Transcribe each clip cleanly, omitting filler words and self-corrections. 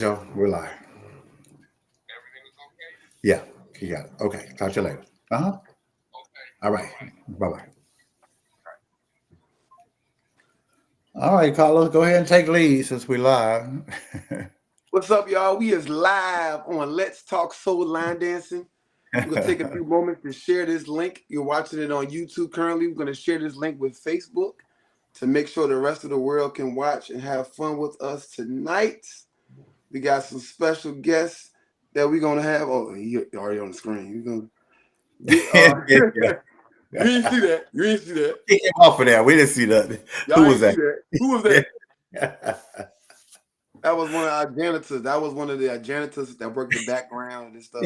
Joe, we're live. Yeah, you got it. Okay, talk to you later. Uh huh. All right. Bye bye. All right, Carlos, go ahead and take lead since we live. What's up, y'all? We is live on Let's Talk Soul Line Dancing. We're gonna take a few moments to share this link. You're watching it on YouTube currently. We're gonna share this link with Facebook to make sure the rest of the world can watch and have fun with us tonight. We got some special guests that we're gonna have. Oh, he already on the screen. We're gonna get Yeah. you didn't see that. You didn't see that. He came off of that. We didn't see that. Who Y'all was ain't see that? that. Who was that? That was one of our janitors. That was one of the janitors that worked the background and stuff.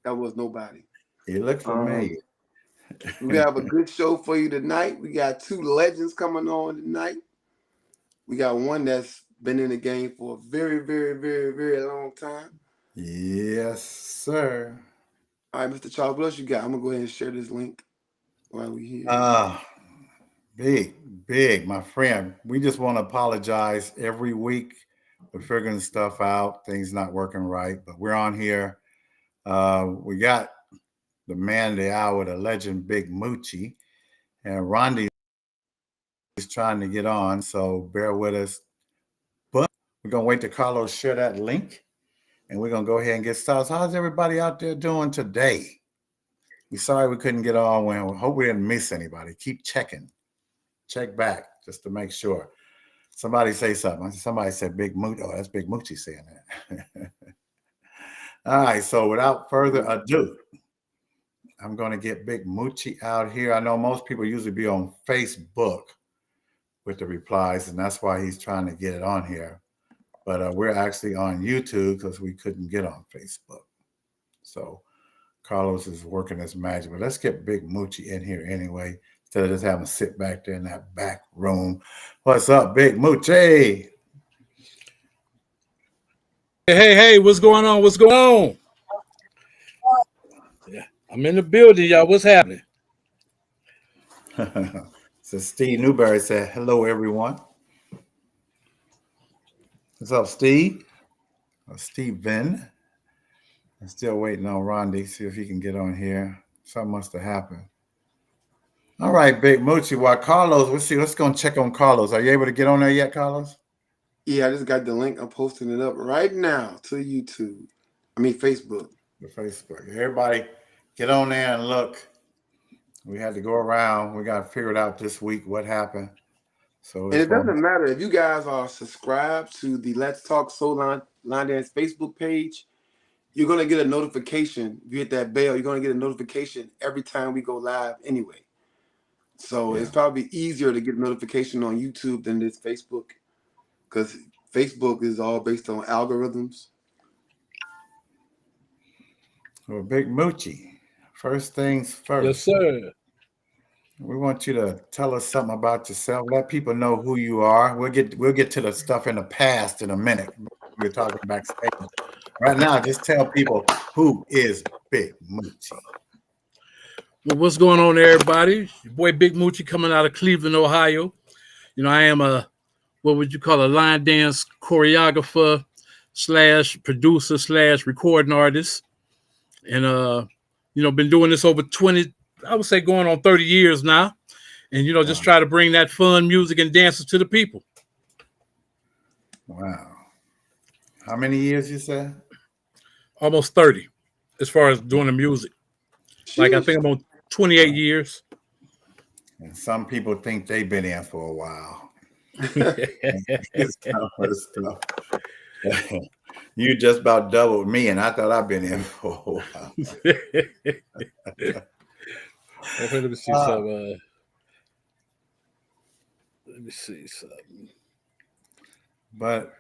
That was nobody. He looked Um, familiar. we have a good show for you tonight. We got two legends coming on tonight. We got one that's been in the game for a very, very, very, very long time. Yes, sir. All right, Mr. Charles, what else you got? I'm gonna go ahead and share this link while we here. Uh, big, big, my friend. We just want to apologize every week. We're figuring stuff out, things not working right, but we're on here. We got the man of the hour, the legend Big Moochie, and Rondi is trying to get on, so bear with us. But we're gonna wait to Carlos share that link, and we're gonna go ahead and get started. So how's everybody out there doing today? We sorry we couldn't get on. We hope we didn't miss anybody. Keep checking, check back just to make sure. Somebody say something. Somebody said Big Mooch. Oh, that's Big Moochie saying that. All right. So without further ado, I'm going to get Big Moochie out here. I know most people usually be on Facebook with the replies, and that's why he's trying to get it on here. But we're actually on YouTube because we couldn't get on Facebook. So Carlos is working his magic. But let's get Big Moochie in here anyway, instead of just having to sit back there in that back room. What's up, Big Moochie? Hey, what's going on? What's going on? Yeah, I'm in the building, y'all. What's happening? So Steve Newberry said, hello, everyone. What's up, Steve? Steven. I'm still waiting on Rondi, see if he can get on here. Something must have happened. All right, Big Moochie. While Carlos, let's go and check on Carlos. Are you able to get on there yet, Carlos? Yeah, I just got the link. I'm posting it up right now to YouTube. I mean Facebook. The Facebook. Everybody get on there and look. We had to go around. We got to figure it out this week what happened. So And it's it going doesn't matter if you guys are subscribed to the Let's Talk Soul Line Dance Facebook page. You're gonna get a notification. If you hit that bell, you're gonna get a notification every time we go live anyway. So yeah. it's probably easier to get a notification on YouTube than it is Facebook because Facebook is all based on algorithms. Well, Big Moochie. First things Yes, first. sir. We want you to tell us something about yourself. Let people know who you are. We'll get to the stuff in the past in a minute. We're talking backstage. Right now, just tell people who is Big Moochie. Well, what's going on, everybody? Your boy Big Moochie coming out of Cleveland, Ohio. I am a what would you call a line dance choreographer slash producer slash recording artist, and been doing this over 20. I would say going on 30 years now, and just Wow. try to bring that fun music and dances to the people. Wow. How many years you said? Almost 30, as far as doing the music. Like I Sheesh. think I'm on 28 years. And some people think they've been in for a while. Well, It's some other stuff. You just about doubled me, and I thought I've been in for a while. let me see Uh, some. Let me see something. but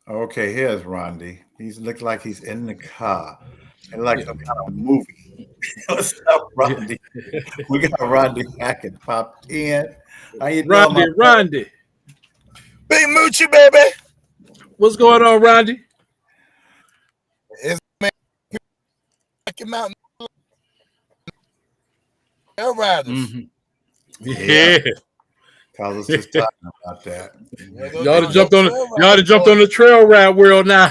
okay, here's Rondi. He's looked like he's in the car. It's like Yeah, some kind of movie. What's up, yeah. Rondi? We got Rondi Hackett popped in. How you doing, my brother? Rondi, Big Moochie, baby. what's going on, Rondi? It's man, Rocky Mountain Air Riders. Mm-hmm. Yeah, Yeah, I was just talking about that. Yeah, Y'all those jumped on trail y'all riders, jumped boy. on the trail ride world now.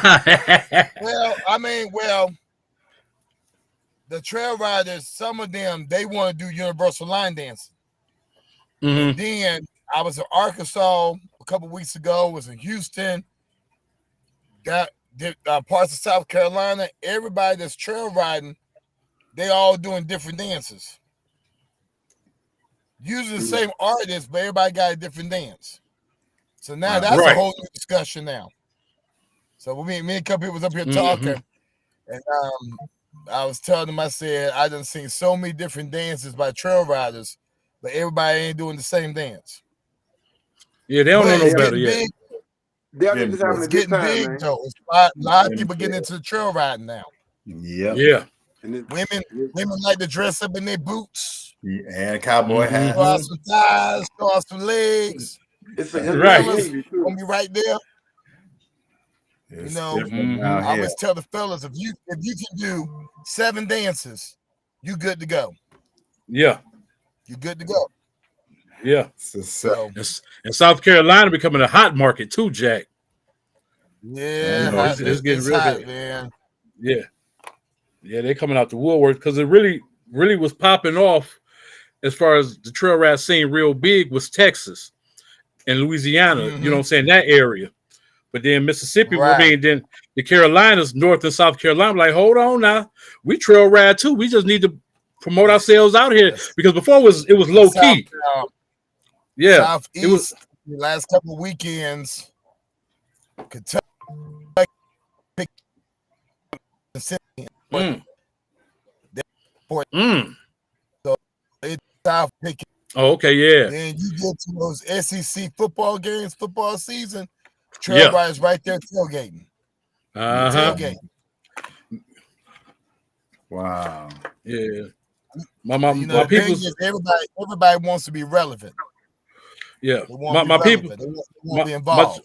Well, the trail riders, some of them, they want to do universal line dancing. Mhm. And then I was in Arkansas a couple weeks ago, was in Houston, that parts of South Carolina. Everybody that's trail riding, they all doing different dances. Using the same artist, but everybody got a different dance. So now that's a Right. whole new discussion now. So me and a couple people was up here Mhm. talking, and I was telling them, I said, I done seen so many different dances by trail riders, but everybody ain't doing the same dance. Yeah, they don't But know no it's better getting yet. big. They're Getting just having It's a good getting time, big man. though. It's a lot of people getting into the trail riding now. Yep. Yeah. And Women like to dress up in their boots, And cowboy hat. show out some thighs, show out some legs. it's a The Right. fellas community gonna too. be right there. It's You know, different down I here. always tell the fellas, if you can do 7 dances, you good to go. Yeah. You good to go. Yeah. So And South Carolina becoming a hot market too, Jack. yeah, It's getting it's real hot, big. man. Yeah. Yeah, they're coming out the woodwork because it really was popping off as far as the trail ride scene real big was Texas and Louisiana, you know what I'm saying, that area. But then Mississippi, I mean, then the Carolinas, North and South Carolina, like, hold on now. We trail ride too. We just need to promote ourselves out here. Because before it was low key. Yeah. Southeast, the last couple of weekends, Kentucky, Mm. so it's South picking. Oh, okay, yeah. Then you get to those SEC football games, football season, trail riders right there tailgating. Tailgating. Wow. Yeah. My my people. Everybody wants to be relevant. Yeah. They want to be relevant. They want to be involved.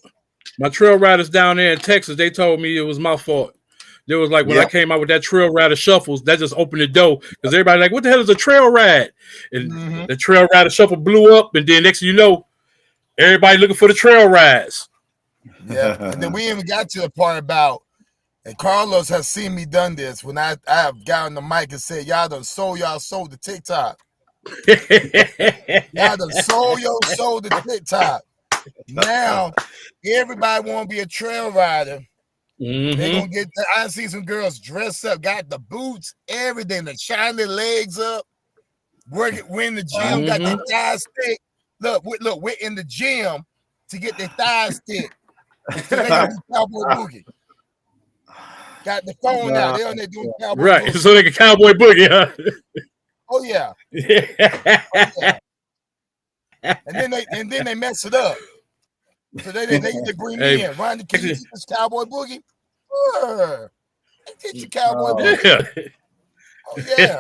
My trail riders down there in Texas, they told me it was my fault. There was like when I came out with that trail rider shuffles, that just opened the door because everybody like, what the hell is a trail ride? And the trail rider shuffle blew up, and then next thing you know, everybody looking for the trail rides. Yeah, and then we even got to the part about, and Carlos has seen me done this when I have gotten the mic and said, y'all done sold the TikTok. Y'all done sold the TikTok. Now everybody want to be a trail rider. They gonna get. I see some girls dressed up, got the boots, everything, to shine their legs up. We're in the gym, got their thighs thick. Look, we're in the gym to get their thighs thick. So they can do cowboy boogie. Got the phone out. They on there doing cowboy boogie. So they can cowboy boogie, huh? Oh yeah. Oh, yeah. And then they mess it up. So they bring me in. Ronnie, can you teach us cowboy boogie? Sure. I teach you cowboy boogie. Oh yeah.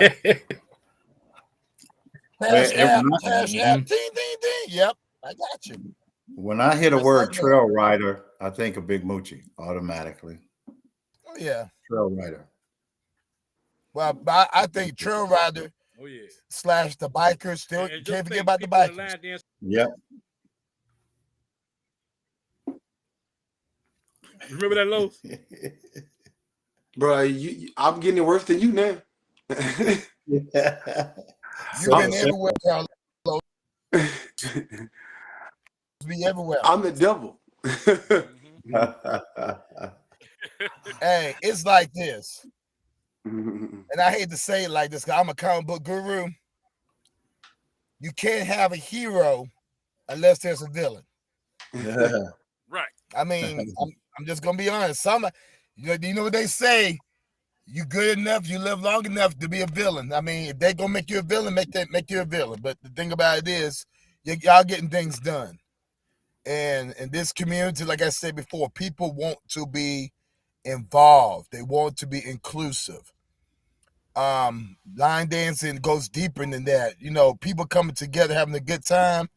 Cash app, ding. Yep, I got you. When I hear the word trail rider, I think of Big Moochie automatically. Oh yeah. Trail rider. Well, I think trail rider / the bikers. Still can't forget about the bikers. Yep. Remember that, Lowe's? Bro, I'm getting worse than you now. You've been everywhere, Carlos. Be everywhere. I'm the devil. Hey, it's like this. And I hate to say it like this because I'm a comic book guru. You can't have a hero unless there's a villain. Right. I mean, I'm just gonna be honest. You know what they say? You good enough, you live long enough to be a villain. I mean, if they gonna make you a villain, make you a villain. But the thing about it is, y'all getting things done. And in this community, like I said before, people want to be involved. They want to be inclusive. Line dancing goes deeper than that. You know, people coming together, having a good time,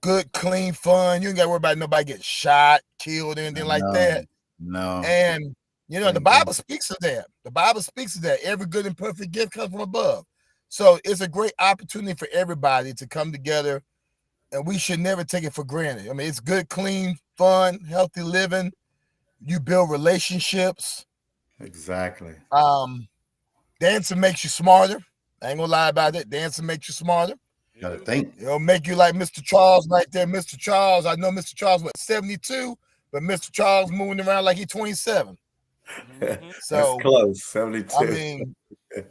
good, clean fun. You ain't got to worry about nobody getting shot, killed, anything like that. No. And you know, the Bible speaks of that. The Bible speaks of that. Every good and perfect gift comes from above. So it's a great opportunity for everybody to come together and we should never take it for granted. I mean, it's good, clean, fun, healthy living. You build relationships. Exactly. Dancing makes you smarter. I ain't gonna lie about it. Dancing makes you smarter. Gotta think. It'll make you like Mr. Charles right there. Mr. Charles, I know Mr. Charles was 72, but Mr. Charles moving around like he's 27. That's So, close. 72. I mean, There's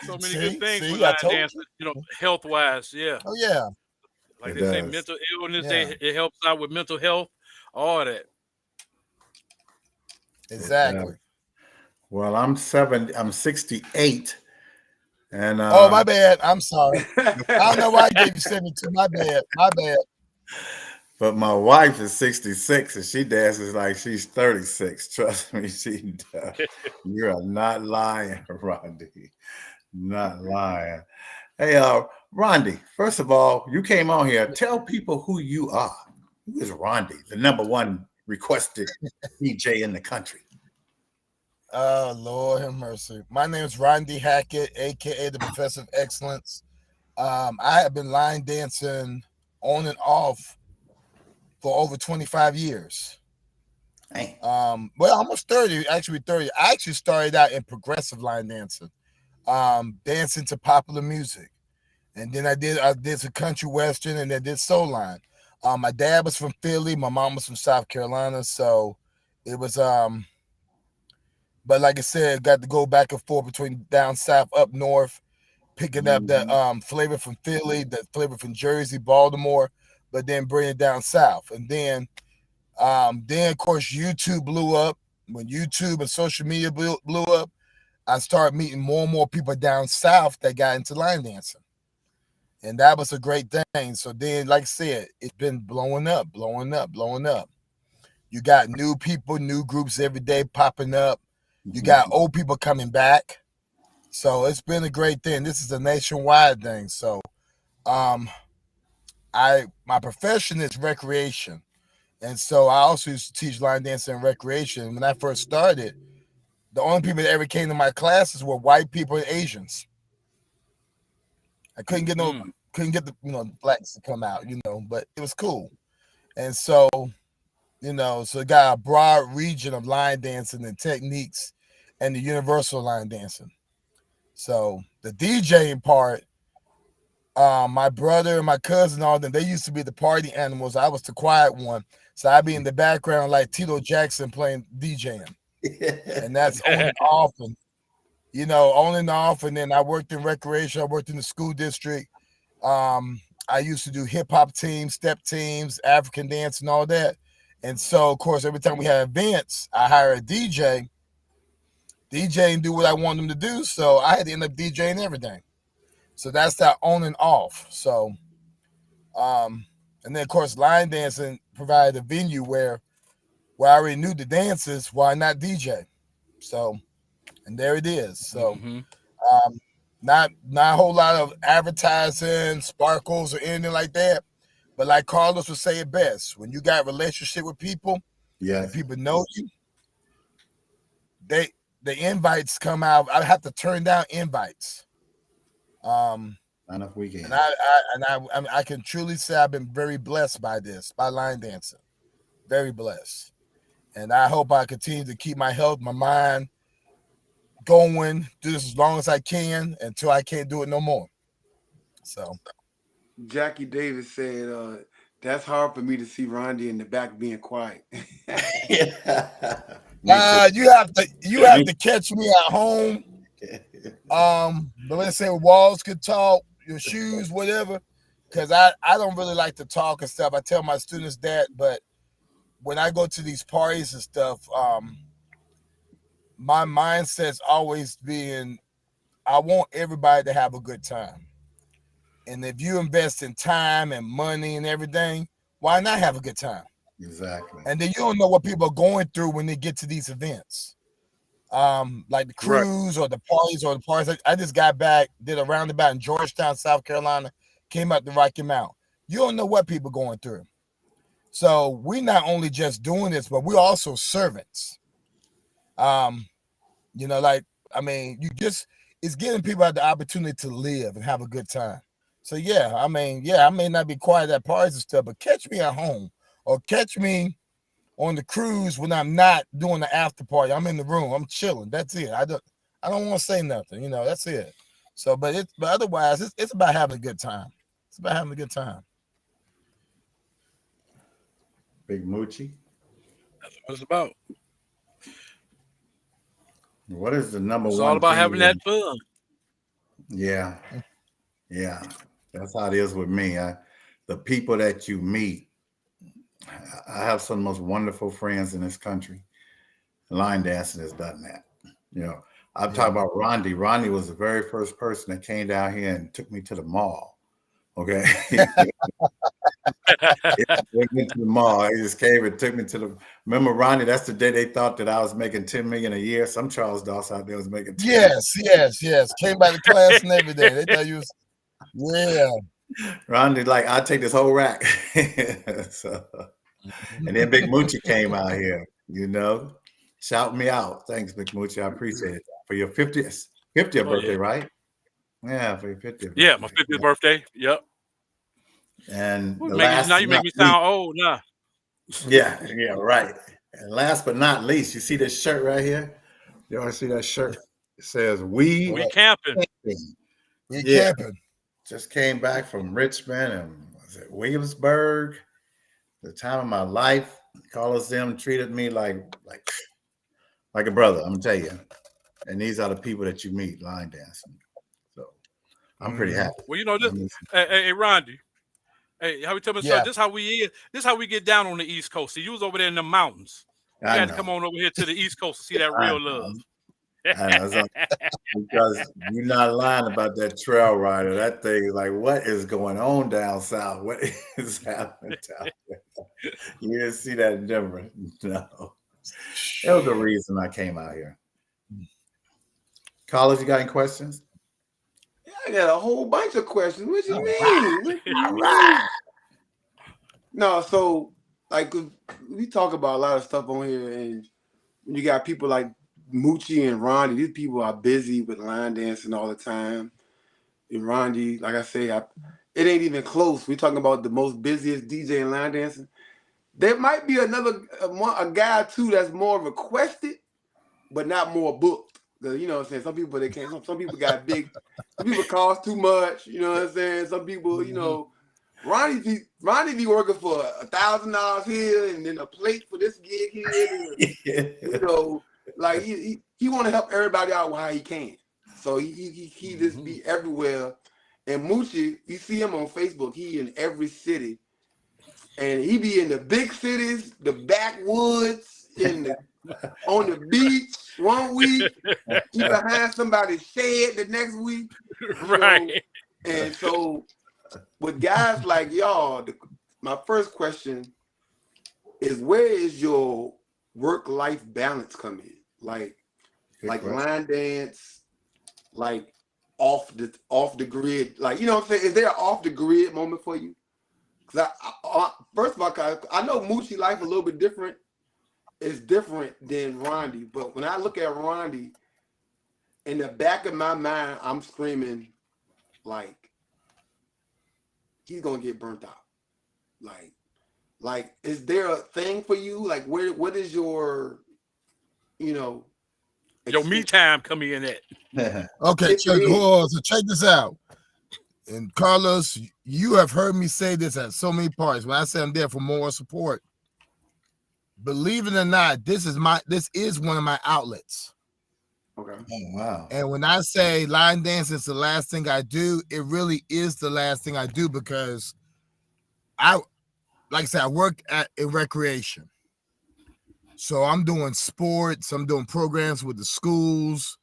so many good things with I line told dancing, health wise. Yeah. Oh, yeah. Like It they say, does. mental illness, Yeah. it helps out with mental health, all that. Exactly. Well, I'm 68. And Oh, my bad. I'm sorry. I don't know why I gave you 72. My bad. but my wife is 66 and she dances like she's 36. Trust me, she does. You are not lying, Rondi. Not lying. Hey, Rondi, first of all, you came on here. Tell people who you are. Who is Rondi, the #1 requested DJ in the country? Oh, Lord have mercy. My name is Rondi Hackett, aka the Professor of Excellence. I have been line dancing on and off for over 25 years. Hey. Well, almost 30, actually 30. I actually started out in progressive line dancing, dancing to popular music. And then I did some country western and then did soul line. My dad was from Philly, my mom was from South Carolina, so it was but like I said, got to go back and forth between down south, up north, picking up that flavor from Philly, that flavor from Jersey, Baltimore, but then bring it down south. And then of course YouTube blew up. When YouTube and social media blew up, I started meeting more and more people down south that got into line dancing. And that was a great thing. So then, like I said, it's been blowing up. You got new people, new groups every day popping up. You got old people coming back. So it's been a great thing. This is a nationwide thing. So my profession is recreation. And so I also used to teach line dancing and recreation. When I first started, the only people that ever came to my classes were white people and Asians. I couldn't get the blacks to come out, but it was cool. And so, so it got a broad region of line dancing and techniques and the universal line dancing. So the DJing part, my brother and my cousin, all them, they used to be the party animals. I was the quiet one. So I'd be in the background like Tito Jackson playing DJing. And that's on and off. And, on and off. And then I worked in recreation. I worked in the school district. I used to do hip hop teams, step teams, African dance, and all that. And so, of course, every time we had events, I hired a DJ and do what I want them to do. So I had to end up DJing everything. So that's that on and off. So, and then of course, line dancing provided a venue where I already knew the dances. Why not DJ? So, and there it is. So, not a whole lot of advertising, sparkles, or anything like that. But like Carlos would say it best, when you got a relationship with people, and people know you, the invites come out. I have to turn down invites. Not enough weekend. And I can truly say I've been very blessed by line dancing. Very blessed. And I hope I continue to keep my health, my mind going, do this as long as I can until I can't do it no more. So Jackie Davis said, that's hard for me to see Rondi in the back being quiet. you have to catch me at home. But let's say walls could talk, your shoes, whatever. Because I don't really like to talk and stuff. I tell my students that, but when I go to these parties and stuff, my mindset's always being, I want everybody to have a good time. And if you invest in time and money and everything, why not have a good time? Exactly. And then you don't know what people are going through when they get to these events. Like the cruise or the parties. I just got back, did a roundabout in Georgetown, South Carolina, came up to Rocky Mount. You don't know what people are going through. So we not only just doing this, but we're also servants. It's giving people the opportunity to live and have a good time. So yeah, I may not be quiet at parties and stuff, but catch me at home or catch me on the cruise when I'm not doing the after party. I'm in the room, I'm chilling. That's it. I don't want to say nothing, that's it. So, but otherwise, it's about having a good time. It's about having a good time. Big Moochie. That's what it's about. What is the number It's all one about thing having that fun. Yeah. Yeah. That's how it is with me. The people that you meet, I have some of the most wonderful friends in this country. Line dancing has done that. I'm talking about Rondi. Rondi was the very first person that came down here and took me to the mall. Okay. Went to the mall. He just came and took me to the. Remember, Ronnie? That's the day they thought that I was making $10 million a year. Some Charles Dawson out there was making. Yes. Came by the class and everything. They thought you was. Yeah. Ronnie, like, I'll take this whole rack. So, and then Big Moochie came out here. Shout me out. Thanks, Big Moochie. I appreciate it for your 50th birthday, right? Yeah, for your 50th. Yeah, my 50th birthday. Yep. And now you make me sound old, nah. Yeah, right. And last but not least, you see this shirt right here? You all see that shirt? It says we camping. We camping. Just came back from Richmond and was at Williamsburg. The time of my life. Carlos them treated me like a brother, I'm gonna tell you. And these are the people that you meet line dancing. So I'm pretty happy. Well, this. Hey, Rondi. Hey, how we tell me? So this how we is. This how we get down on the East Coast. See, you was over there in the mountains. You had to come on over here to the East Coast to see that real love. I know, because you're not lying about that trail rider. That thing is like, what is going on down south? What is happening down there? You didn't see that in Denver. No. That was the reason I came out here. Carlos, you got any questions? Yeah, I got a whole bunch of questions. What you mean? All right. No, so like we talk about a lot of stuff on here, and you got people like Moochie and Rondi. These people are busy with line dancing all the time. And Rondi, like I say, it ain't even close. We're talking about the most busiest DJ in line dancing. There might be a guy or two that's more requested, but not more booked. Because you know what I'm saying, some people they can't. Some people got big. Some people cost too much. You know what I'm saying. Some people, Ronnie be working for $1,000 here and then a plate for this gig here. Like he want to help everybody out while he can. So he just be everywhere. And Moochie, you see him on Facebook. He in every city, and he be in the big cities, the backwoods, on the beach 1 week. He behind somebody's shed the next week. Right. And so with guys like y'all, my first question is, where is your work-life balance come in? Like line dance, like off the grid. Like, you know what I'm saying? Is there an off the grid moment for you? Because first of all, I know Moochie life a little bit different. It's different than Rondi. But when I look at Rondi, in the back of my mind, I'm screaming like, he's gonna get burnt out. Like, is there a thing for you? Like, what is your, your me time coming in at? Okay, so check this out. And Carlos, you have heard me say this at so many parties. When I say I'm there for moral support, believe it or not, this is one of my outlets. Okay. Oh, wow. And when I say line dance is the last thing I do, it really is the last thing I do, because I work in recreation. So I'm doing sports, I'm doing programs with the schools,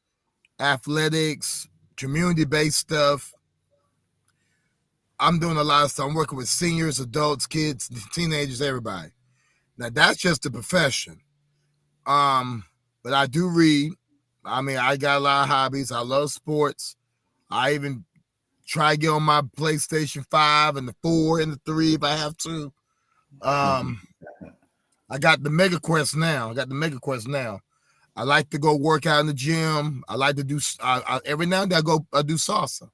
athletics, community-based stuff. I'm doing a lot of stuff. I'm working with seniors, adults, kids, teenagers, everybody. Now that's just a profession. But I do read. I mean, I got a lot of hobbies. I love sports. I even try to get on my PlayStation 5 and the 4 and the 3 if I have to. I got the Mega Quest now. I like to go work out in the gym. I like to do every now and then I do salsa.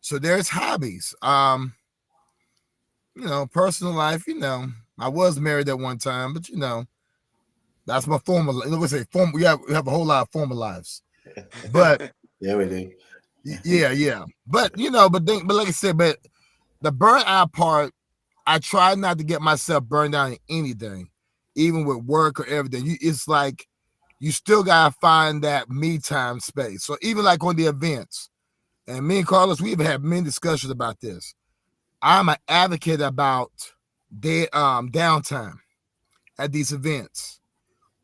So there's hobbies. Personal life, I was married at one time, but that's my former. Let's say former. We have a whole lot of former lives, but Yeah, we do. yeah. But but like I said, but the burnout part, I try not to get myself burned out in anything, even with work or everything. It's like you still gotta find that me time space. So even like on the events, and me and Carlos, we've had many discussions about this. I'm an advocate about downtime at these events.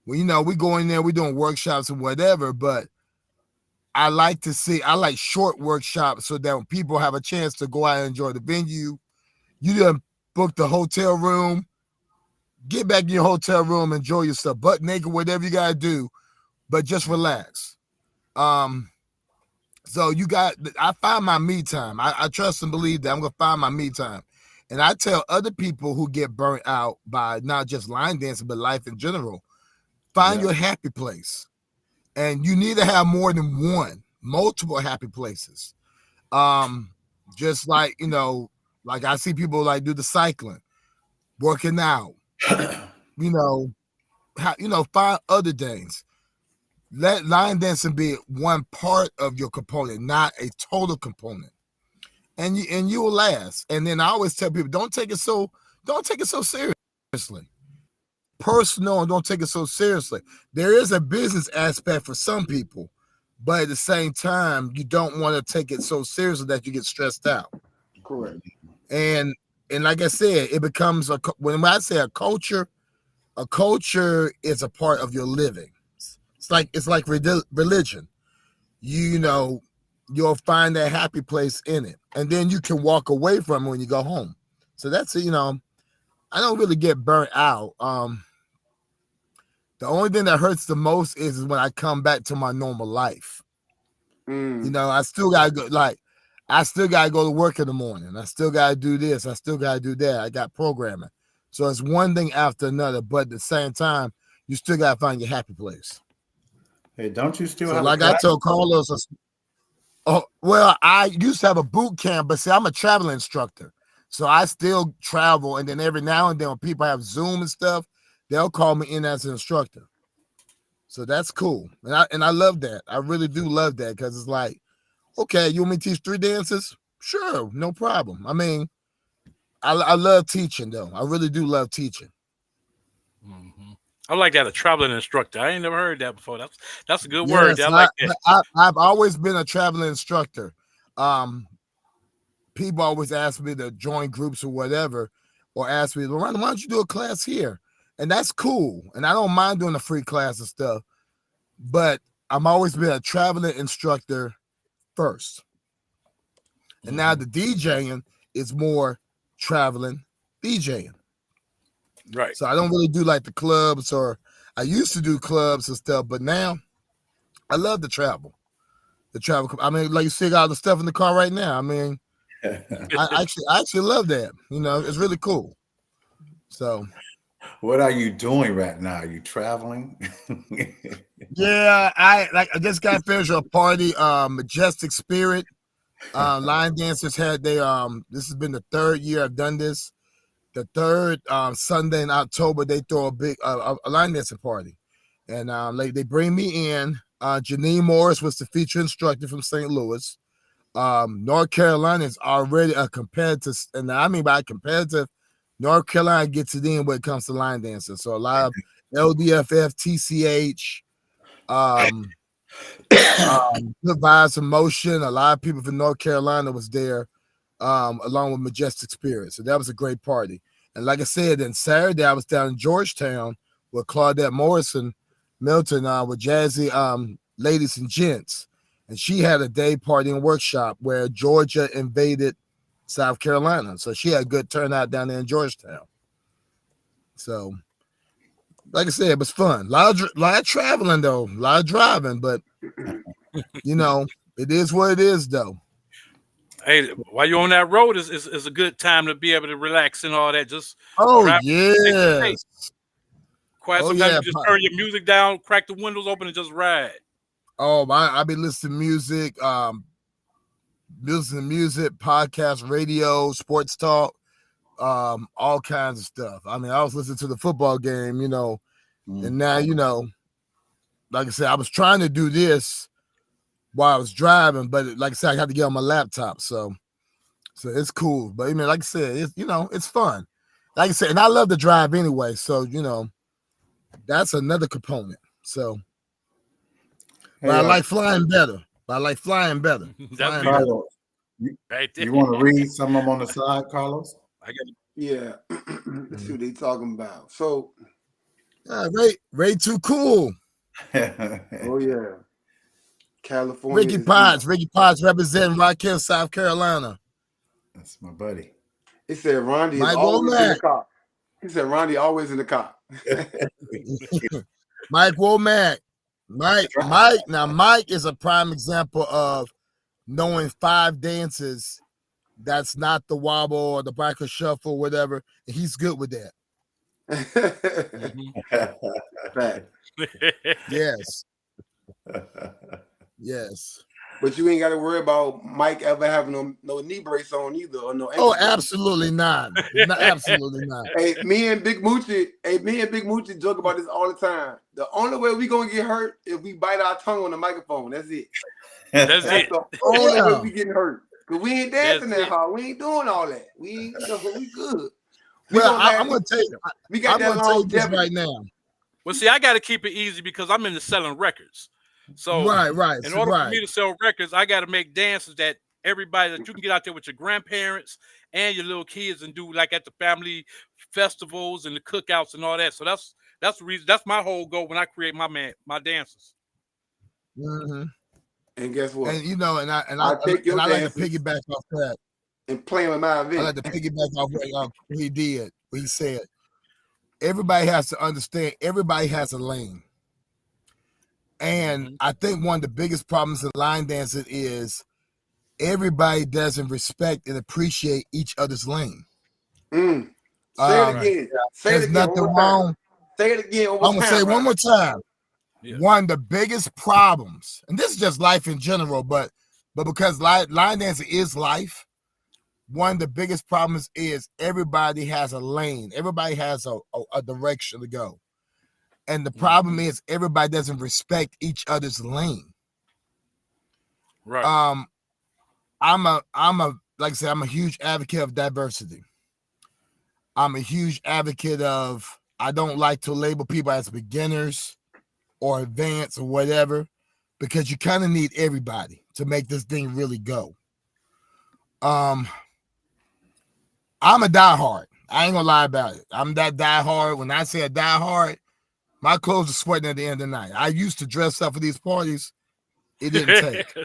Well, we go in there, we're doing workshops and whatever, but I like short workshops so that when people have a chance to go out and enjoy the venue, you done book the hotel room, get back in your hotel room, enjoy yourself, butt naked, whatever you gotta do, but just relax. So I find my me time. I trust and believe that I'm gonna find my me time. And I tell other people who get burnt out by not just line dancing, but life in general, find your happy place. And you need to have more than one, multiple happy places. Just like, like I see people like do the cycling, working out, find other things. Let line dancing be one part of your component, not a total component. And you will last. And then I always tell people, don't take it so seriously. Personal, and don't take it so seriously. There is a business aspect for some people, but at the same time, you don't want to take it so seriously that you get stressed out. Correct. And like I said, it becomes when I say a culture is a part of your living. It's like religion. You'll find that happy place in it, and then you can walk away from it when you go home. So that's it. I don't really get burnt out. The only thing that hurts the most is when I come back to my normal life. I still gotta go. I still gotta go to work in the morning. I still gotta do this. I still gotta do that. I got programming. So it's one thing after another, but at the same time, you still gotta find your happy place. Hey, don't you still So have like I told Carlos, well, I used to have a boot camp, but see, I'm a travel instructor. So I still travel, and then every now and then when people have Zoom and stuff, they'll call me in as an instructor. So that's cool. And I love that. I really do love that, because it's like, okay, you want me to teach 3 dances? Sure, no problem. I mean, I love teaching, though. I really do love teaching. Mm-hmm. I like that, a traveling instructor. I ain't never heard that before. That's a good word. I like that. I've always been a traveling instructor. People always ask me to join groups or whatever, or ask me, Lorena, why don't you do a class here? And that's cool. And I don't mind doing a free class and stuff, but I'm always been a traveling instructor first. And now the DJing is more traveling DJing. Right. So I don't really do like the clubs, or I used to do clubs and stuff, but now I love to travel. I mean, like you see, all the stuff in the car right now. I mean, I actually love that. It's really cool. So, what are you doing right now? Are you traveling? yeah, I just got finished a party. Majestic Spirit. Line dancers had this has been the 3rd year I've done this. The 3rd Sunday in October, they throw a big a line dancing party, and they bring me in. Janine Morris was the feature instructor from St. Louis. North Carolina is already a competitive, and I mean by competitive, North Carolina gets it in when it comes to line dancing. So a lot of LDFF, TCH, Good Vibes in Motion. A lot of people from North Carolina was there, along with Majestic Spirit. So that was a great party. And like I said, then Saturday I was down in Georgetown with Claudette Morrison Milton with Jazzy Ladies and Gents. And she had a day party and workshop where Georgia invaded South Carolina. So she had a good turnout down there in Georgetown. So, like I said, it was fun. A lot of traveling, though. A lot of driving. But, it is what it is, though. Hey, while you're on that road, is a good time to be able to relax and all that. Just yes. Quiet. Sometimes you just turn your music down, crack the windows open, and just ride. Oh, I be listening to music. music, podcast, radio, sports talk, all kinds of stuff. I mean, I was listening to the football game, and now, like I said, I was trying to do this while I was driving, but like I said, I had to get on my laptop, so it's cool. But I mean, like I said, it's fun. Like I said, and I love to drive anyway, so that's another component. So, but I like flying better. Carlos, you want to read some of them on the side, Carlos? Yeah. Let's see what they talking about. So, Ray too cool. oh yeah, California. Ricky Potts representing Rock Hill, South Carolina. That's my buddy. He said Rondy is always in the car. He said Rondy always in the car. Mike Womack. Mike is a prime example of knowing 5 dances. That's not the wobble or the backer shuffle, whatever. And he's good with that. Yes. Yes. But you ain't got to worry about Mike ever having no knee brace on either, or no. Oh, absolutely not. Absolutely not. Hey, me and Big Moochie joke about this all the time. The only way we gonna get hurt is we bite our tongue on the microphone. That's it. That's it. The only way we getting hurt. Cause we ain't dancing that hard. We ain't doing all that. We good. I'm gonna tell you. We got that this right now. Well, see, I got to keep it easy because I'm into selling records. So, right. In order for me to sell records, I got to make dances that everybody that you can get out there with your grandparents and your little kids and do like at the family festivals and the cookouts and all that. So that's the reason. That's my whole goal when I create my dances. Mm-hmm. And guess what? And I like to piggyback off that and play with my event. I like to piggyback off what he did. What he said. Everybody has to understand. Everybody has a lane. And I think one of the biggest problems in line dancing is everybody doesn't respect and appreciate each other's lane. Say it again. There's nothing wrong. Say it again. I'm going to say it one more time. Yeah. One of the biggest problems, and this is just life in general, but because line dancing is life, one of the biggest problems is everybody has a lane. Everybody has a direction to go. And the problem is everybody doesn't respect each other's lane. Right. I'm a like I said, I'm a huge advocate of diversity. I'm a huge advocate of I don't like to label people as beginners or advanced or whatever, because you kind of need everybody to make this thing really go. I'm a diehard. I ain't gonna lie about it. I'm that diehard. When I say a diehard, my clothes are sweating at the end of the night. I used to dress up for these parties. It didn't take.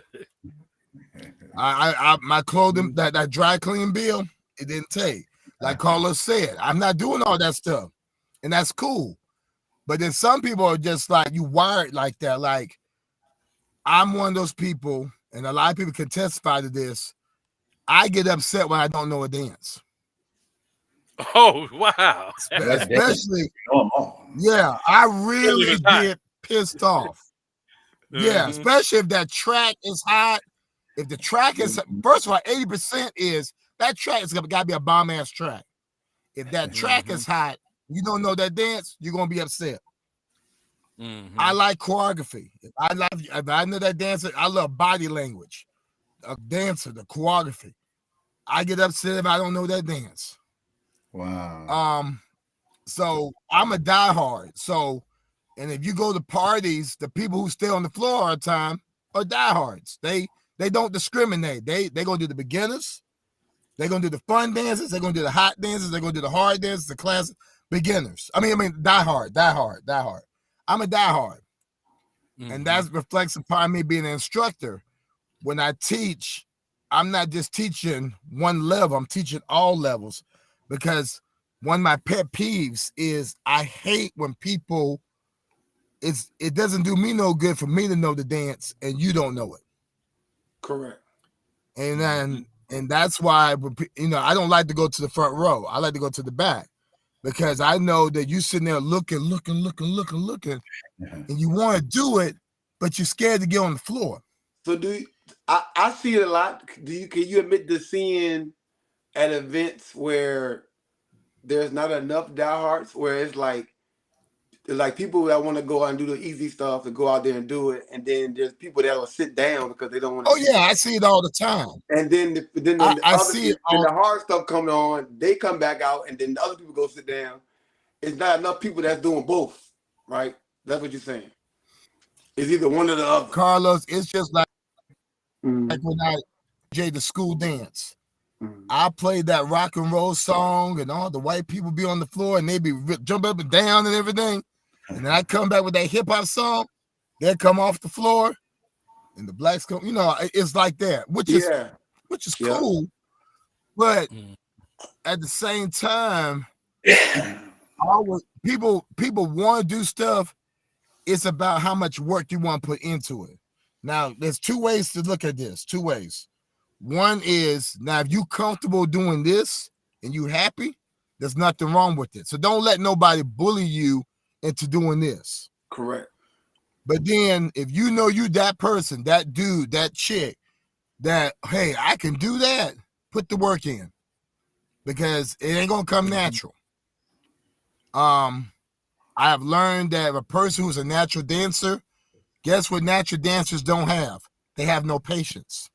My clothing, that dry clean bill, it didn't take. Like Carlos said, I'm not doing all that stuff. And that's cool. But then some people are just like, you wired like that. Like, I'm one of those people, and a lot of people can testify to this. I get upset when I don't know a dance. Oh, wow. Especially, yeah, I really get pissed off. Yeah, especially if that track is hot. If the track is, first of all, 80% is that track is got to be a bomb ass track. If that track is hot, you don't know that dance, you're gonna be upset. I like choreography. If I know that dancer, I love body language. A dancer, the choreography. I get upset if I don't know that dance. Wow. So I'm a diehard. So, and if you go to parties, the people who stay on the floor all the time are diehards. They don't discriminate. They gonna do the beginners. They're gonna do the fun dances. They're gonna do the hot dances. They're gonna do the hard dances. The class beginners. I mean, diehard. I'm a diehard, and that reflects upon me being an instructor. When I teach, I'm not just teaching one level. I'm teaching all levels, because one of my pet peeves is I hate when people. It doesn't do me no good for me to know the dance and you don't know it. Correct. And that's why I don't like to go to the front row. I like to go to the back, because I know that you sitting there looking, and you want to do it, but you're scared to get on the floor. So do I see it a lot. Can you admit to seeing at events where there's not enough diehards, where it's like people that want to go out and do the easy stuff to go out there and do it, and then there's people that will sit down because they don't want to. Oh yeah, I see it all the time. And then the hard stuff coming on, they come back out, and then the other people go sit down. It's not enough people that's doing both, right? That's what you're saying. It's either one or the other. Carlos, it's just like when I did the school dance. I played that rock and roll song, and all the white people be on the floor, and they be jump up and down and everything. And then I come back with that hip hop song, they come off the floor, and the blacks come. You know, it's like that, which is cool. But at the same time, people want to do stuff. It's about how much work you want to put into it. Now, there's two ways to look at this. Two ways. One is, now if you comfortable doing this and you happy, there's nothing wrong with it. So don't let nobody bully you into doing this. Correct. But then if you know you that person, that dude, that chick, that, hey, I can do that, put the work in. Because it ain't gonna come natural. I have learned that a person who's a natural dancer, guess what natural dancers don't have? They have no patience.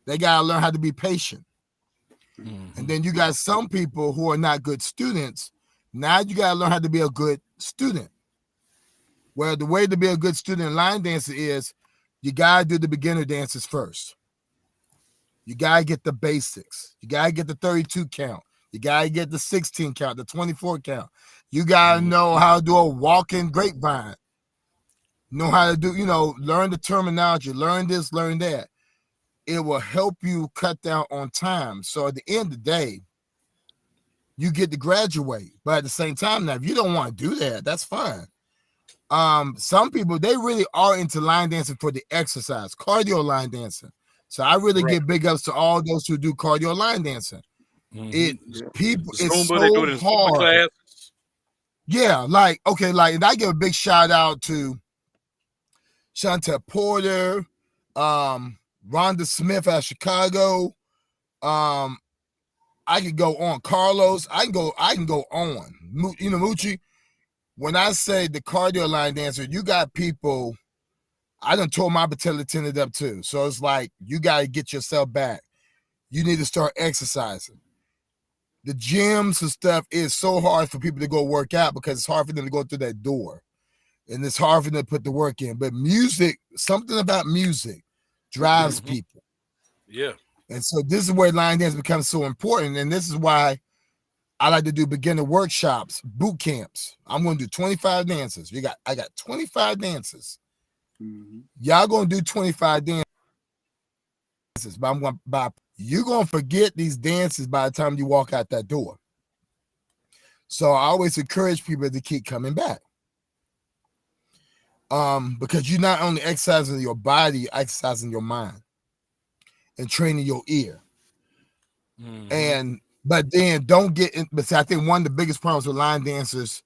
They gotta learn how to be patient. And then you got some people who are not good students. Now you gotta learn how to be a good student. Well, the way to be a good student in line dancer is you gotta do the beginner dances first. You gotta get the basics. You gotta get the 32 count. You gotta get the 16 count, the 24 count. You gotta know how to do a walking grapevine. Know how to do, learn the terminology, learn this, learn that. It will help you cut down on time. So at the end of the day, you get to graduate. But at the same time, now, if you don't want to do that, that's fine. Some people, they really are into line dancing for the exercise, cardio line dancing. So I really give big ups to all those who do cardio line dancing. It's so hard. Yeah, and I give a big shout out to Shanta Porter, Rhonda Smith out of Chicago. I could go on. Carlos, I can go on. Moochie, when I say the cardio line dancer, you got people, I done tore my patella tendon up too. So it's like, you got to get yourself back. You need to start exercising. The gyms and stuff is so hard for people to go work out because it's hard for them to go through that door. And it's hard for them to put the work in. But music, something about music drives people. Yeah. And so this is where line dance becomes so important. And this is why I like to do beginner workshops, boot camps. I'm going to do 25 dances. I got 25 dances. Y'all going to do 25 dances. But you're going to forget these dances by the time you walk out that door. So I always encourage people to keep coming back. Because you're not only exercising your body, you're exercising your mind and training your ear. But then don't get in. But see, I think one of the biggest problems with line dancers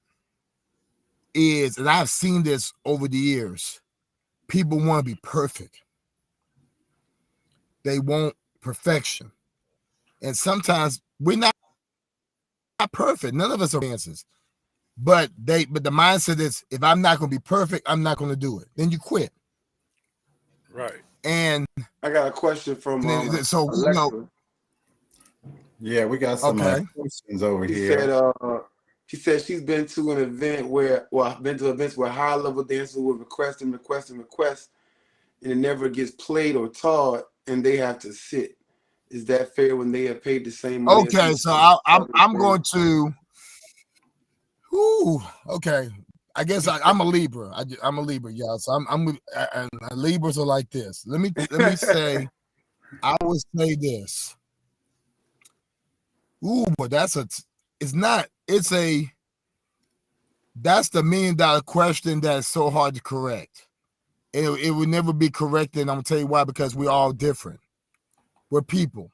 is, and I've seen this over the years, people want to be perfect. They want perfection. And sometimes we're not perfect. None of us are dancers. But the mindset is, if I'm not going to be perfect, I'm not going to do it. Then you quit. Right. And I got a question from Alexa. Yeah, we got some questions over here. She said she's been to an event been to events where high level dancers will request, and it never gets played or taught, and they have to sit. Is that fair when they have paid the same money? Okay, so I'm going to. Okay. I guess I'm a Libra. I'm a Libra, y'all. So I'm Libras are like this. Let me say, I would say this. But that's the $1 million question that's so hard to correct. It would never be corrected. And I'm gonna tell you why, because we're all different. We're people.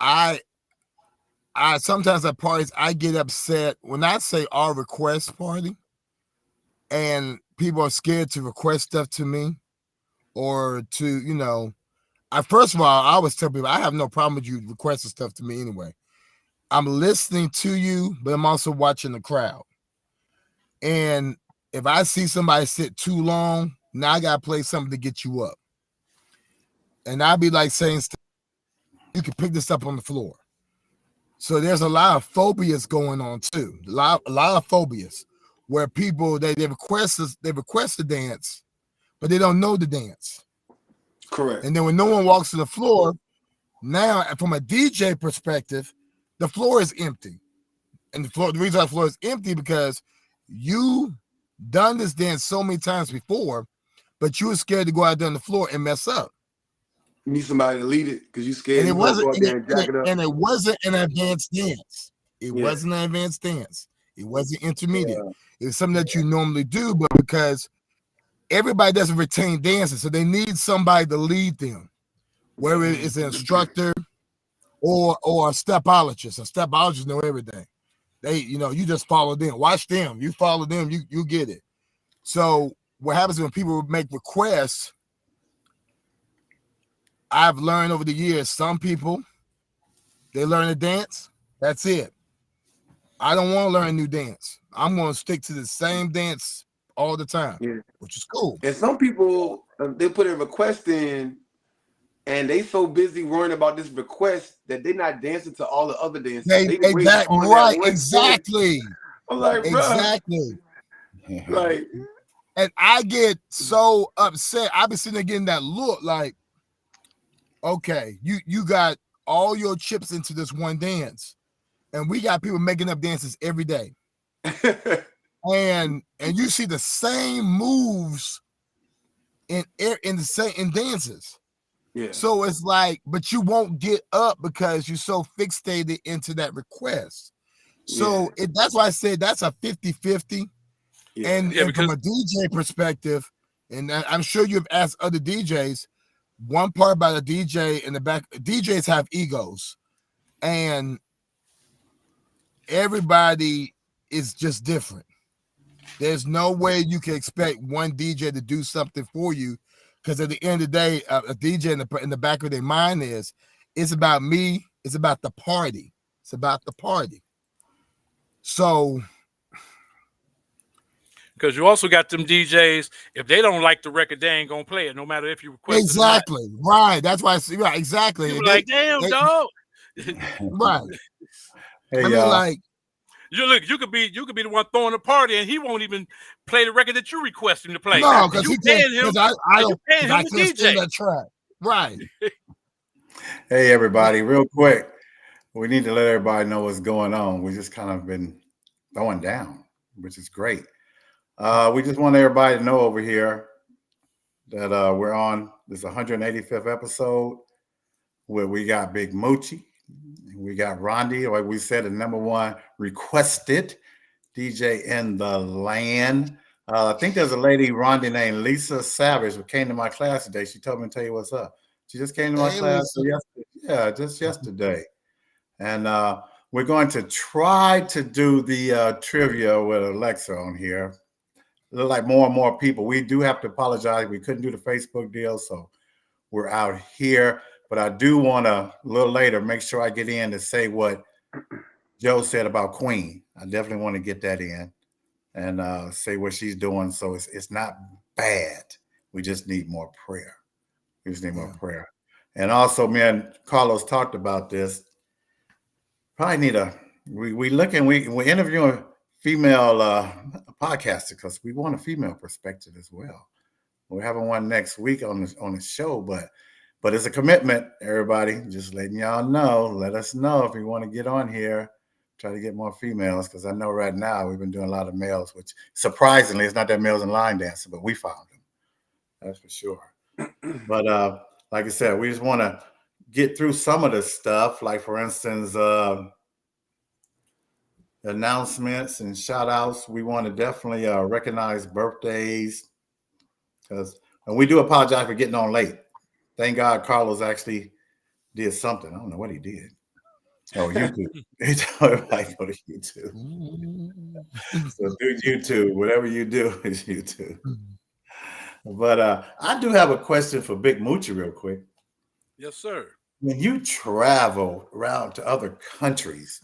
I sometimes at parties I get upset when I say our request party and people are scared to request stuff to me, or to, first of all, I always tell people I have no problem with you requesting stuff to me anyway. I'm listening to you, but I'm also watching the crowd. And if I see somebody sit too long, now I gotta play something to get you up. And I'll be like saying, you can pick this up on the floor. So there's a lot of phobias going on too. A lot of phobias where people they request the dance, but they don't know the dance. Correct. And then when no one walks to the floor, now from a DJ perspective, the floor is empty. And the reason the floor is empty because you done this dance so many times before, but you were scared to go out there on the floor and mess up. You need somebody to lead it because you scared. And it wasn't, go out there and jack it up. and it wasn't an advanced dance. It wasn't an advanced dance. It wasn't intermediate. Yeah. It was something that you normally do, but because everybody doesn't retain dances, so they need somebody to lead them, whether it's an instructor or a stepologist. A stepologist know everything. They, you just follow them. Watch them. You follow them. You get it. So what happens when people make requests? I've learned over the years, some people, they learn to dance. That's it. I don't want to learn a new dance. I'm going to stick to the same dance all the time, which is cool. And some people, they put a request in, and they so busy worrying about this request that they're not dancing to all the other dances. Exactly. I'm like, bro. Exactly. Like, and I get so upset. I be sitting there getting that look like, okay, you got all your chips into this one dance, and we got people making up dances every day. and you see the same moves in dances. Yeah. So it's like, but you won't get up because you're so fixated into that request. So that's why I said that's a 50-50. Yeah. And from a DJ perspective, and I'm sure you've asked other DJs, one part about a DJ in the back, DJs have egos, and everybody is just different. There's no way you can expect one DJ to do something for you, because at the end of the day, a DJ in the back of their mind it's about me. It's about the party. It's about the party. So, because you also got them DJs, if they don't like the record, they ain't gonna play it, no matter if you request exactly. it or not. Right. That's why I see. Right. Exactly. You're like, damn, dog. Right. Hey, I mean, like, you could be the one throwing the party, and he won't even play the record that you request him to play. No, because you paying him. I can't stand that track. Right. Hey, everybody, real quick, we need to let everybody know what's going on. We just kind of been going down, which is great. We just want everybody to know over here that we're on this 185th episode where we got Big Moochie. We got Rondi, like we said, the #1 requested DJ in the land. I think there's a lady, Rondi, named Lisa Savage, who came to my class today. She told me to tell you what's up. She just came to my class just yesterday. And we're going to try to do the trivia with Alexa on here. Look like more and more people. We do have to apologize. We couldn't do the Facebook deal, so we're out here. But I do want to, a little later, make sure I get in to say what Joe said about Queen. I definitely want to get that in and say what she's doing. So it's not bad. We just need more prayer. We just need more prayer. And also, me and Carlos talked about this. Probably need we're interviewing female podcaster because we want a female perspective as well. We're having one next week on the show, but it's a commitment, everybody. Just letting y'all know. Let us know if you want to get on here. Try to get more females, because I know right now we've been doing a lot of males, which surprisingly it's not that males in line dancing, but we found them. That's for sure. But like I said, we just want to get through some of this stuff. Like, for instance, announcements and shout outs. We want to definitely recognize birthdays, and we do apologize for getting on late. Thank God Carlos actually did something. I don't know what he did. Oh, YouTube. He told everybody go to YouTube. So do YouTube. Whatever you do is YouTube. But I do have a question for Big Moochie real quick. Yes, sir. When you travel around to other countries,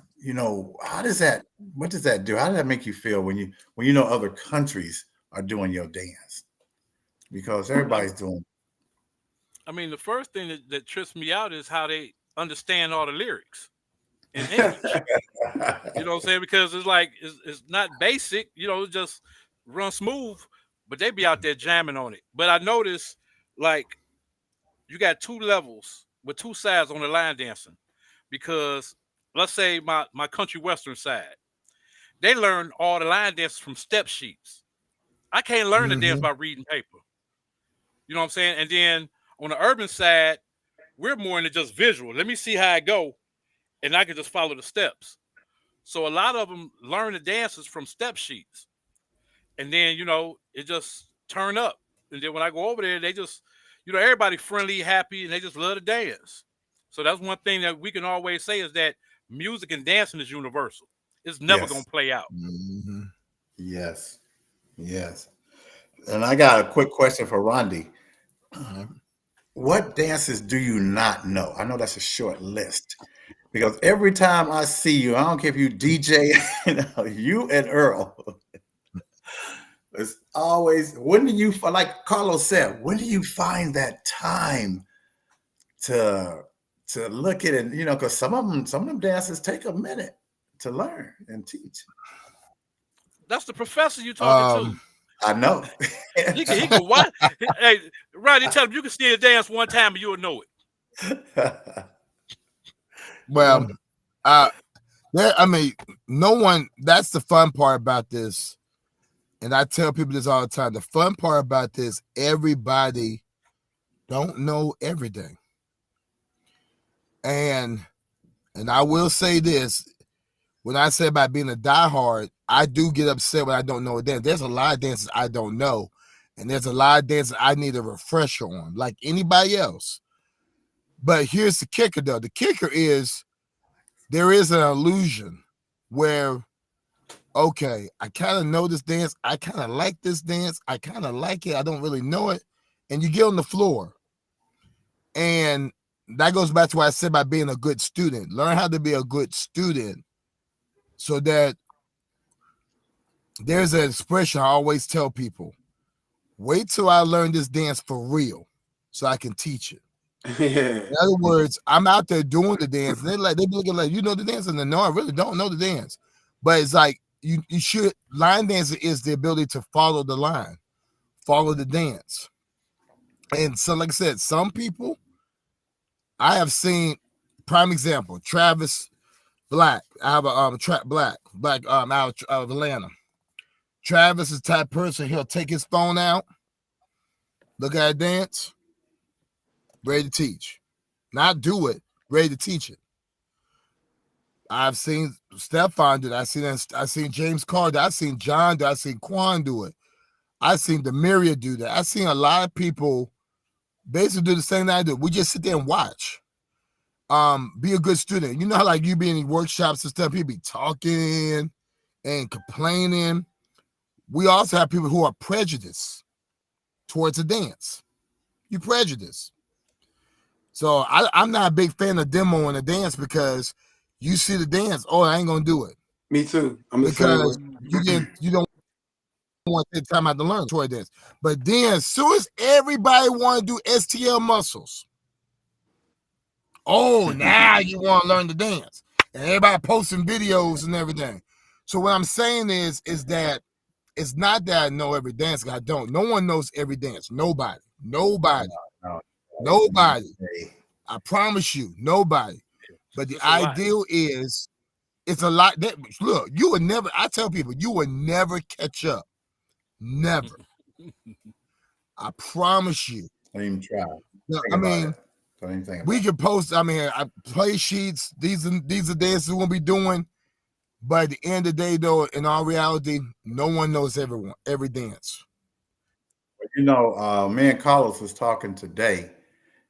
how does that what does that do? How does that make you feel when you know other countries are doing your dance? Because I, everybody's doing I mean, the first thing that trips me out is how they understand all the lyrics in English. You know what I'm saying? Because it's like it's not basic. It just run smooth, but they be out there jamming on it. But I notice like you got two levels with two sides on the line dancing. Because let's say my country western side, they learn all the line dances from step sheets. I can't learn the dance Mm-hmm. by reading paper. You know what I'm saying? And then on the urban side, we're more into just visual. Let me see how I go, and I can just follow the steps. So a lot of them learn the dances from step sheets, and then it just turn up. And then when I go over there, they just everybody friendly, happy, and they just love to dance. So that's one thing that we can always say is that music and dancing is universal. It's never gonna yes, play out. Mm-hmm. yes, yes. And I got a quick question for Rondi. What dances do you not know? I know that's a short list because every time I see you, I don't care if you DJ, you and Earl, it's always when do you like Carlos said, when do you find that time to look at it? Because some of them dances take a minute to learn and teach. That's the professor you talking to. Um, I know. He can watch. Hey, Rodney, tell him you can still dance one time and you'll know it. well, I mean, no one. That's the fun part about this, and I tell people this all the time. The fun part about this, everybody don't know everything, and I will say this: when I say about being a diehard, I do get upset when I don't know a dance. There's a lot of dances I don't know, and there's a lot of dances I need a refresher on, like anybody else. But here's the kicker, though. The kicker is there is an illusion where, okay, I kind of know this dance. I kind of like this dance. I kind of like it. I don't really know it. And you get on the floor. And that goes back to what I said about being a good student. Learn how to be a good student so that there's an expression I always tell people: wait till I learn this dance for real so I can teach it. Yeah. In other words, I'm out there doing the dance, and they be looking like, you know the dance, and no, I really don't know the dance. But it's like you should. Line dancing is the ability to follow the line, follow the dance. And so, like I said, some people I have seen. Prime example: Travis Black. I have a Black out of Atlanta. Travis is the type of person, he'll take his phone out, look at a dance, ready to teach. Not do it, ready to teach it. I've seen Stefan do that. I seen James Carter. I've seen John do it. I've seen Quan do it. I've seen Demiria do that. I've seen a lot of people basically do the same thing I do. We just sit there and watch. Be a good student. You know how like you be in workshops and stuff, people be talking and complaining. We also have people who are prejudiced towards a dance. You prejudice. So I'm not a big fan of demoing a dance because you see the dance, oh, I ain't gonna do it. Me too. I'm the same way. Because you don't want to take time out to learn toy dance. But then as soon as everybody want to do STL muscles, oh, now you want to learn the dance. And everybody posting videos and everything. So what I'm saying is that it's not that I know every dance. I don't. No one knows every dance. Nobody. No. Nobody. I promise you, nobody. But the ideal is it's a lot. Look, you would never, I tell people, you will never catch up. Never. I promise you. Don't even try. I mean, we can post, I play sheets. These are dances we'll be doing. But at the end of the day, though, in all reality, no one knows every dance. Me and Carlos was talking today,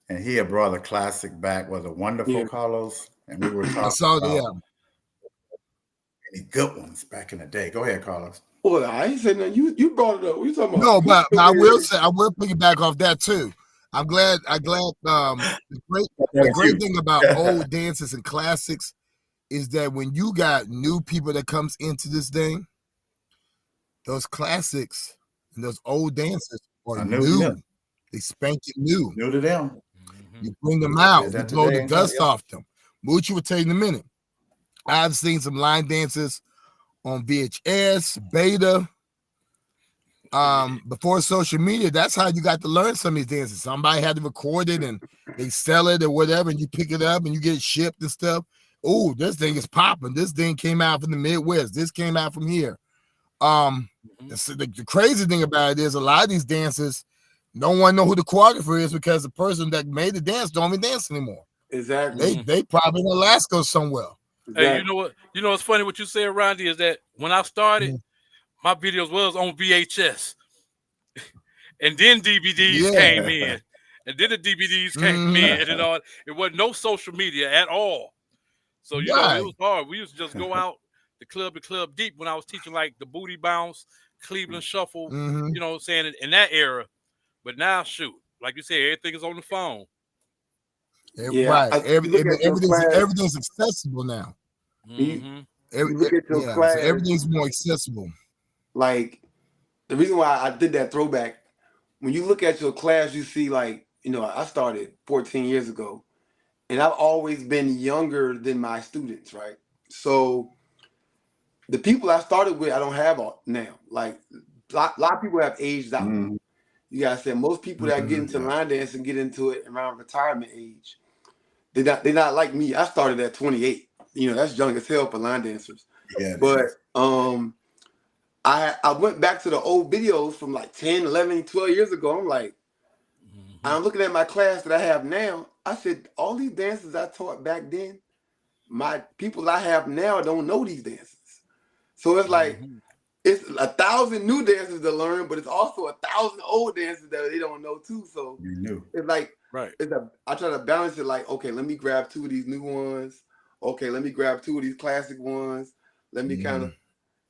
and he had brought a classic back, was a wonderful Carlos, and we were talking about any good ones back in the day. Go ahead, Carlos. Well, I ain't saying nothing. You brought it up. What you talking about? No, but I will say, I will piggyback off that too. I'm glad. The great thing about old dances and classics is that when you got new people that comes into this thing, those classics and those old dances are new. They spank you new. New to them. You bring them out. You blow the dust off them. Moochie will tell you in a minute. I've seen some line dances on VHS, beta. Before social media, that's how you got to learn some of these dances. Somebody had to record it and they sell it or whatever, and you pick it up and you get it shipped and stuff. Oh, this thing is popping. This thing came out from the Midwest. This came out from here. The crazy thing about it is a lot of these dances, no one know who the choreographer is because the person that made the dance don't even dance anymore. Exactly. They probably in Alaska somewhere. Exactly. Hey, you know what's funny what you said, Randy, is that when I started, my videos was on VHS. And then DVDs came in. And then the DVDs came in and all. It wasn't no social media at all. So, you know, it was hard. We used to just go out the club to club deep when I was teaching like the booty bounce, Cleveland shuffle, you know what I'm saying, in that era. But now, shoot, like you said, everything is on the phone. Right. Everything's accessible now. You look at your class, so everything's more accessible. Like, the reason why I did that throwback, when you look at your class, you see, like, you know, I started 14 years ago, and I've always been younger than my students, right? So the people I started with, I don't have now. Like, a lot of people have aged out. You gotta say, most people that get into line dance and get into it around retirement age, they're not like me. I started at 28. You know, that's young as hell for line dancers. Yeah. But I went back to the old videos from like 10, 11, 12 years ago. I'm like, I'm looking at my class that I have now. I said, all these dances I taught back then, my people I have now don't know these dances. So it's like, it's 1,000 new dances to learn, but it's also 1,000 old dances that they don't know too. So it's like, I try to balance it like, okay, let me grab 2 of these new ones. Okay, let me grab 2 of these classic ones. Let me kind of,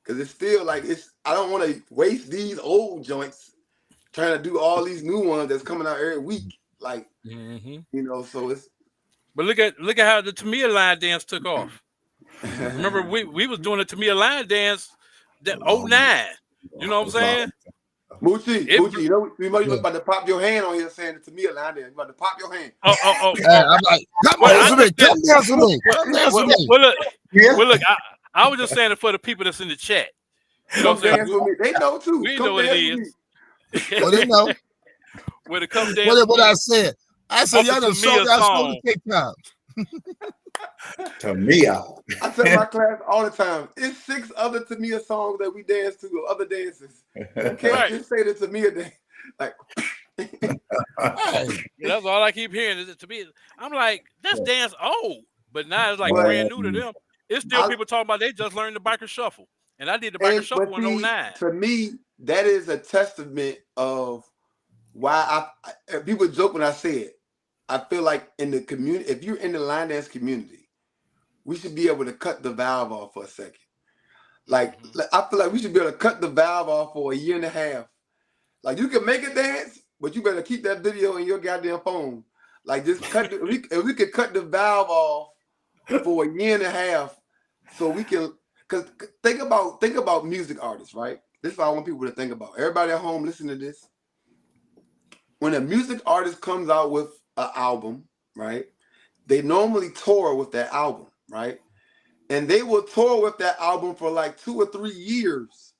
because it's still like, I don't want to waste these old joints trying to do all these new ones that's coming out every week. Like, you know, so it's. But look at how the Tamia line dance took off. Remember, we was doing the Tamia line dance that 09. You know what I'm saying? Moochie, you know, you about to pop your hand on here saying the Tamia line dance. You about to pop your hand. I'm like, come down to me. Well, look, I was just saying it for the people that's in the chat. You know what I'm saying? They know too. We know what it is. Well, they know. When it comes down, what I said y'all done sold the TikTok. Tamia. I tell my class all the time, it's 6 other Tamia songs that we dance to or other dances. You can't just say the Tamia dance. Like, that's all I keep hearing is it Tamia. I'm like, that's dance old, but now it's like brand new to them. It's still people talking about they just learned the biker shuffle, and I did the biker shuffle in 09. To me, that is a testament of why people joke when I say it. I feel like in the community, if you're in the line dance community, we should be able to cut the valve off for a second. Like, I feel like we should be able to cut the valve off for a year and a half. Like, you can make a dance, but you better keep that video in your goddamn phone. Like, just cut if we could cut the valve off for a year and a half, so we can. Because think about music artists, right? This is what I want people to think about. Everybody at home, listen to this. When a music artist comes out with an album, right? They normally tour with that album, right? And they will tour with that album for like 2 or 3 years.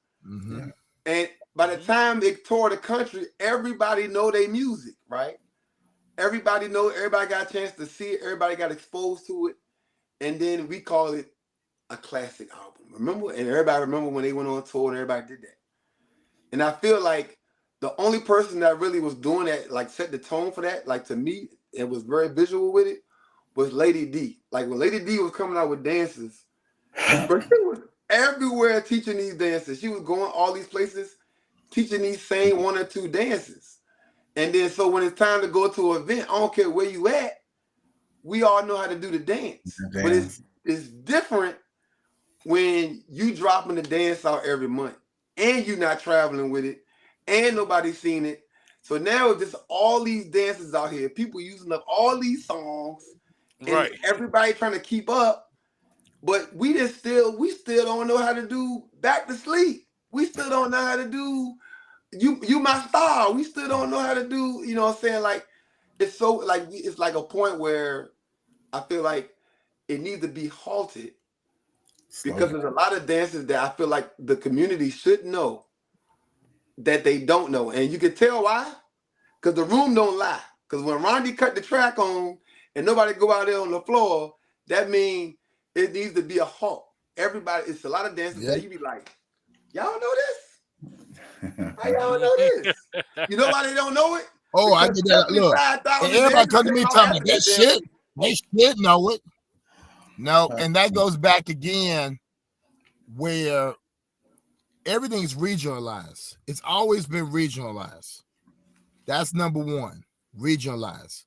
And by the time they tour the country, everybody know their music, right? Everybody got a chance to see it. Everybody got exposed to it. And then we call it a classic album. Remember? And everybody remember when they went on tour and everybody did that. And I feel like the only person that really was doing that, like set the tone for that, like to me, it was very visual with it, was Lady D. Like when Lady D was coming out with dances, but she was everywhere teaching these dances. She was going all these places, teaching these same 1 or 2 dances. And then so when it's time to go to an event, I don't care where you at, we all know how to do the dance. But it's different when you dropping the dance out every month. and you're not traveling with it, and nobody's seen it. So now it's just all these dances out here, people using up all these songs, and everybody trying to keep up. But we still don't know how to do Back to Sleep. We still don't know how to do You My Star. We still don't know how to do, you know what I'm saying? Like, it's so like it's like a point where I feel like it needs to be halted because there's a lot of dances that I feel like the community should know that they don't know. And you can tell why. Because the room don't lie. Because when Rondi cut the track on and nobody go out there on the floor, that means it needs to be a halt. Everybody, it's a lot of dances that you be like, y'all know this? How y'all know this? You know why they don't know it? Oh, I get that. Look, and everybody come to me talking about that shit. They should know it. No, and that goes back again where everything's regionalized. It's always been regionalized. That's number one, regionalized.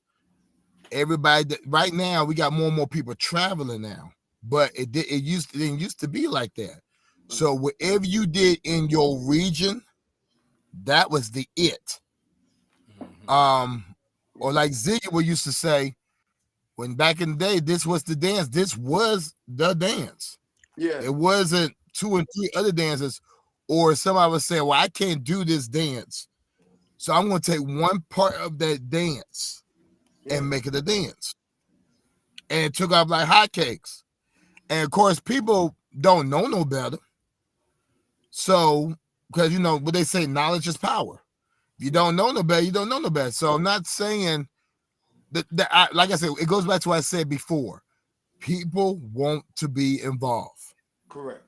Everybody, right now, we got more and more people traveling now, but it didn't used to be like that. So whatever you did in your region, that was the it. Or like Ziggy used to say, when back in the day, this was the dance. This was the dance. Yeah. It wasn't 2 and 3 other dances, or somebody was saying, well, I can't do this dance. So I'm going to take one part of that dance and make it a dance. And it took off like hotcakes. And of course, people don't know no better. So, because you know what they say, knowledge is power. If you don't know no better, you don't know no better. So I'm not saying that like I said, it goes back to what I said before. People want to be involved. Correct.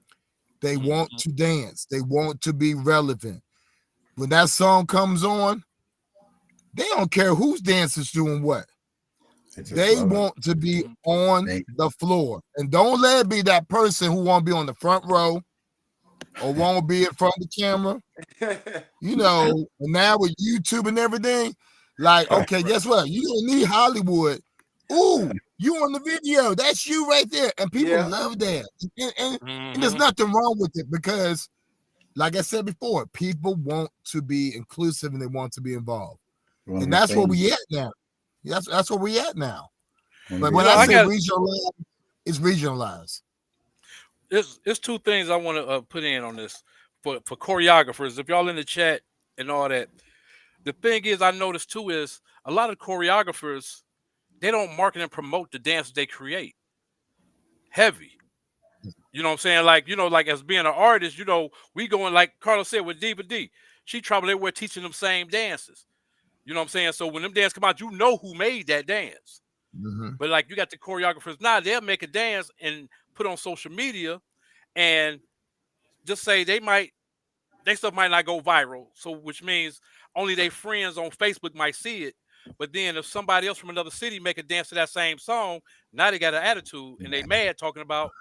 They want to dance. They want to be relevant. When that song comes on, they don't care whose dance is doing what. They want to be on the floor. And don't let it be that person who won't be on the front row or won't be in front of the camera. You know, and now with YouTube and everything, like, okay, guess what? You don't need Hollywood. Ooh, you on the video. That's you right there. And people love that. And there's nothing wrong with it because, like I said before, people want to be inclusive and they want to be involved. And that's where we at now. That's where we at now. But when I say regionalized, it's regionalized. There's two things I want to put in on this for choreographers. If y'all in the chat and all that, the thing is I noticed too is a lot of choreographers, they don't market and promote the dances they create. Heavy. You know what I'm saying? Like, you know, like as being an artist, you know, we going like Carlos said with Diva D. She traveled everywhere teaching them same dances. You know what I'm saying? So when them dances come out, you know who made that dance. But like you got the choreographers now, they'll make a dance and put on social media and just say they stuff might not go viral. So which means only their friends on Facebook might see it. But then if somebody else from another city make a dance to that same song, now they got an attitude and they mad talking about,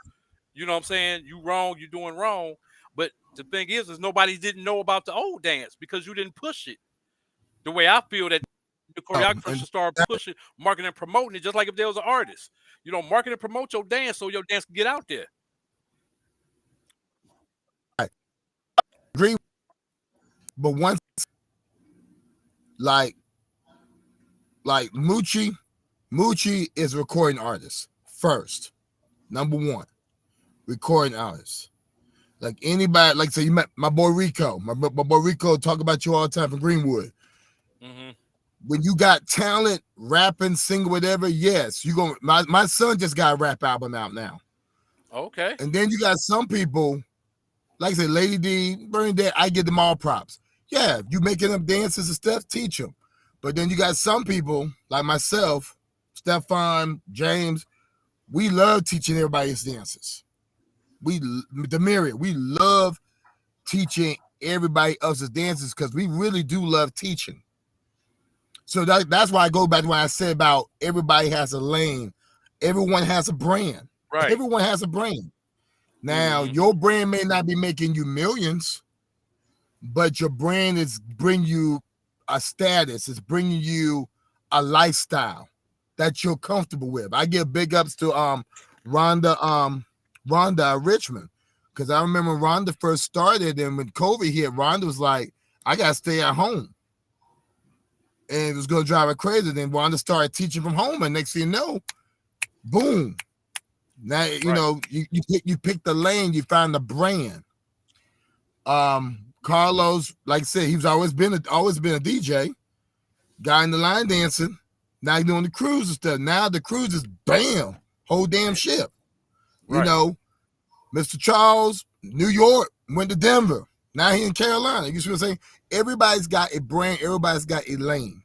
you know what I'm saying? You wrong, you doing wrong. But the thing is nobody didn't know about the old dance because you didn't push it. The way I feel that the choreographer should start pushing, marketing and promoting it, just like if there was an artist. You know, market and promote your dance so your dance can get out there. I agree. But once like Moochie is a recording artist first. Number one, recording artist. Like anybody, like say you met my boy Rico. My boy Rico talk about you all the time from Greenwood. When you got talent, rapping, singing, whatever, yes, you going. My son just got a rap album out now. Okay. And then you got some people, like I said, Lady D, Bernadette, I give them all props. Yeah, you making them dances and stuff, teach them. But then you got some people like myself, Stefan, James, we love teaching everybody's dances. We love teaching everybody else's dances because we really do love teaching. So that's why I go back to what I said about everybody has a lane. Everyone has a brand. Right. Everyone has a brand. Now, your brand may not be making you millions, but your brand is bringing you a status. It's bringing you a lifestyle that you're comfortable with. I give big ups to Rhonda Richmond Because I remember Rhonda first started, and when COVID hit, Rhonda was like, I got to stay at home. And it was going to drive her crazy. Then Rhonda started teaching from home, and next thing you know, boom. Now, you know, you pick the lane, you find the brand. Carlos, like I said, he's always been a DJ, guy in the line dancing. Now he's doing the cruise and stuff. Now the cruise is bam, whole damn ship. You know, Mr. Charles, New York, went to Denver. Now he in Carolina. You see what I'm saying? Everybody's got a brand. Everybody's got a lane.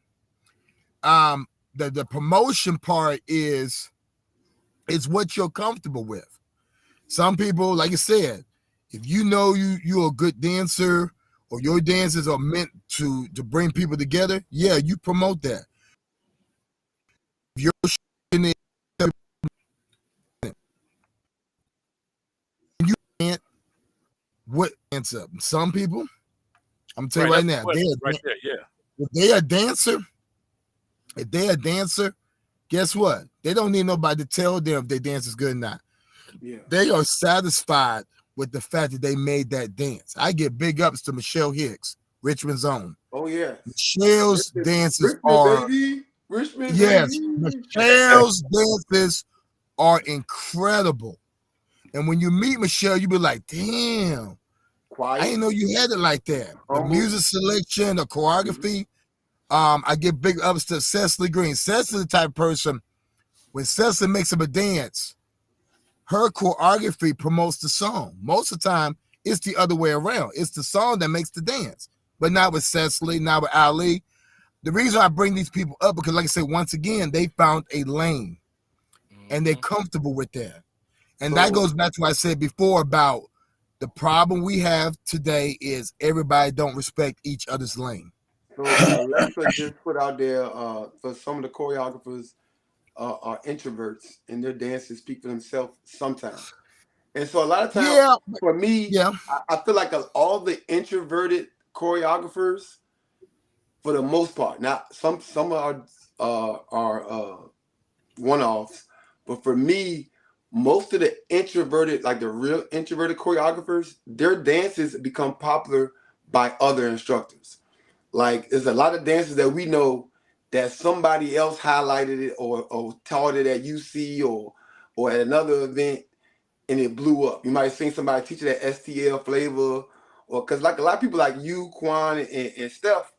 The promotion part is what you're comfortable with. Some people, like I said, if you know you're a good dancer or your dances are meant to bring people together, yeah, you promote that. If you're you can't what dance up. Some people, I'm gonna tell you right now, if they're a dancer, guess what? They don't need nobody to tell them if their dance is good or not. Yeah. They are satisfied with the fact that they made that dance. I give big ups to Michelle Hicks, Richmond's own. Oh yeah, Michelle's dances are Richmond. Yes, Baby. Michelle's dances are incredible. And when you meet Michelle, you be like, damn, quiet. I didn't know you had it like that. The music selection, the choreography. I give big ups to Cecily Green. Cecily's the type of person, when Cecily makes up a dance, her choreography promotes the song. Most of the time, it's the other way around. It's the song that makes the dance, but not with Cecily, not with Ali. The reason I bring these people up, because like I said, once again, they found a lane, and they're comfortable with that. And that goes back to what I said before about the problem we have today is everybody don't respect each other's lane. So Alexa just put out there for some of the choreographers are introverts, and their dances speak for themselves sometimes. And so a lot of times, for me, I feel like all the introverted choreographers, for the most part, now some are one-offs, but for me, most of the introverted, like the real introverted choreographers, their dances become popular by other instructors. Like there's a lot of dances that we know that somebody else highlighted it or taught it at UC or at another event, and it blew up. You might have seen somebody teach it at STL Flavor, or because like a lot of people like you, Quan, and Steph,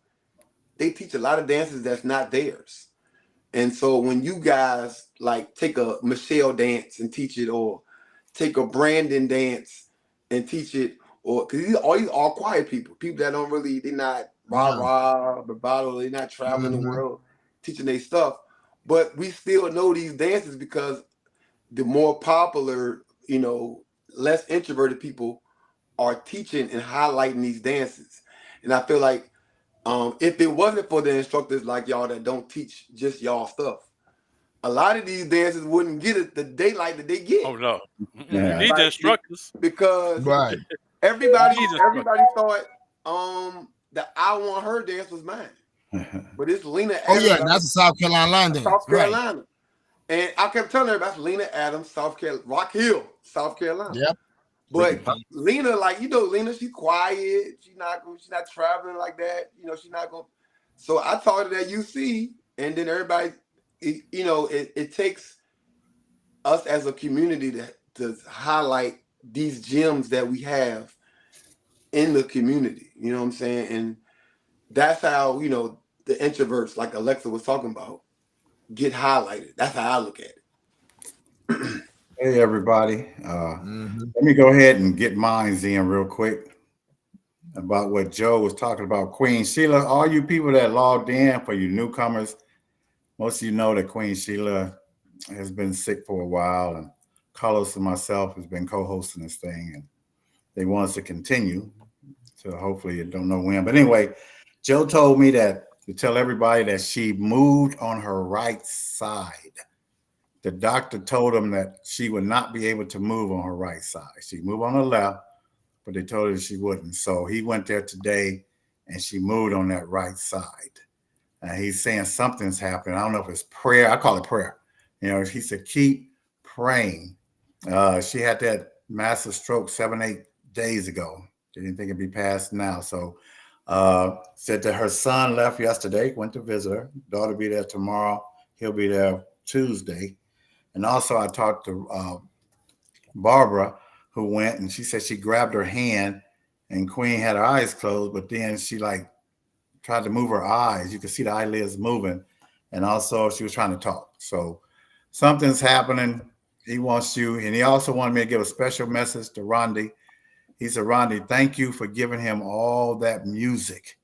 they teach a lot of dances that's not theirs. And so when you guys like take a Michelle dance and teach it, or take a Brandon dance and teach it, or because these are all quiet people that don't really, they're not rah-rah, bravado, they're not traveling the world teaching their stuff. But we still know these dances because the more popular, less introverted people are teaching and highlighting these dances. And I feel like if it wasn't for the instructors like y'all that don't teach just y'all stuff, a lot of these dances wouldn't get it the daylight that they get. Oh no, you need the instructors because everybody thought the I Want Her dance was mine, but it's Lena Adams. Oh yeah, that's a South Carolina line dance. South Carolina, right. And I kept telling everybody that's Lena Adams, South Carolina, Rock Hill, South Carolina. Yep. But Lena, Lena, she's quiet. She's not traveling like that. She's not going. So I taught it at UC, and then everybody, it takes us as a community to highlight these gems that we have in the community. You know what I'm saying? And that's how, the introverts, like Alexa was talking about, get highlighted. That's how I look at it. Hey everybody, let me go ahead and get mine in real quick about what Joe was talking about. Queen Sheila, all you people that logged in, for you newcomers, most of you know that Queen Sheila has been sick for a while, and Carlos and myself has been co-hosting this thing, and they want us to continue. So hopefully you don't know when. But anyway, Joe told me to tell everybody that she moved on her right side. The doctor told him that she would not be able to move on her right side. She'd move on her left, but they told her she wouldn't. So he went there today, and she moved on that right side. And he's saying something's happening. I don't know if it's prayer. I call it prayer. He said, keep praying. She had that massive stroke 7, 8 days ago. Didn't think it'd be passed now. So said that her son left yesterday, went to visit her. Daughter be there tomorrow. He'll be there Tuesday. And also I talked to Barbara, who went, and she said she grabbed her hand and Queen had her eyes closed, but then she like tried to move her eyes. You could see the eyelids moving. And also she was trying to talk. So something's happening. He wants you. And he also wanted me to give a special message to Rondi. He said, Rondi, thank you for giving him all that music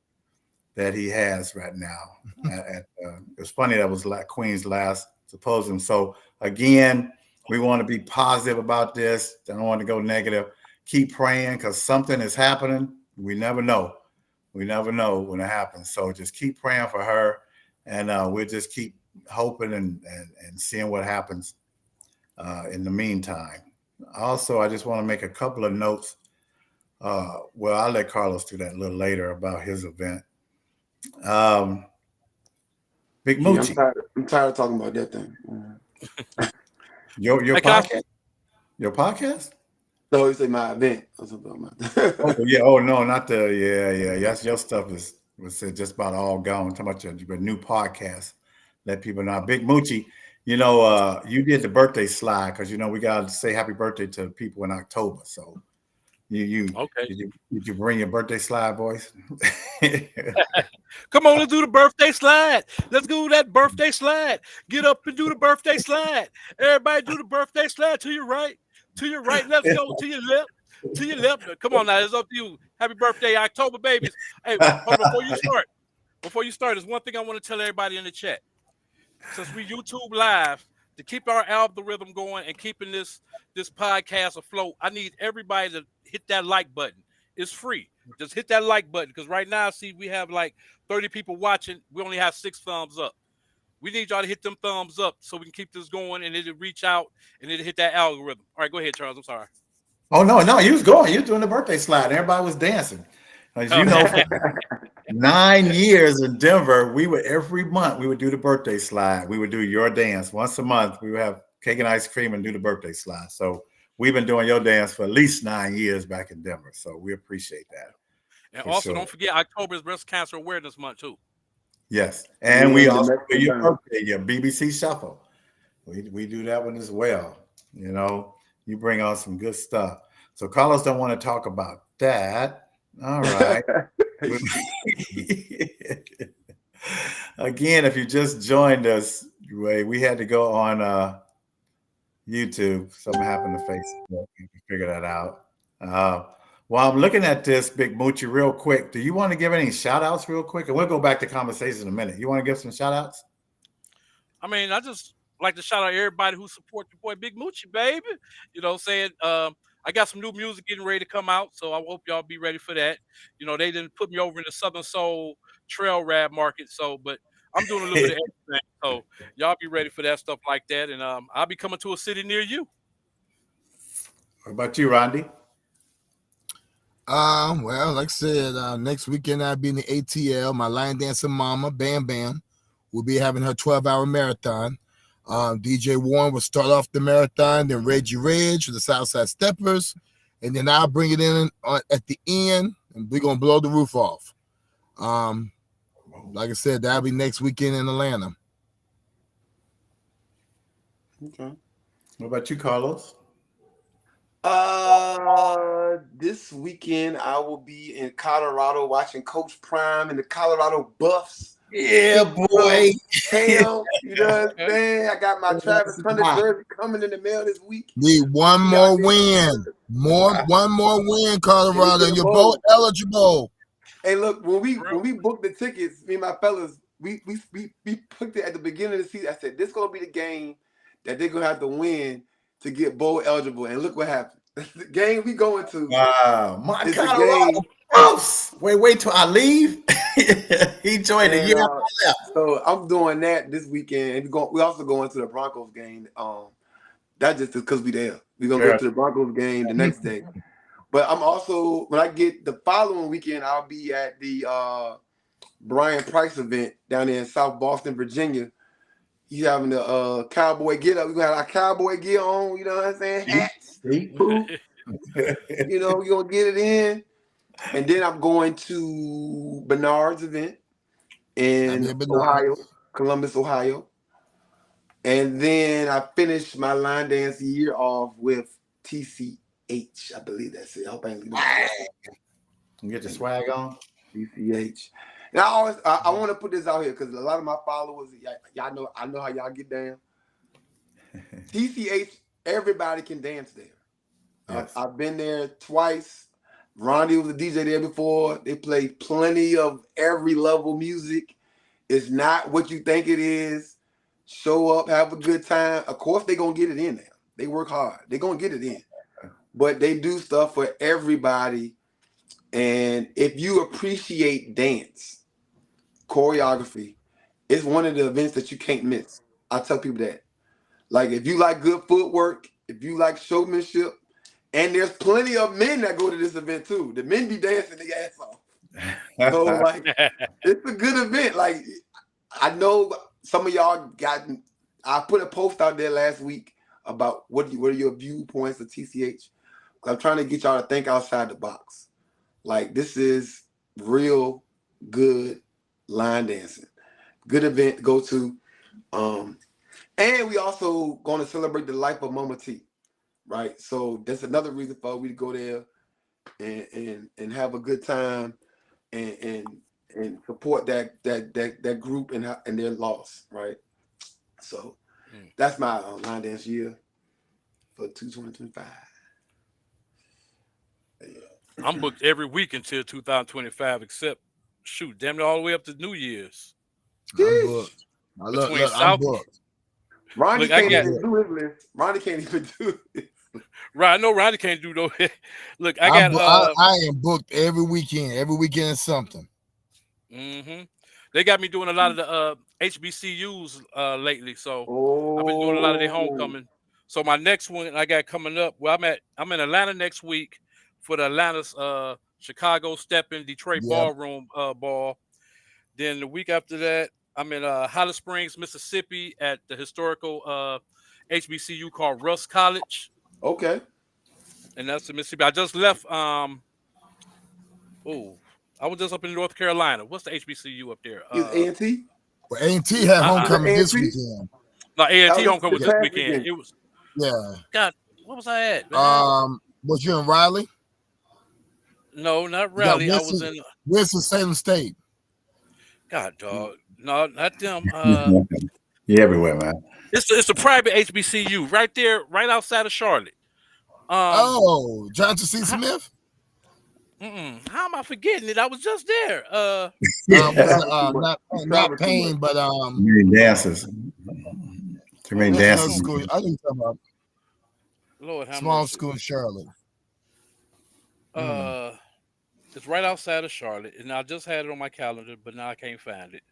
that he has right now. It's funny that was like Queen's last symposium. So again, we want to be positive about this. I don't want to go negative. Keep praying because something is happening. We never know. We never know when it happens. So just keep praying for her, and we'll just keep hoping and seeing what happens in the meantime. Also, I just want to make a couple of notes. Well, I'll let Carlos do that a little later about his event. Big Moochie. I'm tired of talking about that thing. Your podcast? Your podcast? No, you say my event or something like that. Oh yeah. Oh no, not the yeah. Yes, your stuff was just about all gone. Talking about your new podcast. Let people know. Big Moochie, you know, you did the birthday slide because you know we gotta say happy birthday to people in October. So you Okay. Did you bring your birthday slide, boys? Come on, let's do the birthday slide. Let's do that birthday slide. Get up and do the birthday slide. Everybody do the birthday slide to your right. To your right. Let's go to your left. To your left. Come on now, it's up to you. Happy birthday, October babies. Hey, hold on, before you start, there's one thing I want to tell everybody in the chat. Since we YouTube live, to keep our algorithm going and keeping this podcast afloat, I need everybody to hit that like button. It's free. Just hit that like button because right now, see, we have like 30 people watching. We only have 6 thumbs up. We need y'all to hit them thumbs up so we can keep this going and it'll reach out and it'll hit that algorithm. All right, go ahead, Charles. I'm sorry. Oh no, you was going. You were doing the birthday slide. Everybody was dancing. As you know, for 9 years in Denver, every month we would do the birthday slide. We would do your dance once a month. We would have cake and ice cream and do the birthday slide. So we've been doing your dance for at least 9 years back in Denver. So we appreciate that. And also, don't forget October is Breast Cancer Awareness Month too. Yes, and we also do your birthday, your BBC Shuffle. We do that one as well. You know, you bring on some good stuff. So Carlos don't want to talk about that. All right. Again, if you just joined us, we had to go on YouTube. Something happened to Facebook. You can figure that out. While I'm looking at this, Big Moochie, real quick, do you want to give any shout outs real quick? And we'll go back to conversation in a minute. You want to give some shout outs? I mean, I just like to shout out everybody who supports your boy Big Moochie, baby. You know, saying I got some new music getting ready to come out, so I hope y'all be ready for that. You know, they didn't put me over in the Southern Soul trail rap market, but I'm doing a little bit of everything. So y'all be ready for that stuff like that. And I'll be coming to a city near you. What about you, Rondi? Well, like I said, next weekend I'll be in the ATL. My line dancing mama, Bam Bam, will be having her 12-hour marathon. DJ Warren will start off the marathon, then Reggie Reg for the Southside Steppers, and then I'll bring it in at the end, and we're gonna blow the roof off. Like I said, that'll be next weekend in Atlanta. Okay. What about you, Carlos? This weekend I will be in Colorado watching Coach Prime and the Colorado Buffs. Yeah, boy. Hell, you know what I'm saying? I got my Travis Hunter jersey coming in the mail this week. Need one more win. One more win, Colorado. You're both eligible. Hey, look, when we booked the tickets, me and my fellas, we booked it at the beginning of the season. I said, this is gonna be the game that they're gonna have to win to get bowl eligible. And look what happened. The game we going to. Wow, my Colorado Buffs. Wait till I leave. He joined the year after I left. So I'm doing that this weekend. And we also going to the Broncos game. That just because we there. We're gonna go to the Broncos game the next day. But I'm also, when I get the following weekend, I'll be at the Brian Price event down there in South Boston, Virginia. He's having the cowboy get up. We're gonna have our cowboy gear on, you know what I'm saying? Hats. You know, we're gonna get it in. And then I'm going to Bernard's event in Ohio, Columbus, Ohio. And then I finished my line dance year off with TCH. I believe that's it. I hope I ain't leaving that. You get your swag on. TCH. And I want to put this out here because a lot of my followers, y'all know, I know how y'all get down. TCH, everybody can dance there. Yes. I've been there twice. Ronnie was a DJ there before. They play plenty of every level music. It's not what you think it is. Show up, have a good time. Of course, they're going to get it in there. They work hard. They're going to get it in. But they do stuff for everybody. And if you appreciate dance, choreography, it's one of the events that you can't miss. I tell people that. Like, if you like good footwork, if you like showmanship, and there's plenty of men that go to this event too. The men be dancing their ass off. So, like, it's a good event. Like, I know some of y'all I put a post out there last week about what are your viewpoints of TCH. I'm trying to get y'all to think outside the box. Like, this is real good line dancing. Good event to go to. And we also going to celebrate the life of Mama T. Right. So that's another reason for we to go there and have a good time and support that group and their loss. Right. So that's my line dance year for 2025. Yeah. I'm booked every week until 2025, except damn near all the way up to New Year's. I'm booked. I'm booked. Ronnie can't even do his list. Ronnie can't even do it. Right, I know Ronnie can't do no. Look, I am booked every weekend. Every weekend is something. Mm-hmm. They got me doing a lot of the HBCUs lately, so I've been doing a lot of their homecoming. So my next one I got coming up. Well, I'm in Atlanta next week for the Atlanta's Chicago Steppin' Detroit Ballroom ball. Then the week after that, I'm in Holly Springs, Mississippi, at the historical HBCU called Russ College. Okay. And that's in Mississippi. I just left. I was just up in North Carolina. What's the HBCU up there? Is A&T? Well, A&T had homecoming this weekend. No, A&T homecoming was this weekend. It was. Yeah. God, what was I at? Man? Was you in Raleigh? No, not Raleigh. I was in Winston-Salem State. God, dog. No, not them. You're everywhere, man. It's a private HBCU right there, right outside of Charlotte. Johnson C. Smith? How am I forgetting it? I was just there. Not Payne, but dances. Too many dances. School. I think talking about Lord, small school in Charlotte. It's right outside of Charlotte, and I just had it on my calendar, but now I can't find it.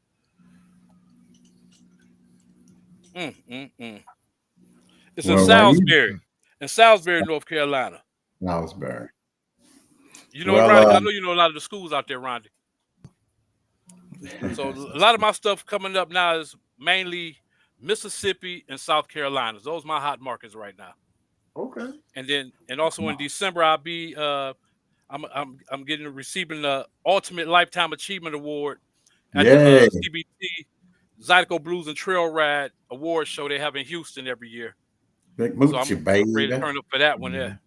It's in Salisbury. In Salisbury, North Carolina. Salisbury. You know, Ronnie, I know you know a lot of the schools out there, Ronnie. So a lot of my stuff coming up now is mainly Mississippi and South Carolina. Those are my hot markets right now. Okay. And also in December, I'll be I'm receiving the Ultimate Lifetime Achievement Award at the CBT Zydeco Blues and Trail Ride Award Show they have in Houston every year. Big Moochie, so I'm ready to turn up for that one there.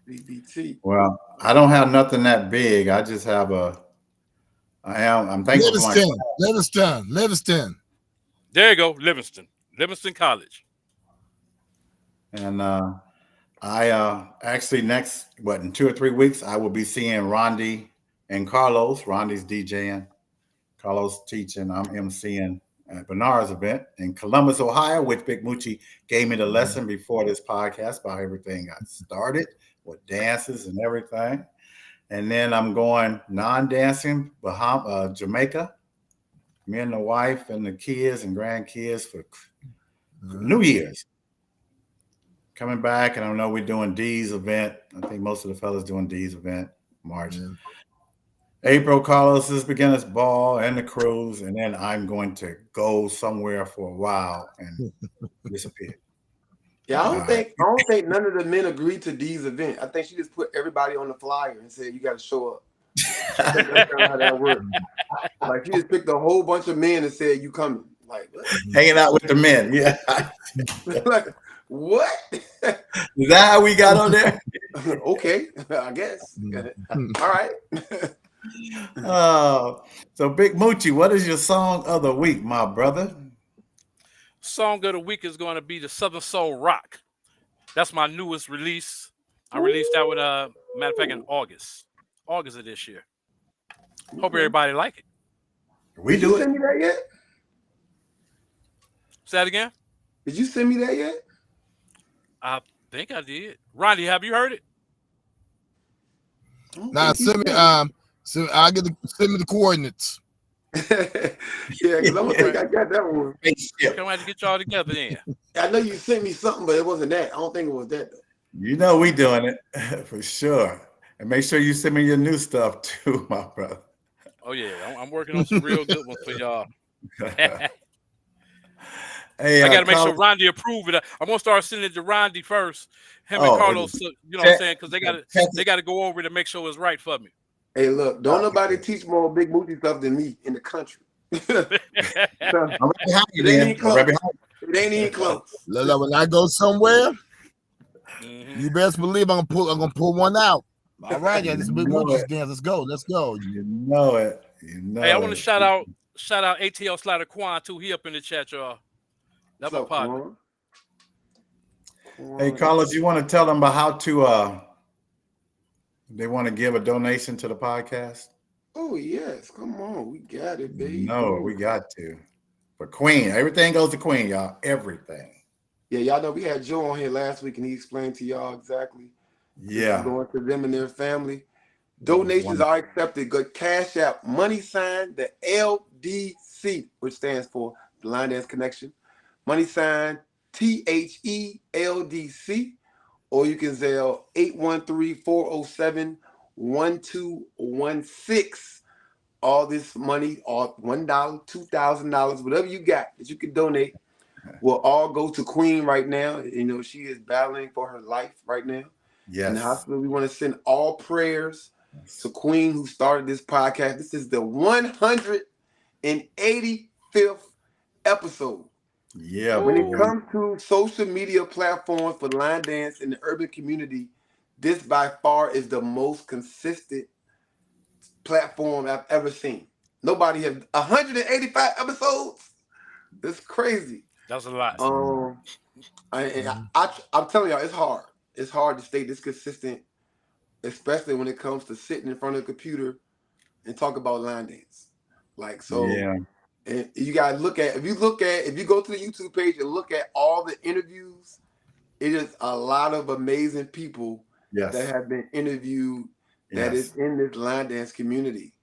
CBT. Well, I don't have nothing that big. I just have I'm thankful for Livingston. There you go, Livingston College. And I actually in 2 or 3 weeks I will be seeing Rondi and Carlos. Rondi's DJing, Carlos teaching. I'm emceeing at Bernard's event in Columbus, Ohio, which Big Moochie gave me the lesson before this podcast about how everything got started with dances and everything. And then I'm going non-dancing, Jamaica. Me and the wife and the kids and grandkids for New Year's. Coming back, and I know we're doing D's event. I think most of the fellas doing D's event, March. April, Carlos is beginner's ball and the cruise, and then I'm going to go somewhere for a while and disappear. Yeah, I don't think none of the men agreed to Dee's event. I think she just put everybody on the flyer and said you got to show up. I think that's kind of how that worked. Like she just picked a whole bunch of men and said you coming. Like what? Hanging out with the men. Yeah. Like what? Is that how we got on there? Okay, I guess. All right. So Big Moochie, what is your song of the week, my brother? Song of the week is going to be the Southern Soul Rock. That's my newest release. I released that with matter of fact in August of this year. Hope everybody like it. We Did do you it. send me that yet? Say that again. Did you send me that yet? I think I did. Ronnie, have you heard it? Nah, send me. So I get send me the coordinates. Yeah, because I don't think I got that one. I'm gonna have to get y'all together then. I know you sent me something, but it wasn't that. I don't think it was that though. You know we doing it for sure. And make sure you send me your new stuff too, my brother. Oh yeah, I'm working on some real good ones for y'all. Hey, I got to make sure Rondi approve it. I'm gonna start sending it to Rondi first. Him and Carlos, you know what I'm saying? Because they got to go over it and make sure it's right for me. Hey, look, don't nobody teach more Big Moochie stuff than me in the country. It ain't even close. When I go somewhere, you best believe I'm gonna pull one out. All right, yeah, this is Big Moochie's dance. Let's go. You know it. Hey, I want to shout out ATL Slider Quan too. He up in the chat, y'all. That's my partner. Hey, Carlos, you want to tell them about how to they want to give a donation to the podcast? Oh yes, come on, we got it, baby. No, we got to. For Queen, everything goes to Queen, y'all. Everything. Yeah, y'all know we had Joe on here last week, and he explained to y'all exactly. Yeah, going to them and their family. Donations are accepted. Good Cash App, the LDC, which stands for the Line Dance Connection. THELDC, or you can Zelle 813-407-1216. All this money, all $1, $2,000, whatever you got that you can donate, will all go to Queen right now. You know, she is battling for her life right now. Yes. In the hospital. We want to send all prayers to Queen, who started this podcast. This is the 185th episode. Yeah. When it comes to social media platforms for line dance in the urban community, this by far is the most consistent platform I've ever seen. Nobody has 185 episodes. That's crazy. That's a lot. I'm telling y'all, it's hard. It's hard to stay this consistent, especially when it comes to sitting in front of a computer and talk about line dance. Like, so, yeah. And you gotta look at, if you go to the YouTube page and look at all the interviews, it is a lot of amazing people that have been interviewed that is in this line dance community.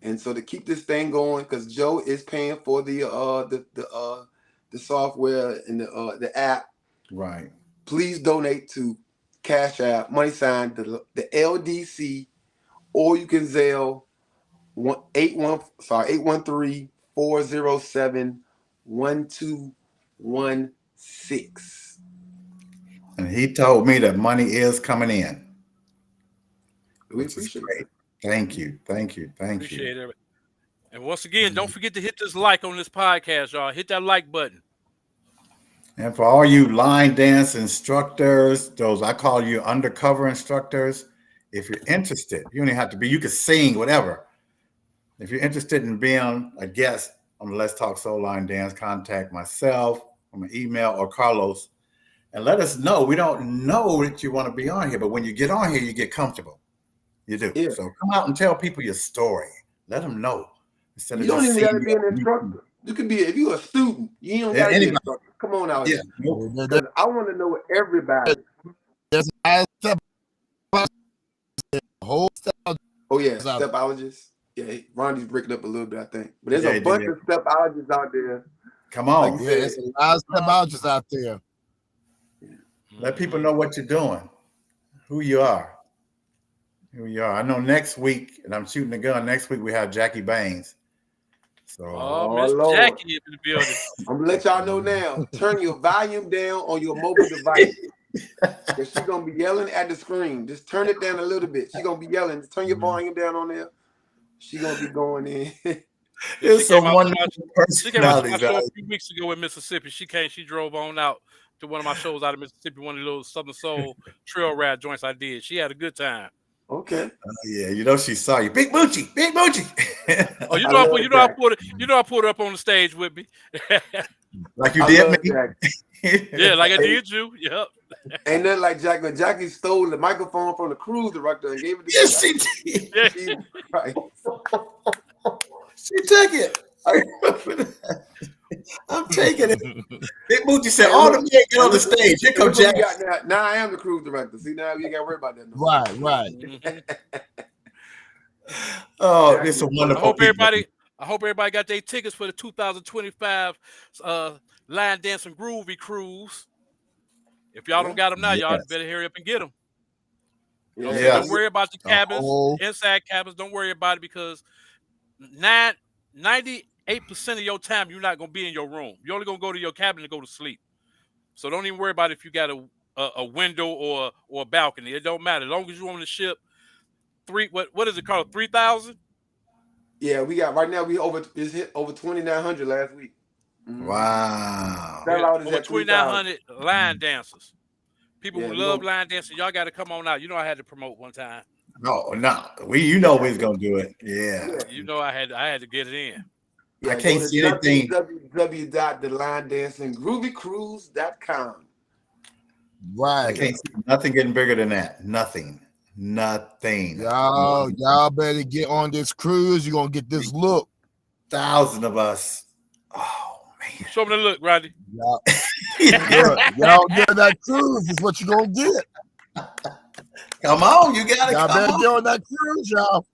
And so to keep this thing going, because Joe is paying for the software and the app. Right. Please donate to Cash App, the LDC, or you can Zelle 813-407-1216. And he told me that money is coming in. We appreciate it. Thank you. Appreciate it. And once again, don't forget to hit this like on this podcast, y'all. Hit that like button. And for all you line dance instructors, those I call you undercover instructors, if you're interested, you don't even have to be, you can sing, whatever. If you're interested in being a guest on the Let's Talk Soul Line Dance, contact myself on my email or Carlos and let us know. We don't know that you want to be on here, but when you get on here, you get comfortable. You do. Yeah. So come out and tell people your story. Let them know. Instead of you don't even got to be an instructor. You can be, if you're a student, you don't got to be an instructor. Come on out here. Because I want to know everybody. There's whole step. Oh, yeah, stepologists. Yeah, Rondi's breaking up a little bit, I think. But there's a bunch of stepologists out there. Come on. Like there's a lot of stepologists out there. Let people know what you're doing, who you are. I know next week, and I'm shooting the gun, next week we have Jackie Baines. So Oh Miss Lord. Jackie in the building. I'm gonna let y'all know now. Turn your volume down on your mobile device. Cause she's gonna be yelling at the screen. Just turn it down a little bit. She's gonna be yelling. Just turn your volume down on there. She's gonna be going in. Yeah, she it's some came out to wonderful my personalities show a out. few weeks ago in Mississippi. She drove on out to one of my shows out of Mississippi, one of those Southern Soul trail ride joints I did. She had a good time. Okay. Yeah, you know she saw you. Big Moochie, Big Moochie. Oh, I love Jack. I pulled her up on the stage with me. Like you I did love me. Jack. Yeah, like I did you. Yep. Ain't nothing like Jack. When Jackie stole the microphone from the cruise director and gave it to Yes, Jack. she did. Yeah. Jesus Christ. She took it. I remember that. I'm taking it. Big Moochie said, Hey, all the look. men get on the Look, stage. Here look come what we Jack. got now. Now I am the cruise director. See, now you ain't got to worry about that no more. Right. Mhm. Oh, Jack there's is some funny. wonderful people. I hope everybody got their tickets for the 2025 Line Dancing Groovy Cruise. If y'all don't got them now, y'all Yes. better hurry up and get them. Yeah. Don't worry about the cabins, whole- inside cabins. Don't worry about it because 98% of your time you're not gonna be in your room. You're only gonna go to your cabin to go to sleep. So don't even worry about if you got a window or a balcony. It don't matter as long as you on the ship. What is it called? 3,000. Yeah, we got right now. We just hit over 2,900 last week. Wow. Sell out is Over at 3,000. 2,900 line dancers. People Yeah, who we love gonna- line dancing, y'all got to come on out. You know I had to promote one time. No. You know we was gonna do it. Yeah. You know I had to get it in. Yeah, I can't go see to anything. www.thelindancinggroovycruise.com. I Right. can't see nothing getting bigger than that. Nothing. Y'all better get on this cruise. You're gonna get this look. 1,000 of us. Oh man. Show me the look, Rodney. Y'all get on that cruise is what you're gonna get. Come on, you gotta Y'all come better on. get on that cruise, y'all.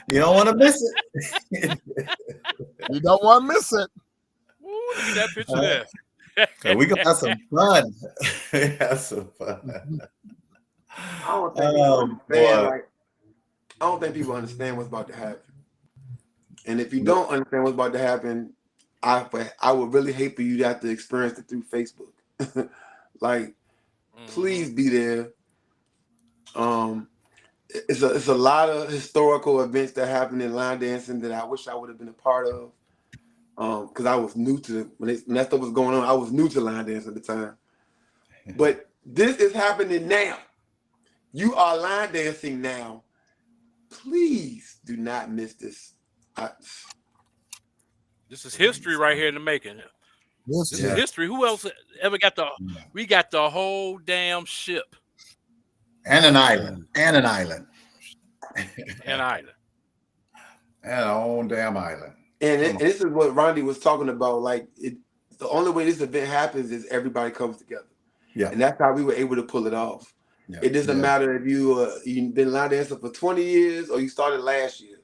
You don't want to miss it. You don't want to miss it. Ooh, look at that picture there. So we gonna have some fun. Have some fun. I don't think people understand. Like, I don't think people understand what's about to happen. And if you don't understand what's about to happen, I would really hate for you to have to experience it through Facebook. Like, please be there. It's a lot of historical events that happen in line dancing that I wish I would have been a part of. Because I was new to when that stuff was going on. I was new to line dance at the time. But this is happening now. You are line dancing now. Please do not miss this. This is history right here in the making. This is history. Who else ever got we got the whole damn ship. And an island. An island. And our own damn island. And this is what Rondi was talking about. Like, the only way this event happens is everybody comes together. Yeah. And that's how we were able to pull it off. Yeah. It doesn't matter if you've been line dancing for 20 years or you started last year.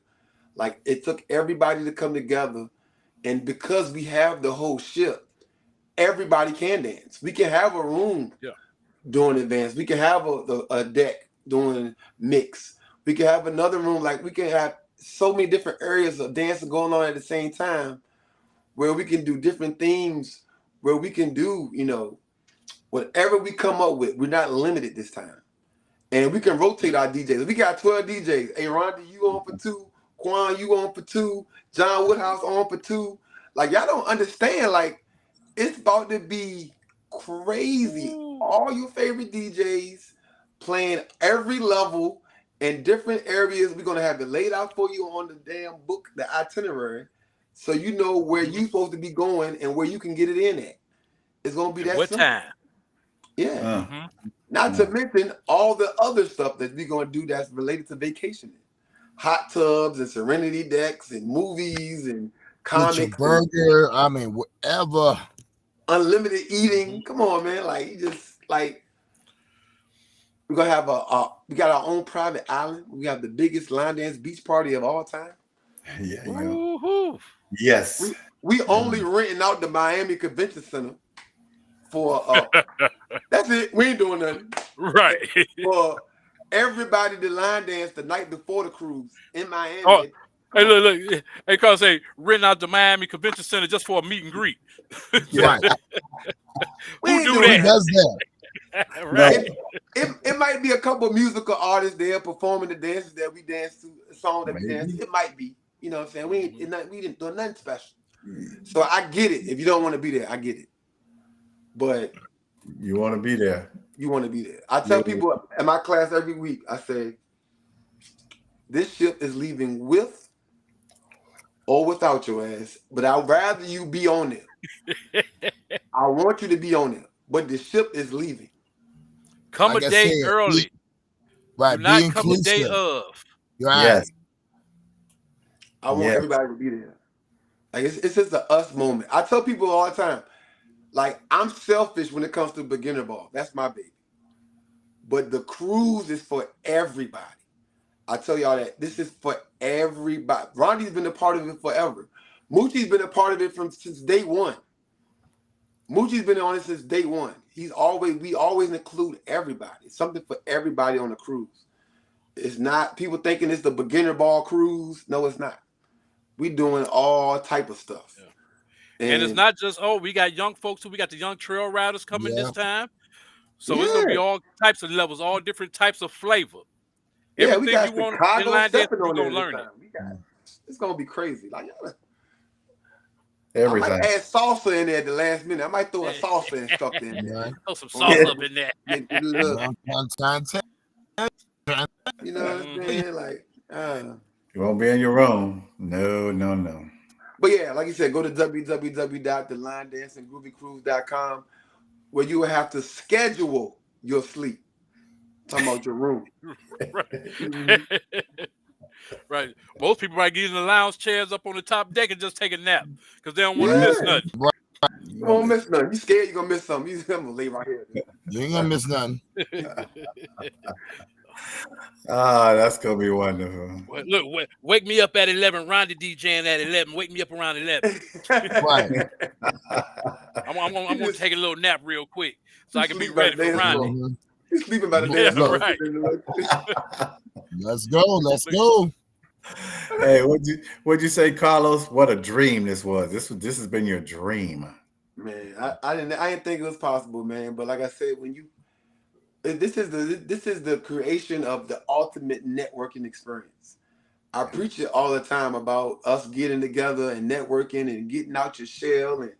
Like, it took everybody to come together. And because we have the whole ship, everybody can dance. We can have a room doing advance. We can have a deck doing mix. We can have another room. Like, we can have so many different areas of dancing going on at the same time where we can do different themes, where we can do, whatever we come up with. We're not limited this time. And we can rotate our DJs. We got 12 DJs. Hey, Rhonda, you on for 2. Quan, you on for 2. John Woodhouse on for 2. Like, y'all don't understand. Like, it's about to be crazy. All your favorite DJs playing every level in different areas. We're going to have it laid out for you on the damn book, the itinerary, so you know where you're supposed to be going and where you can get it in at. It's going to be that what simple. time? Yeah. Not to mention all the other stuff that we're going to do that's related to vacationing. Hot tubs and serenity decks and movies and comics. Get your burger. I mean, whatever. Unlimited eating. Come on, man. Like, you just, like, we're going to have we got our own private island. We have the biggest line dance beach party of all time. Yeah. Woo-hoo. Yes. We only renting out the Miami Convention Center for that's it. We ain't doing nothing. Right. For everybody to line dance the night before the cruise in Miami Hey, look. Hey, Carl say renting out the Miami Convention Center just for a meet and greet. Right. We Who ain't do doing Who that? that. does that? No, Right. It might be a couple of musical artists there performing the dances that we dance to, a song that we dance maybe to. It might be. You know what I'm saying? Mhm. We didn't do nothing special. So I get it. If you don't want to be there, I get it. But you want to be there. you want to be there. I tell You, people in my class every week, I say, this ship is leaving with or without your ass, but I'd rather you be on it. I want you to be on it, but the ship is leaving. Come a Like I day said, early. Do right. Be not come the day inclusive. of. Right. yes, I want yes. everybody to be there. Like it's just a us moment. I tell people all the time, like I'm selfish when it comes to beginner ball. That's my baby. But the cruise is for everybody. I tell y'all that this is for everybody. Ronnie's been a part of it forever. Moochie's been a part of it since day one. Moochie's been on it since day one. We always include everybody. It's something for everybody on the cruise. It's not people thinking it's the beginner ball cruise. No, it's not. We doing all type of stuff. Yeah. And it's And not just, we got young folks too. We got the young trail riders coming Yeah. this time. So it's gonna be yeah, all types of levels, all different types of flavor. yeah, we Everything got you want in Chicago line dancing, stepping you're on gonna there this learn it. time. It's gonna be crazy. I might Everything. add salsa in there at the last minute. I might throw a salsa and stuff in there. Yeah. Throw some On sauce there. up in there. Get a little, I'm trying to tell you know what I'm Mhm. saying? Like, You won't be in your room. No, no, no. but yeah, like you said, go to www.theLineDancingGroovyCruise.com where you will have to schedule your sleep. Talking about your room. Right. Right. Most people might get in the lounge chairs up on the top deck and just take a nap because they don't want to Yeah. miss nothing. You won't miss nothing. You scared you're gonna miss something. I'm gonna lay right here. you ain't gonna miss nothing. That's gonna be wonderful. Well, look, wake me up at 11. Ronda DJing at 11. Wake me up around 11. Right. I'm gonna take a little nap real quick so You I can be sleep by the ready for dance floor. Ronda. Mhm. You sleeping by the Yeah, dance Look, floor. right. let's go. Let's go. Hey, what'd you say, Carlos? What a dream this was. This has been your dream. Man, I didn't think it was possible, man. But like I said, this is the creation of the ultimate networking experience. I preach it all the time about us getting together and networking and getting out your shell and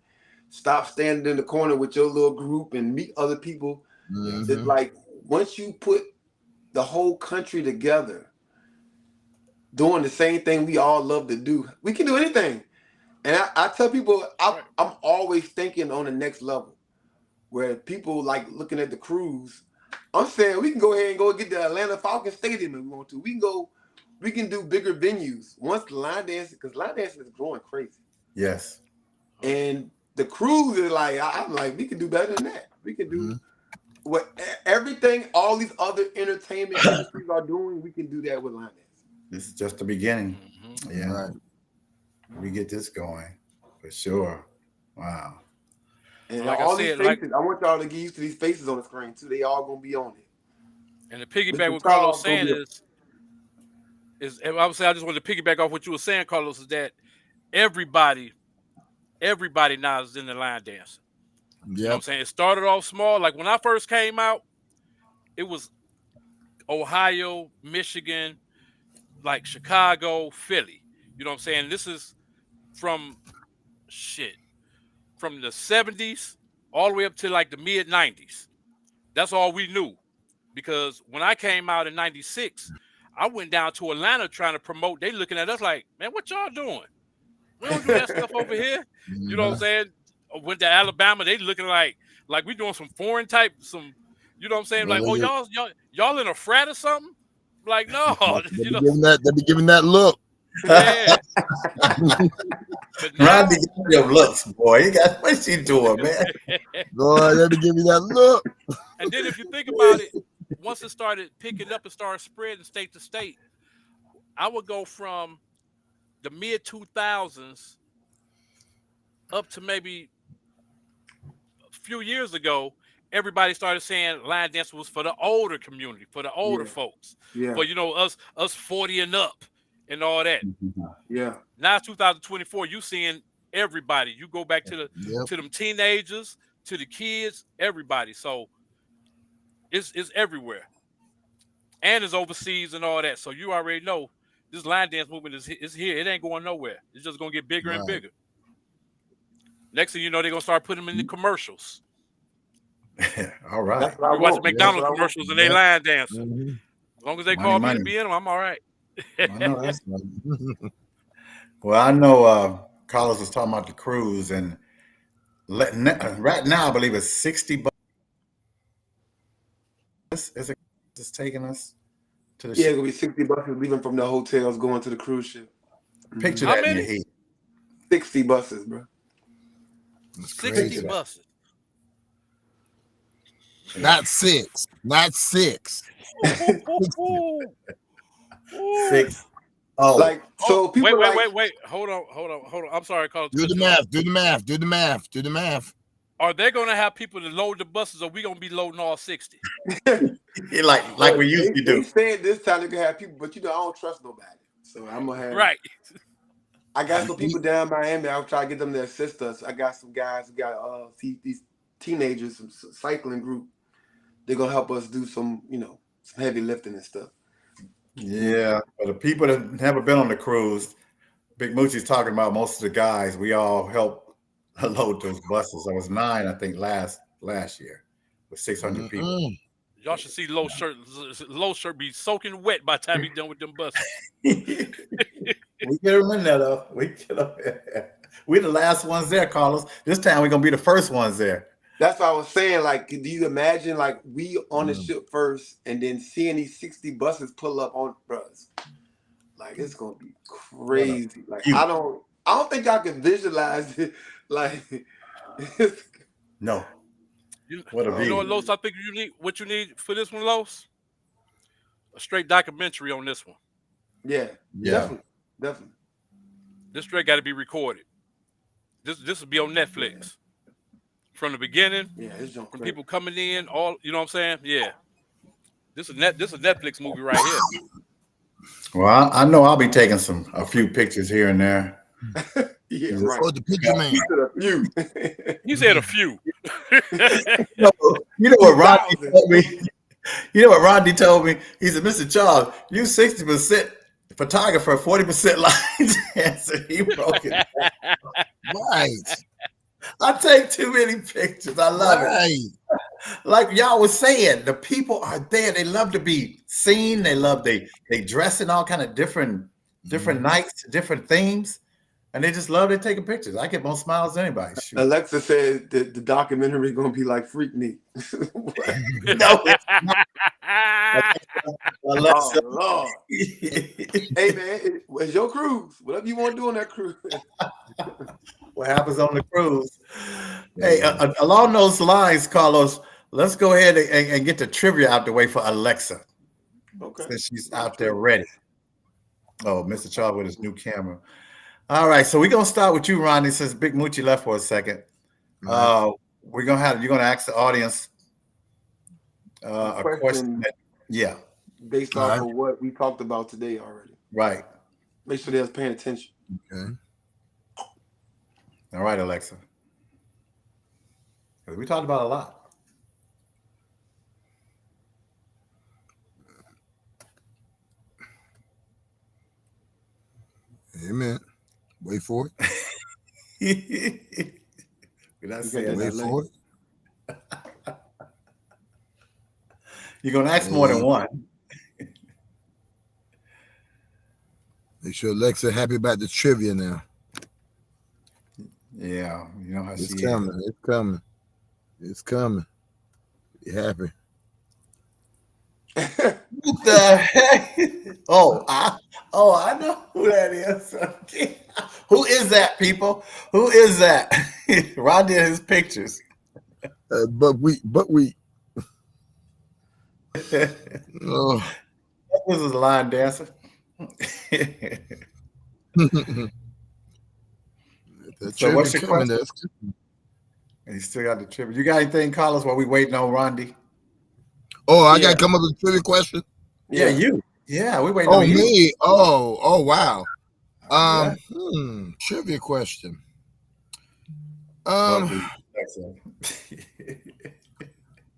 stop standing in the corner with your little group and meet other people. It's Hmm. like once you put the whole country together doing the same thing we all love to do, we can do anything. And I tell people Right. I'm always thinking on the next level where people like looking at the cruise. I'm saying we can go ahead and go get the Atlanta Falcons Stadium if we want to. We can do bigger venues once the line dancing, because line dancing is growing crazy. Yes. And the cruise is like, I'm like, we can do better than that. We can do Hmm. what everything all these other entertainment industries are doing, we can do that with line dancing. This is just the beginning. Mhm. Yeah. Right. We get this going for sure. Wow. And Like I all these said, like, faces, I want y'all to get used to these faces on the screen too. They all gonna be on it. and the piggyback Mr. what Carlos Charles gonna saying be is I would say I just wanted to piggyback off what you were saying, Carlos, is that everybody now is in the line dancing. You know what I'm Yep. saying? It started off small. Like when I first came out, it was Ohio, Michigan, like Chicago, Philly. You know what I'm saying? This is from shit from the 70s all the way up to like the mid 90s. That's all we knew. Because when I came out in 96, I went down to Atlanta trying to promote. They looking at us like, man, what y'all doing? We don't do that stuff over here. You know what I'm Mhm. saying? Went to Alabama, they looking like we doing some foreign type, you know what I'm saying? Well, Like, oh, y'all in a frat or something? Like, no, they you be know, giving that. They be giving that look. yeah. But Randy now, got your looks, boy. You got what's she doing, man? Boy, they be giving that look. and then if you think about it, once it started picking up and started spreading state to state, I would go from the mid 2000s up to maybe a few years ago. Everybody started saying line dancing was for the older community, for the older Yeah, folks, yeah. for us 40 and up. and all that. Yeah. Now it's 2024. You seeing everybody. You go back to them teenagers, to the kids, everybody. So it's everywhere, and it's overseas and all that. So you already know this line dance movement is here. It ain't going nowhere. It's just gonna get bigger and bigger. Next thing you know, they're gonna start putting them in the commercials. All right. We watch McDonald's commercials and they line dancing. As long as they call me to be in them, I'm all right. I know that's right. Well, I know Carlos was talking about the cruise, and right now I believe it's 60 bucks. Is it just taking us to the ship? It's gonna be 60 buses leaving from the hotels going to the cruise ship. Picture that in your head. 60 buses, bro. 60 buses. Not six. Not six. 6. Oh, like so people wait. Hold on. I'm sorry, Carlos. Do the math. Are they gonna have people to load the buses, or we gonna be loading all 60? like we used to do. They said this time they can have people, but I don't trust nobody. So I'm gonna have I got some people down in Miami. I'll try to get them to assist us. I got some guys who got these teenagers, some cycling group. They're gonna help us do some, some heavy lifting and stuff. Yeah, but the people that never been on the cruise, Big Moochie's talking about most of the guys. We all helped load those buses. I was 9, I think, last year with 600 people. Y'all should see low shirt be soaking wet by the time he's done with them buses. We get them in there though. We're the last ones there, Carlos. This time we're gonna be the first ones there. That's what I was saying. Like, do you imagine like we on the ship first and then seeing these 60 buses pull up on us? Like, it's gonna be crazy. Like, I don't think I can visualize it. Like, no. You know what, Los? I think what you need for this one, Los? A straight documentary on this one. Yeah. Definitely. This straight got to be recorded. This will be on Netflix. From the beginning, from people coming in, all you know what I'm saying? Yeah. This is a Netflix movie right here. Well, I know I'll be taking a few pictures here and there. Yeah, right. Oh, the picture man. He said a few. You know what Rodney told me? You know what Rodney told me? He said, Mr. Charles, you 60% photographer, 40% line dancer. He broke it. Right. I take too many pictures. I love it. Like y'all was saying, the people are there. They love to be seen. They love they dress in all kind of different nights, different themes, and they just love to taking pictures. I get more smiles than anybody. Shoot. Alexa said that the documentary gonna be like Freaknik. No, it's not. Alexa. Oh, Lord. Hey man, it's your cruise. Whatever you want to do on that cruise. What happens on the cruise? Hey, along those lines, Carlos, let's go ahead and get the trivia out the way for Alexa. Okay. Since she's out there ready. Oh, Mr. Charles with his new camera. All right, so we're gonna start with you, Ronnie, since Big Moochie left for a second. You're gonna ask the audience a question. Based off of what we talked about today already. Right. Make sure they're paying attention. Okay. All right, Alexa. We talked about a lot. Amen. Wait for it. Wait for it. You're gonna ask more than one. Make sure Alexa happy about the trivia now. Yeah, you know how it's she coming. is. It's coming. It's coming. Be happy. What the heck? I know who that is. Who is that, people? Who is that? Rodney and his pictures. But we. Oh. This is a line dancer. So what's your question? And you still got the trivia. You got anything, Carlos, while we waiting on Rondi? Oh, I got to come up with a trivia question? Yeah, you. Yeah, we waiting Oh, on you. me. Oh, wow. Yeah. Trivia question. Lucky.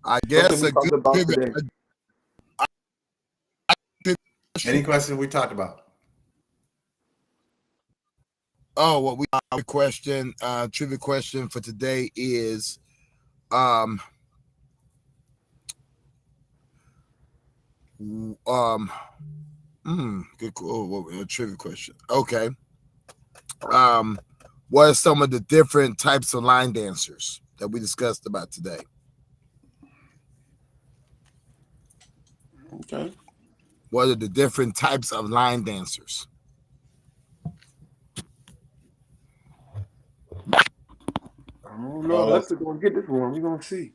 I Something guess we a good talked about trivia. today. Any questions we talked about? Oh, what we question, trivia question for today is, um, good. A trivia question. Okay. What are some of the different types of line dancers that we discussed about today? Okay. What are the different types of line dancers? I don't know. Alexa gonna get this one. We're gonna see.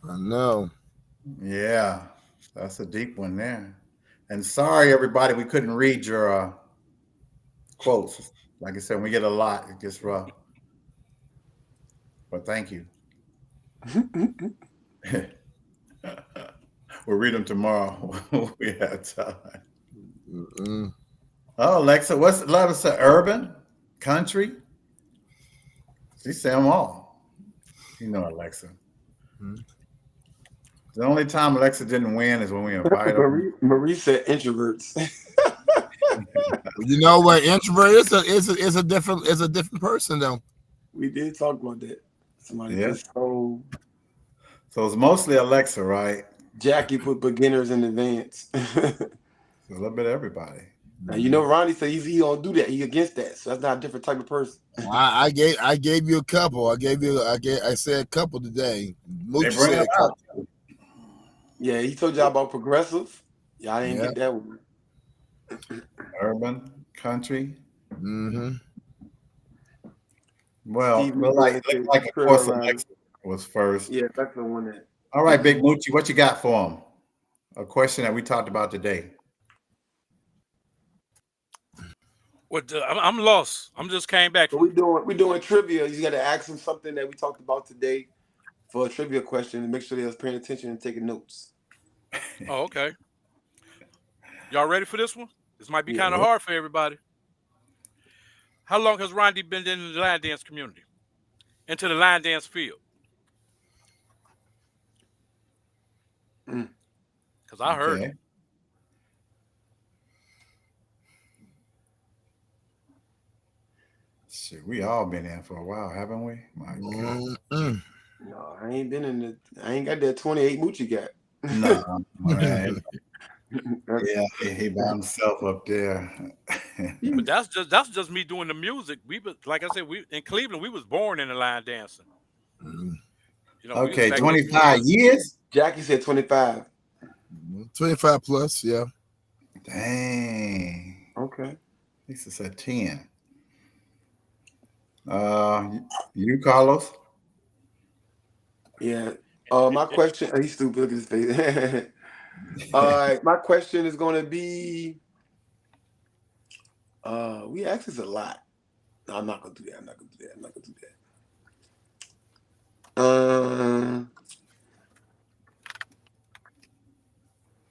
I know. Yeah, that's a deep one there. And sorry, everybody, we couldn't read your quotes. Like I said, when we get a lot, it gets rough. But thank you. We'll read them tomorrow when we have time. Mm-mm. Oh, Alexa, what's Alexa? Urban, country? She said them all. You know, Alexa. Mm-hmm. The only time Alexa didn't win is when we invite her. Marie said introverts. You know what? Introvert is a different person though. We did talk about that. Somebody Yeah. put so So it's mostly Alexa, right? Jackie put beginners in advance. A little bit of everybody. Now you know Ronnie said he don't do that. He against that. So that's not a different type of person. I gave you a couple. I said a couple today. They Moochie bring said it a couple. out. Yeah, he told y'all about progressive. Y'all didn't get that one. Urban, country. Mm-hmm. Well, Steve look like of course Alexa was first. Yeah, that's the one that. All right, Big Moochie, what you got for him? A question that we talked about today. What? I'm lost. I'm just came back. So we're doing trivia. You got to ask them something that we talked about today for a trivia question and make sure they was paying attention and taking notes. Oh, okay. Y'all ready for this one? This might be kind of hard for everybody. How long has Ronnie been in the line dance community? Into the line dance field? Because I heard it. Shit, we all been in for a while, haven't we? My God. No, I ain't been in the. I ain't got that 28 Moochie got. No, man. Yeah, he by himself up there. But that's just me doing the music. Like I said, we in Cleveland, we was born in the line dancing. You know, okay, 25 years? Jackie said 25. 25 plus, yeah. Dang. Okay. Lisa said 10. You, Carlos? Yeah. My question. He's stupid. Look at his face. All right. My question is going to be. We ask this a lot. No, I'm not gonna do that.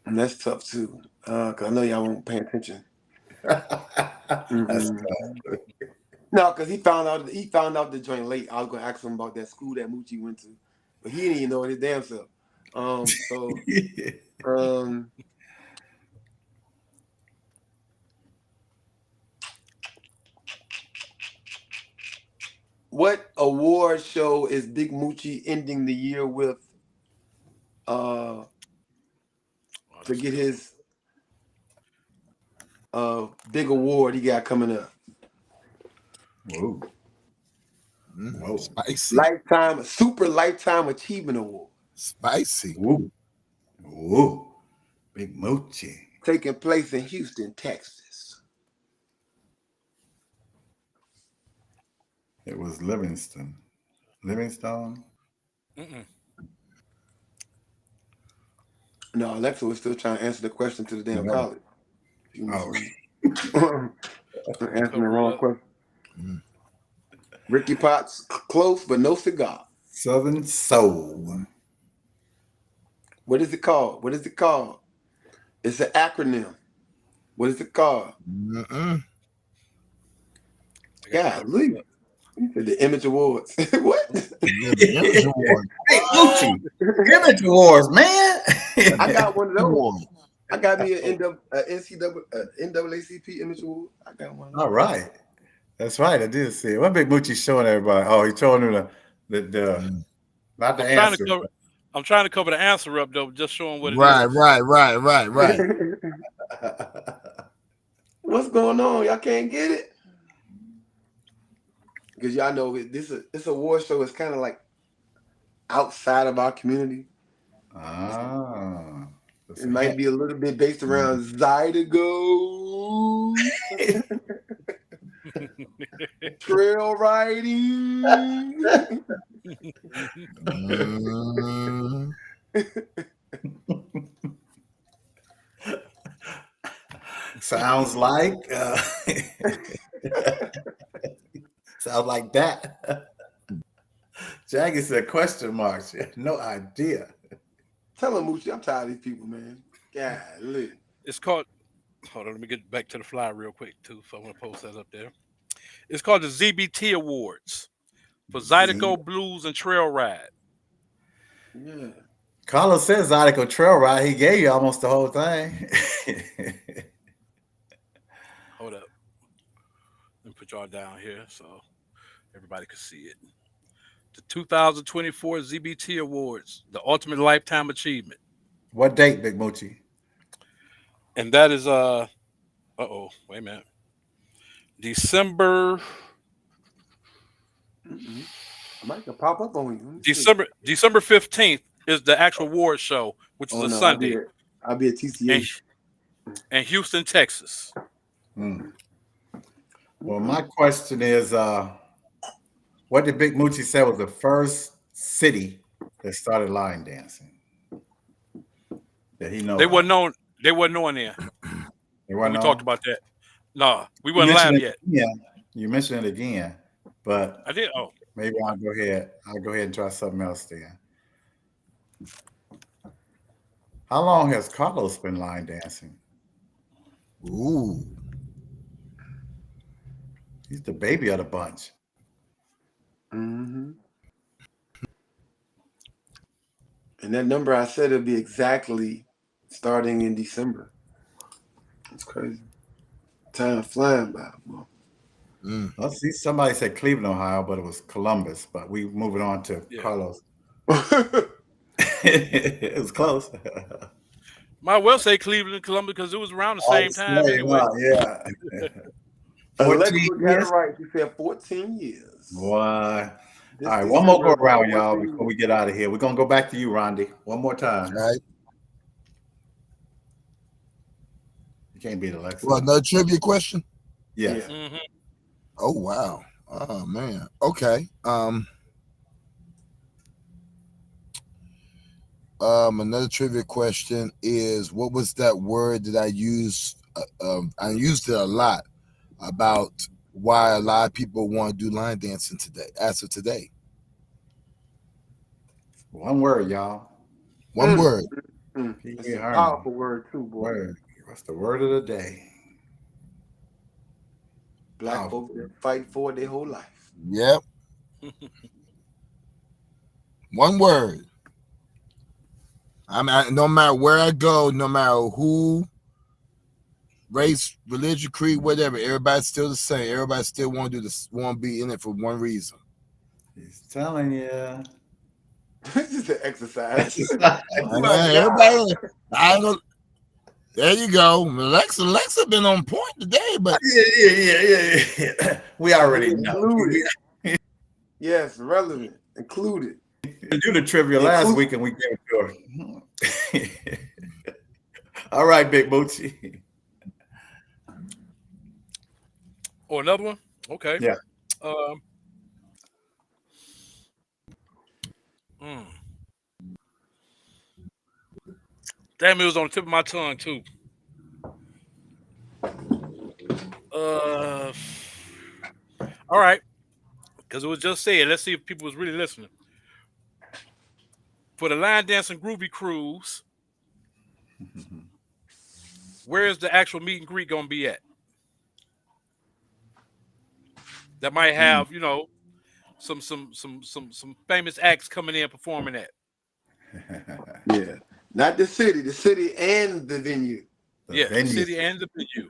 And that's tough too. Cause I know y'all won't pay attention. That's tough. No, because he found out the joint late. I was gonna ask him about that school that Moochie went to, but he didn't even know his damn self. What award show is Big Moochie ending the year with? To get his big award he got coming up. Whoa. Whoa. Spicy. Super Lifetime Achievement Award. Spicy. Whoa. Whoa. Big Moochie. Taking place in Houston, Texas. It was Livingstone. Livingstone? No, Alexa was still trying to answer the question to the damn college. Answering the wrong question. Ricky Potts, close, but no cigar. Southern Soul. What is it called? It's an acronym. What is it called? God, look. The Image Awards. What? Image Award. Hey, Gucci. Image Awards, man. I got one of those. I got me an NAACP Image Award. I got one of those. All right. That's right. I did see it. What Big Moochie showing everybody? Oh, he's showing them the not the answer. I'm trying to cover the answer up though, just showing what it is. Right. What's going on? Y'all can't get it? Because y'all know this award show is kind of like outside of our community. It might be a little bit based around Zydeco, trail riding. Sounds like sounds like that. Jackie said question marks. No idea. Tell him, Moochie, I'm tired of these people, man. Golly. It's called. Hold on, let me get back to the fly real quick too. So I'm gonna post that up there. It's called the ZBT Awards for Zydeco Blues and Trail Ride. Yeah. Carlos says Zydeco Trail Ride. He gave you almost the whole thing. Hold up. Let me put y'all down here so everybody can see it. The 2024 ZBT Awards, the Ultimate Lifetime Achievement. What date, Big Moochie? And that is wait a minute. December. I might pop up on you. December 15th is the actual award show, which is a Sunday. I'll be at TCH. And Houston, Texas. Well, my question is, what did Big Moochie say was the first city that started line dancing? That he knows. They weren't known there. They weren't we known? Talked about that. No, we weren't live yet. Yeah, you mentioned it again, but I did. Oh, maybe I'll go ahead and try something else then. How long has Carlos been line dancing? Ooh. He's the baby of the bunch. Mm-hmm. And that number I said it'll be exactly starting in December. It's crazy. Time flying by. Well, see, somebody said Cleveland, Ohio, but it was Columbus. But we moving on to Carlos. It was close. Might well say Cleveland, Columbus, because it was around the same time anyway. Yeah. Alexa got it right. She said 14 years. Why? All right, one more go around, y'all, before we get out of here. We're gonna go back to you, Rondi. One more time. All right. You can't beat Alexa. Well, another trivia question? Yeah. Mm-hmm. Oh wow. Oh man. Okay. Another trivia question is, what was that word that I used? I used it a lot about why a lot of people want to do line dancing today, as of today. One word, y'all. One word. It's a powerful word too, boy. What's the word of the day? Black folks that fight for it their whole life. Yep. One word. I mean, no matter where I go, no matter who, race, religion, creed, whatever, everybody's still the same. Everybody still want to do this, want to be in it for one reason. He's telling you. This is an exercise. Everybody, there you go. Alexa been on point today, but yeah. We already know. Yes, relevant, included. We do the trivia last week and we gave it to her. All right, Big Moochie. Oh, another one? Okay. Yeah. Damn, it was on the tip of my tongue too. All right. Because it was just said. Let's see if people was really listening. For the line dancing groovy cruise, where's the actual meet and greet gonna be at? That might have, you know, some famous acts coming in performing at. Yeah, not the city and the venue. The city and the venue.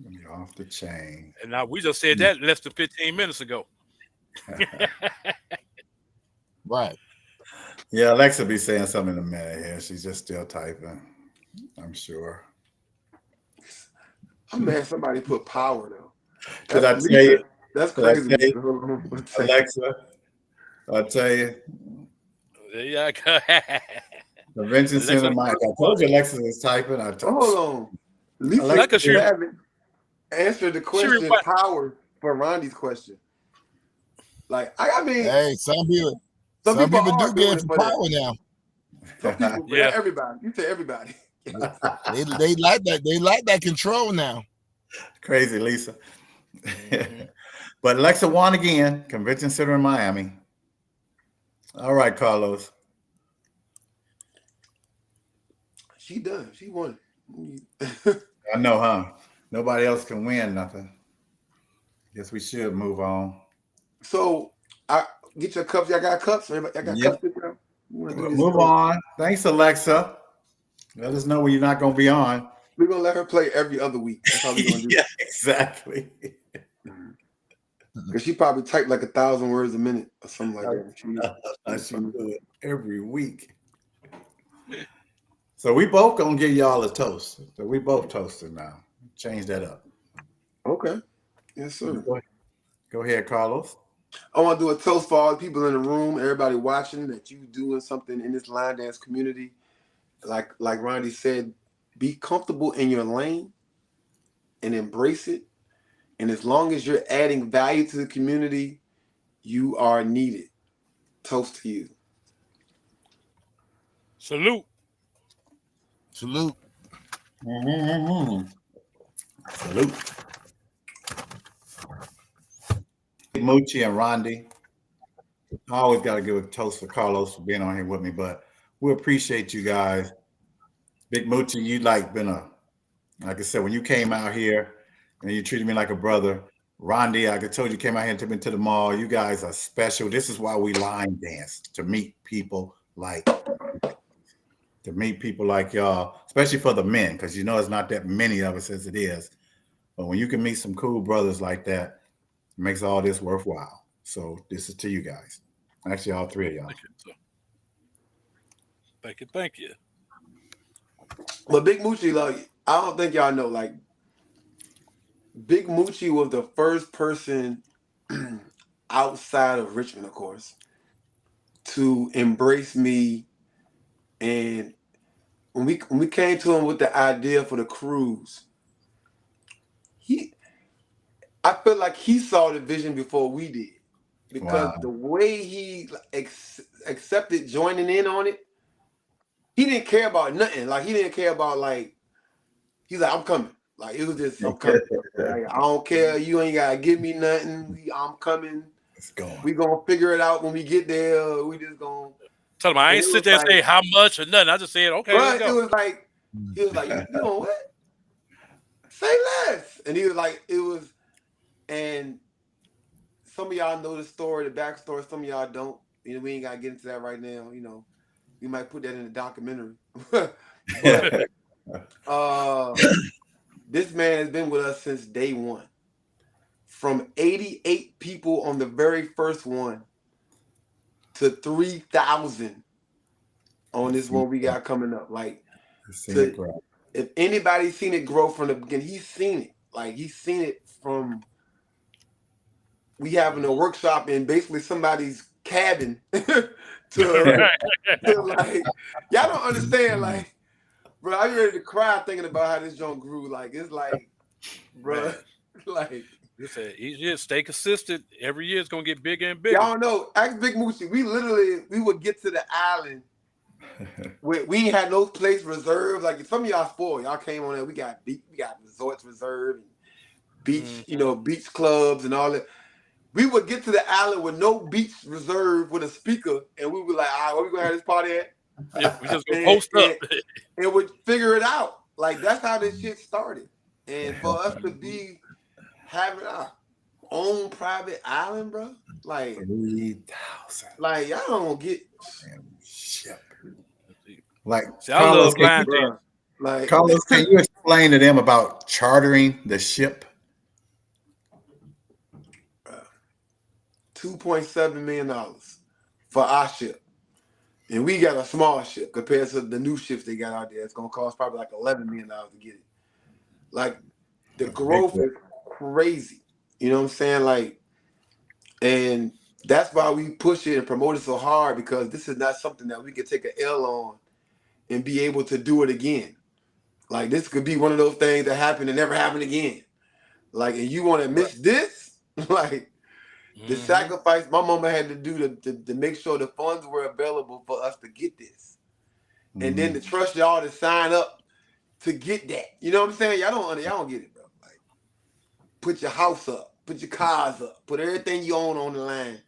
You're off the chain. And now we just said that less than 15 minutes ago. Right. Yeah, Alexa be saying something in a minute here. She's just still typing, I'm sure. I'm mad somebody put power though. Did I tell you? That's crazy. Alexa, I'll tell you. Yeah. Convention Center, Mike. I told you Alexa is typing. Hold on. Alexa, you haven't answered the question power for Rondi's question. Like, I mean, hey, some people do get for power now. Some people, but not everybody. You say everybody. they like that. They like that control now. Crazy, Lisa. But Alexa won again. Convention Center in Miami. All right, Carlos. She done. She won. I know, huh? Nobody else can win nothing. Guess we should move on. So, I get your cups. Y'all got cups? Y'all got cups? Move on. Thanks, Alexa. Let us know when you're not going to be on. We're going to let her play every other week. That's how we're going to do Yeah, exactly. Because she probably typed like 1,000 words a minute or something like that. She do it every week. So we both going to give y'all a toast. So we both toasted now. Change that up. Okay. Yes, sir. Go ahead, Carlos. I want to do a toast for all the people in the room, everybody watching, that you doing something in this line dance community. Like Rondi said, be comfortable in your lane and embrace it. And as long as you're adding value to the community, you are needed. Toast to you. Salute. Salute. Moochie and Rondi. I always got to give a toast for Carlos for being on here with me, but we appreciate you guys. Big Moochie, you like I said, when you came out here and you treated me like a brother. Rondi, like I told you, came out here and took me to the mall. You guys are special. This is why we line dance, to meet people like y'all, especially for the men, because you know it's not that many of us as it is. But when you can meet some cool brothers like that, it makes all this worthwhile. So this is to you guys. Actually, all three of y'all. Thank you. But Big Moochie, like, I don't think y'all know, like, Big Moochie was the first person outside of Richmond, of course, to embrace me. And when we came to him with the idea for the cruise, I feel like he saw the vision before we did, because the way he accepted joining in on it, he didn't care about nothing. Like, he didn't care about, like, he's like, I'm coming. Like, it was just, I'm coming. Like, I don't care. You ain't got to give me nothing. I'm coming. Let's go. We going to figure it out when we get there. We just going to. Tell him I ain't sit there and say how much or nothing. I just said, okay, let's go. It was like, he was like, you know what? Say less. And he was like, and some of y'all know the story, the backstory. Some of y'all don't. You know, we ain't got to get into that right now. You know, we might put that in the documentary. But, this man has been with us since day one. From 88 people on the very first one to 3,000 on this one we got coming up. Like, if anybody's seen it grow from the beginning, he's seen it. Like, he's seen it from we having a workshop in basically somebody's cabin to like, y'all don't understand, like, bro, I'm ready to cry thinking about how this joint grew. Like, it's like, bro, like, you said each year, stay consistent. Every year it's gonna get bigger and bigger. Y'all know, ask Big Moochie. We would get to the island where we ain't had no place reserved. Like, some of y'all spoiled. Y'all came on there. We got resorts reserved, and beach, beach clubs and all that. We would get to the island with no beach reserved with a speaker, and we were like, all right, where we gonna have this party at? Yeah, we just gonna post up. And would figure it out. Like that's how this shit started. And for us to be having our own private island, bro, like 3,000. like y'all don't get Ship. Like See, I love line bro. dance. Like Carlos, can you explain to them about chartering the ship? $2.7 million for our ship. And we got a small ship compared to the new ships they got out there. It's gonna cost probably like $11 million to get it. Like the growth is crazy. You know what I'm saying? Like, and that's why we push it and promote it so hard, because this is not something that we can take an L on and be able to do it again. Like this could be one of those things that happen and never happen again. Like, and you want to miss this? Like the sacrifice my mama had to do to make sure the funds were available for us to get this. And then to trust y'all to sign up to get that. You know what I'm saying? Y'all don't get it, bro. Like, put your house up, put your cars up, put everything you own on the line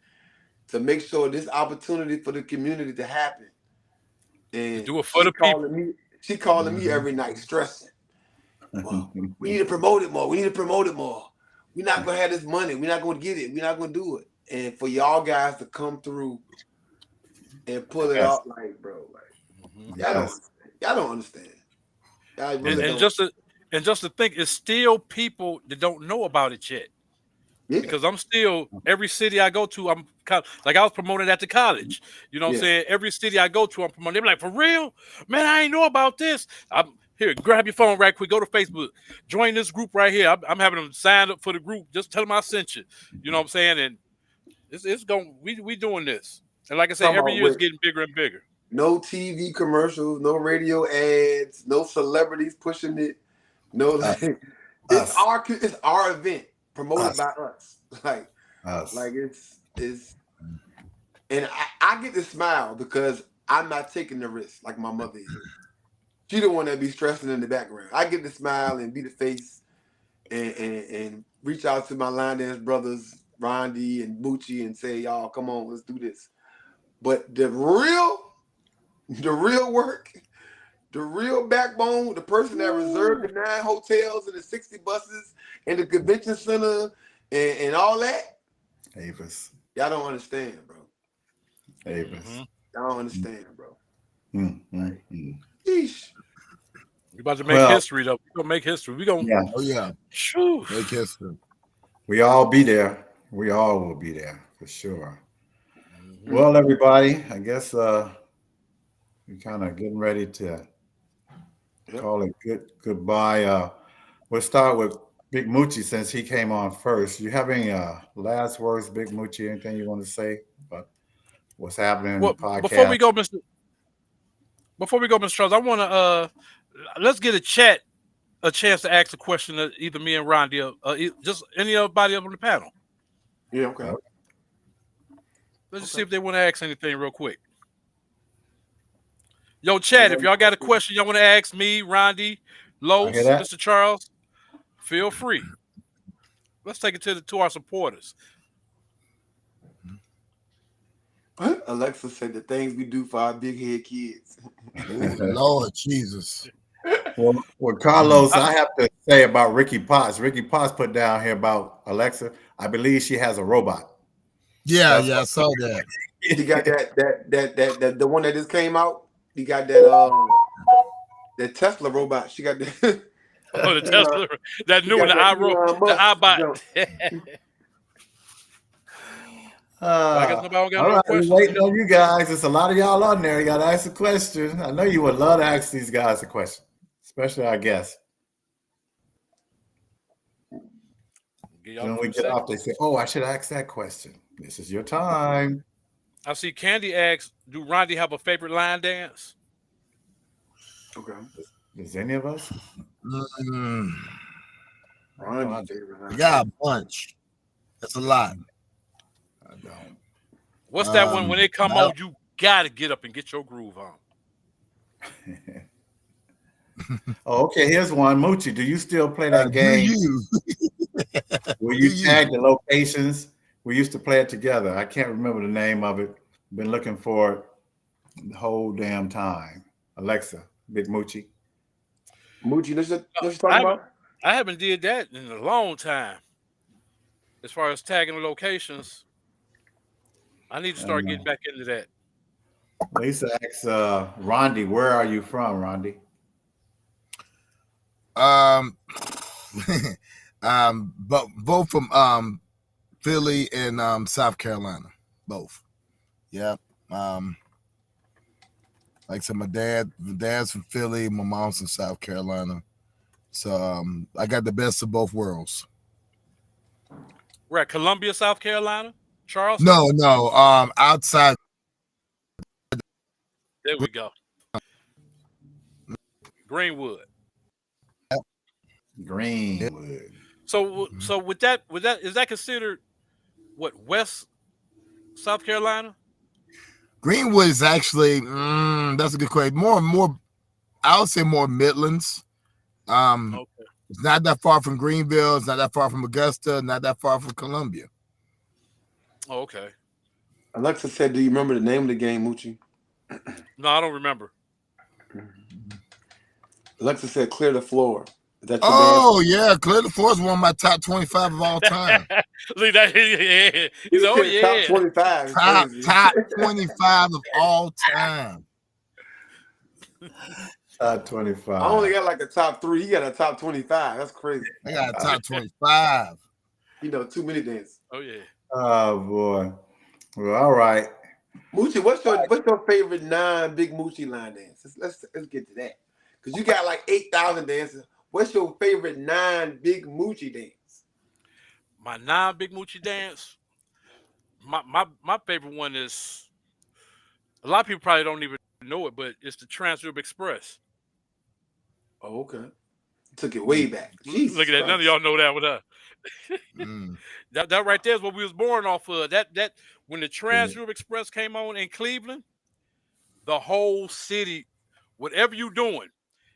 to make sure this opportunity for the community to happen. And do it for the people. She calling me every night, stressing. Well, we need to promote it more. We need to promote it more. We're not gonna have this money. We're not gonna get it. We're not gonna do it. And for y'all guys to come through and pull it off, like, bro, like y'all don't understand. Y'all really And don't. just to think, it's still people that don't know about it yet. Yeah. Because I'm still, every city I go to, I'm like, I was promoted at the college. You know what I'm saying? Every city I go to, I'm promoting. They're like, for real? Man, I ain't know about this. I'm here, grab your phone right quick, go to Facebook, join this group right here. I'm having them sign up for the group. Just tell them I sent you. You know what I'm saying? And it's going, we doing this. And like I said, every year it's getting bigger and bigger. No TV commercials, no radio ads, no celebrities pushing it. No, like, it's our event promoted by us. Like it's and I get to smile because I'm not taking the risk like my mother is. She the one that be stressing in the background. I get to smile and be the face and reach out to my line dance brothers, Rondi and Moochie, and say, y'all, come on, let's do this. But the real work, the real backbone, the person that reserved the 9 hotels and the 60 buses and the convention center and all that. Avis. Y'all don't understand, bro. Avis. Y'all don't understand, bro. Yeesh. We're about to make history, though. We're going to make history. We're going to. Oh, yeah. Make history. We all be there. We all will be there for sure. Well, everybody, I guess we're kind of getting ready to call it goodbye. We'll start with Big Moochie since he came on first. You have any last words, Big Moochie? Anything you want to say about what's happening in the podcast? Before we go, Mr. Charles, I want to let's get a chance to ask a question to either me and Rondi or just anybody up on the panel. Yeah, okay. Let's just see if they want to ask anything real quick. Yo, chat, if y'all got a question y'all want to ask me, Rondi, Los, Mr. Charles, feel free. Let's take it to our supporters. Alexa said the things we do for our big head kids. Oh, Lord Jesus. Well, Carlos, I have to say about Ricky Potts. Ricky Potts put down here about Alexa. I believe she has a robot. Yeah, I saw that. He got that the one that just came out. He got that that Tesla robot. She got that. Oh, the Tesla, that new one, the iBot. I guess nobody got no questions. Waiting on you guys. There's a lot of y'all on there. You got to ask a question. I know you would love to ask these guys a question, especially our guests. When we get off, they say, "Oh, I should ask that question." This is your time. I see Candy asks, "Do Rondi have a favorite line dance?" Okay. Does any of us? I got a bunch. That's a lot. I don't. What's that one when they come on? You gotta get up and get your groove on. Oh, okay. Here's one. Moochie, do you still play that game? Will you tag the locations? We used to play it together. I can't remember the name of it. Been looking for it. the whole damn time. Alexa, Big Moochie. Moochie, know what you're I talking haven't about? I haven't did that in a long time. As far as tagging locations, I need to start Uh, getting back into that. Lisa asks, Rondi, where are you from, Rondi? Um, but both from Philly and South Carolina, both. Yeah. Um, like I said, my dad's from Philly, my mom's from South Carolina. So I got the best of both worlds. We're at Columbia, South Carolina, Charleston. No. Outside. There we go. Greenwood. Greenwood. So with that is that considered what, West South Carolina? Greenwood is actually that's a good question. More, I would say more Midlands. Okay. It's not that far from Greenville. It's not that far from Augusta. Not that far from Columbia. Oh, okay. Alexa said, "Do you remember the name of the game, Moochie?" No, I don't remember. Alexa said, "Clear the floor." Is that your Oh yeah, Clear the Floor is one of my top 25 of all time. Look that. Yeah. He said, "Oh He said top yeah." 25. It's crazy. Top 25 of all time. Top I 25. only got like a top 3. He got a top 25. That's crazy. I got a top 25. You know, too many dances. Oh yeah. Oh, boy. Well, all right. Moochie, what's your favorite non-Big Moochie line dance? Let's get to that. Because you got like 8,000 dances. What's your favorite non-Big Moochie dance? My non-Big Moochie dance. My favorite one is, a lot of people probably don't even know it, but it's the Trans-Europe Express. Oh, okay. Took it way back. Jesus Look at that. Christ. None of y'all know that with us. Mm. That right there is what we was born off of. That when the Trans-Europe Express came on in Cleveland, the whole city, whatever you doing,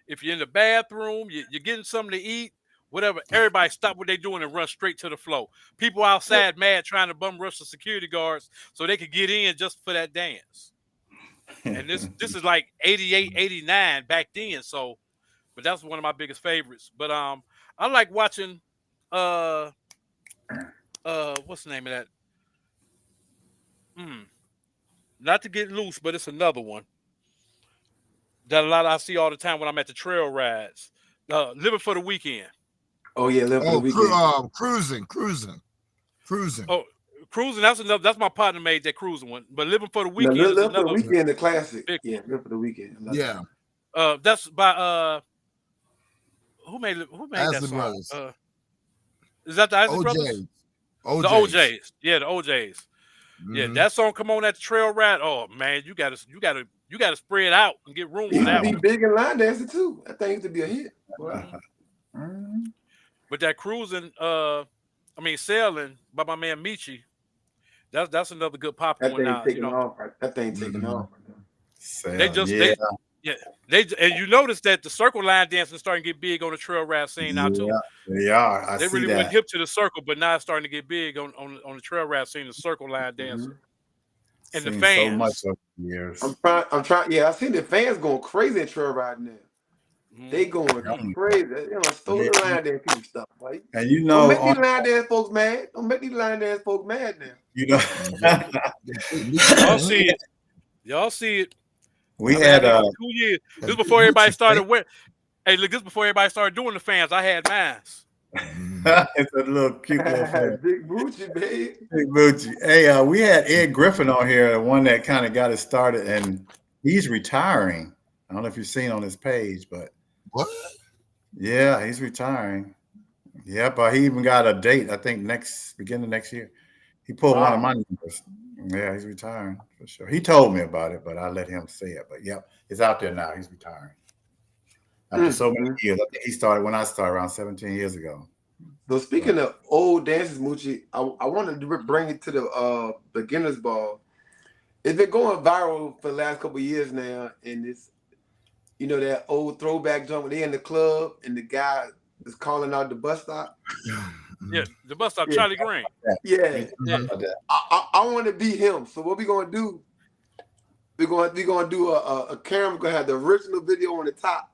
if you're in the bathroom, you're getting something to eat, whatever, everybody stop what they doing and run straight to the floor. People outside mad trying to bum rush the security guards so they could get in just for that dance. And this is like 88, 89 back then. So, but that's one of my biggest favorites. But I like watching what's the name of that? Not to get loose, but it's another one that a lot I see all the time when I'm at the trail rides. Living for the Weekend. Oh, yeah, live for the weekend. Cruising. Oh, Cruising. That's my partner made that Cruising one. But Living for the No, Weekend is live for the another weekend, the classic. big Yeah, one. live for the weekend. I love Yeah. that. That's by who made that Isley song? Brothers. Is that the Isley Brothers? OJs. The OJs. Yeah, the OJs. Yeah, Mhm. that song come on at the trail ride. Oh man, you gotta spread out and get room He for used to that be one. big in line dancing too. That thing used to be a hit. Boy. But that Cruising, Sailing by my man Michi, that's another good popular That one thing now. taking off. Right? That thing taking Mhm. off. They Sailing, just yeah, and you notice that the circle line dancing is starting to get big on the trail ride scene now too. yeah, they are. I They see really went that. hip to the circle, but now it's starting to get big on the trail ride scene, the circle line dancing. And the Seen so much fans. over the years. I'm trying. Yeah, I seen the fans going crazy in trail riding now. They going crazy. Stolen Yeah. line dance people stuff. Like, And you don't know, make these line dance folks mad. Don't make these line dance folks mad now. you know, Y'all see it. Y'all see it. we I've had had it for 2 years. This is before everybody started wearing. Hey, look, this is before everybody started doing the fans. I had mine. it's a little cute little fan. Big Gucci, baby. Big Gucci. Hey, we had Ed Griffin on here, the one that kind of got it started, and he's retiring. I don't know if you've seen on his page, but What? yeah, he's retiring. Yep, he even got a date. I think beginning of next year. He pulled one of my numbers. Yeah, he's retiring for sure. He told me about it, but I let him say it. But yep, it's out there now. He's retiring after so many years. I think he started when I started around 17 years ago. So speaking of old dances, Moochie, I wanted to bring it to the beginners ball. It's been going viral for the last couple of years now, and it's that old throwback joint when they in the club and the guy is calling out the bus stop. Yeah, the bus stop, Charlie Green. Yeah. Yeah. I want to be him. So what we gonna do? we're gonna do a camera. We're gonna have the original video on the top,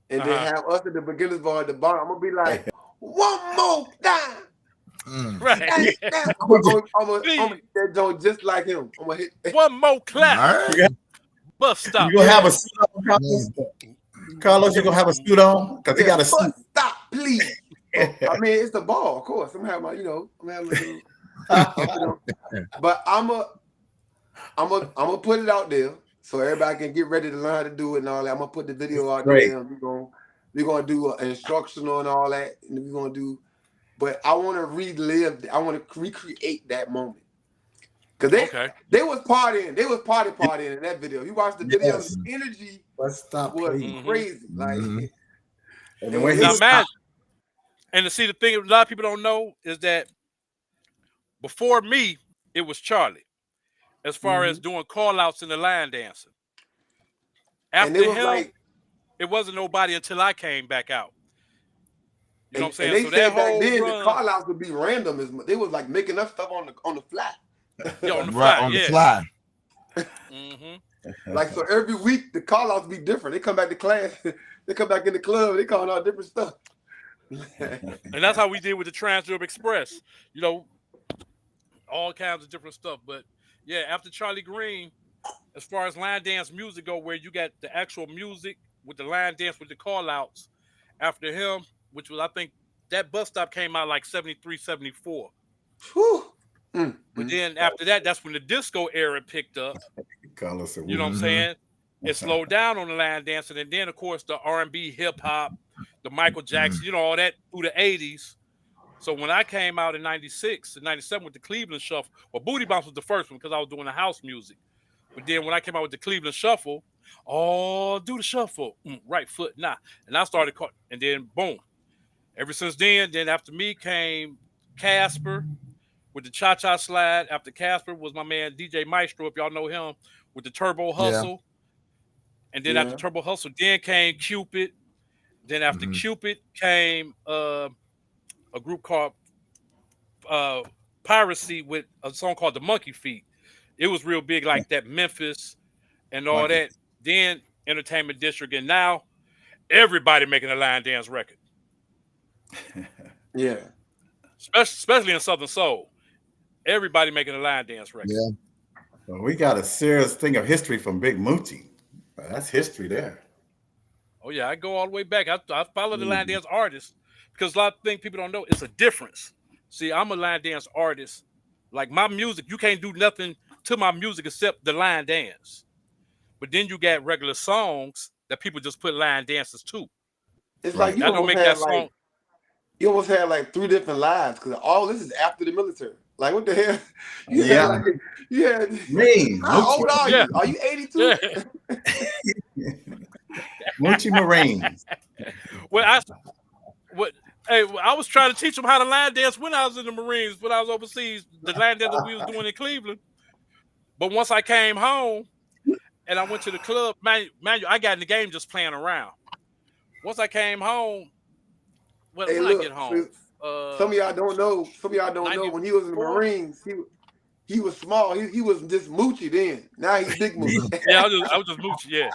and then have us at the beginner's bar at the bottom. I'm gonna be like, one more time. Right. I'm gonna hit that joint just like him. I'm gonna hit one more clap. Right. Bus stop. You gonna have a suit on, Carlos? Carlos, you gonna have a suit on? Because he got a suit. Bus stop, please. I mean, it's the ball, of course. I'm having my, I'm having a but I'm gonna put it out there so everybody can get ready to learn how to do it and all that. I'm gonna put the video out there. And we're gonna do an instructional and all that, and we're gonna do. But I want to relive. I want to recreate that moment because they was partying. They was partying in that video. You watched the video. Yes. The energy was crazy. Like, and the way he and to see the thing a lot of people don't know is that before me, it was Charlie. As far as doing call outs in the line dancing. After him, it wasn't nobody until I came back out. You know what I'm saying? And they said back then the call outs would be random. They was like making up stuff on the fly. Yeah, on the fly. On the fly. Like, so every week the call outs be different. They come back to class, they come back in the club, they calling out different stuff. And that's how we did with the Transderm Express. All kinds of different stuff. But yeah, after Charlie Green, as far as line dance music go, where you got the actual music with the line dance with the call outs, after him, which was, I think, that bus stop came out like 73, 74. But then after that, that's when the disco era picked up. You know what I'm saying? It slowed down on the line dancing. And then, of course, the R&B, hip-hop, the Michael Jackson, all that through the 80s. So when I came out in 96 and 97 with the Cleveland Shuffle, well, Booty Bounce was the first one because I was doing the house music. But then when I came out with the Cleveland Shuffle, do the shuffle. Right foot, nah. And I started, and then boom. Ever since then after me came Casper with the Cha-Cha Slide. After Casper was my man DJ Maestro, if y'all know him, with the Turbo Hustle. Yeah. And then after Turbo Hustle, then came Cupid. Then after Cupid came a group called Piracy with a song called The Monkey Feet. It was real big like that, Memphis and all that. Then Entertainment District, and now everybody making a line dance record. Yeah. Especially in Southern Soul. Everybody making a line dance record. Yeah. Well, we got a serious thing of history from Big Moochie. That's history there. Oh, yeah. I go all the way back. I follow the line dance artists because a lot of things people don't know. It's a difference. See, I'm a line dance artist. Like my music, you can't do nothing to my music except the line dance. But then you got regular songs that people just put line dances to. It's like you almost had like you almost had like 3 different lives because all this is after the military. Like what the hell? How old are you? Are you 82? Yeah. Moochie Marines. I was trying to teach them how to line dance when I was in the Marines, when I was overseas, the line dance that we was doing in Cleveland. But once I came home and I went to the club, man, I got in the game just playing around. Once I came home, I get home? Some of y'all don't know. When he was in the Marines, he was small. He was just Moochie then. Now he's Big Moochie. Yeah, I was just Moochie. Yeah.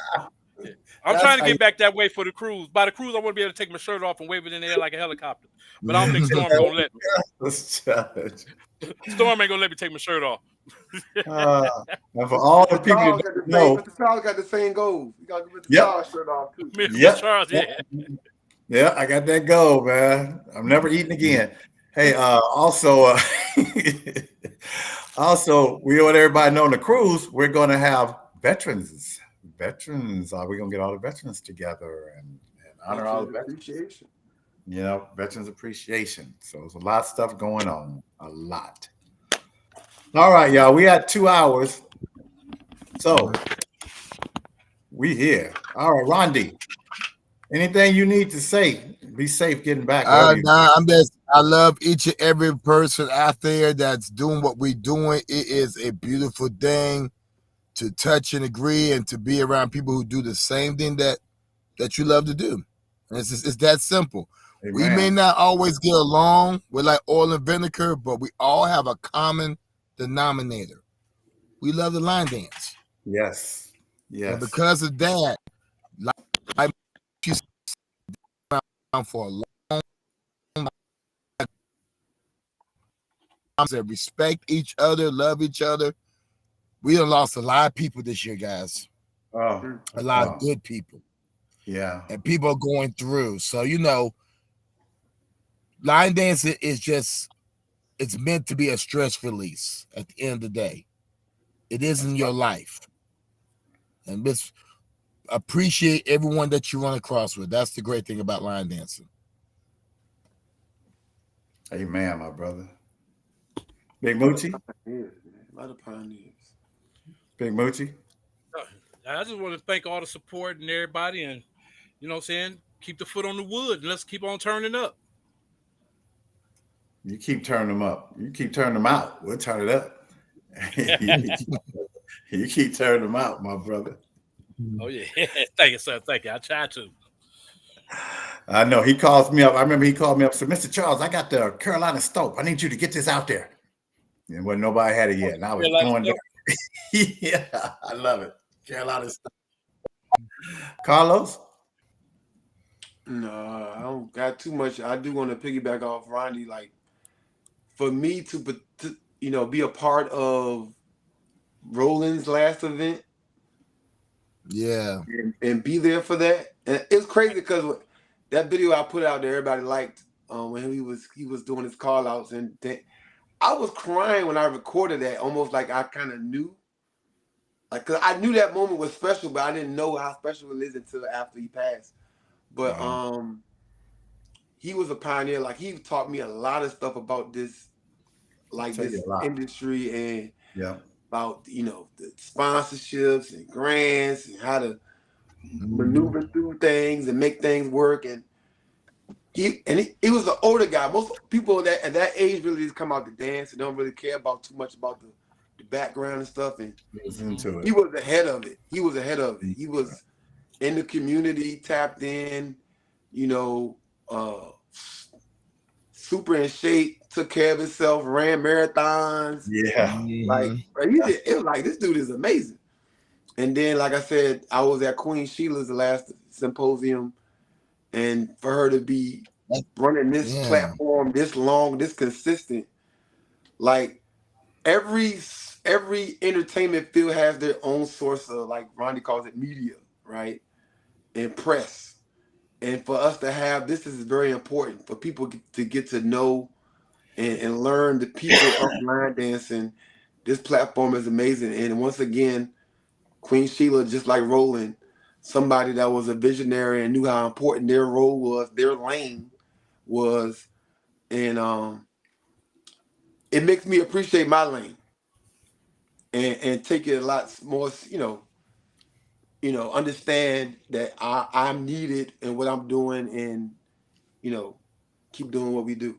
I'm trying to get back that way for the cruise. By the cruise, I want to be able to take my shirt off and wave it in the air like a helicopter. But I don't think Storm gonna let me. Storm ain't gonna let me take my shirt off. And for all the people that know, Mr. Charles got the same goals. You got to get the Charles shirt off too. Charles, yeah, I got that goal, man. I'm never eating again. Hey, also, we want everybody know on the cruise, we're going to have veterans. We're going to get all the veterans together and honor all the veterans. Appreciation. Veterans appreciation. So there's a lot of stuff going on. A lot. All right, y'all. We had 2 hours. So we here. All right, Rondi. Anything you need to say? Be safe getting back. I love each and every person out there that's doing what we're doing. It is a beautiful thing to touch and agree and to be around people who do the same thing that you love to do. And it's that simple. Amen. We may not always get along. We're like oil and vinegar, but we all have a common denominator. We love the line dance. Yes. And because of that, like she's around for a long time, that respect each other, love each other. We done lost a lot of people this year, guys. Oh, a lot of good people. Yeah. And people are going through. So, line dancing is just, it's meant to be a stress release at the end of the day. It isn't your life. And just appreciate everyone that you run across with. That's the great thing about line dancing. Amen, my brother. Big Moochie? A lot of pioneers. Big Moochie? I just want to thank all the support and everybody, and you know what I'm saying, keep the foot on the wood and let's keep on turning up. You keep turning them up. You keep turning them out. We'll turn it up. You keep turning them out, my brother. Oh yeah. Thank you, sir. Thank you. I try to. I know. He calls me up. I remember he called me up and said, Mr. Charles, I got the Carolina Stope. I need you to get this out there. And when nobody had it yet. And I was going down. Yeah, I love it. Carolina Stope. Carlos? No, I don't got too much. I do want to piggyback off Ronnie. Like, for me to be a part of Roland's last event, yeah, and be there for that. And it's crazy because that video I put out there, everybody liked when he was doing his call outs, and I was crying when I recorded that, almost like I kind of knew, like, cause I knew that moment was special, but I didn't know how special it is until after he passed. But he was a pioneer. Like, he taught me a lot of stuff about this, like this industry, and about the sponsorships and grants and how to maneuver through things and make things work. And he was an older guy. Most people at that age really just come out to dance and don't really care about too much about the background and stuff. And he was ahead of it. He was in the community, tapped in, super in shape, took care of himself, ran marathons. Yeah. Like, it was like, this dude is amazing. And then, like I said, I was at Queen Sheila's the last symposium, and for her to be running this platform this long, this consistent, like every entertainment field has their own source of, like Ronnie calls it, media, right? And press. And for us to have this is very important for people to get to know and learn the people of line dancing. This platform is amazing. And once again, Queen Sheila, just like Roland, somebody that was a visionary and knew how important their role was, their lane was. And it makes me appreciate my lane and take it a lot more, understand that I'm needed in what I'm doing, and, keep doing what we do,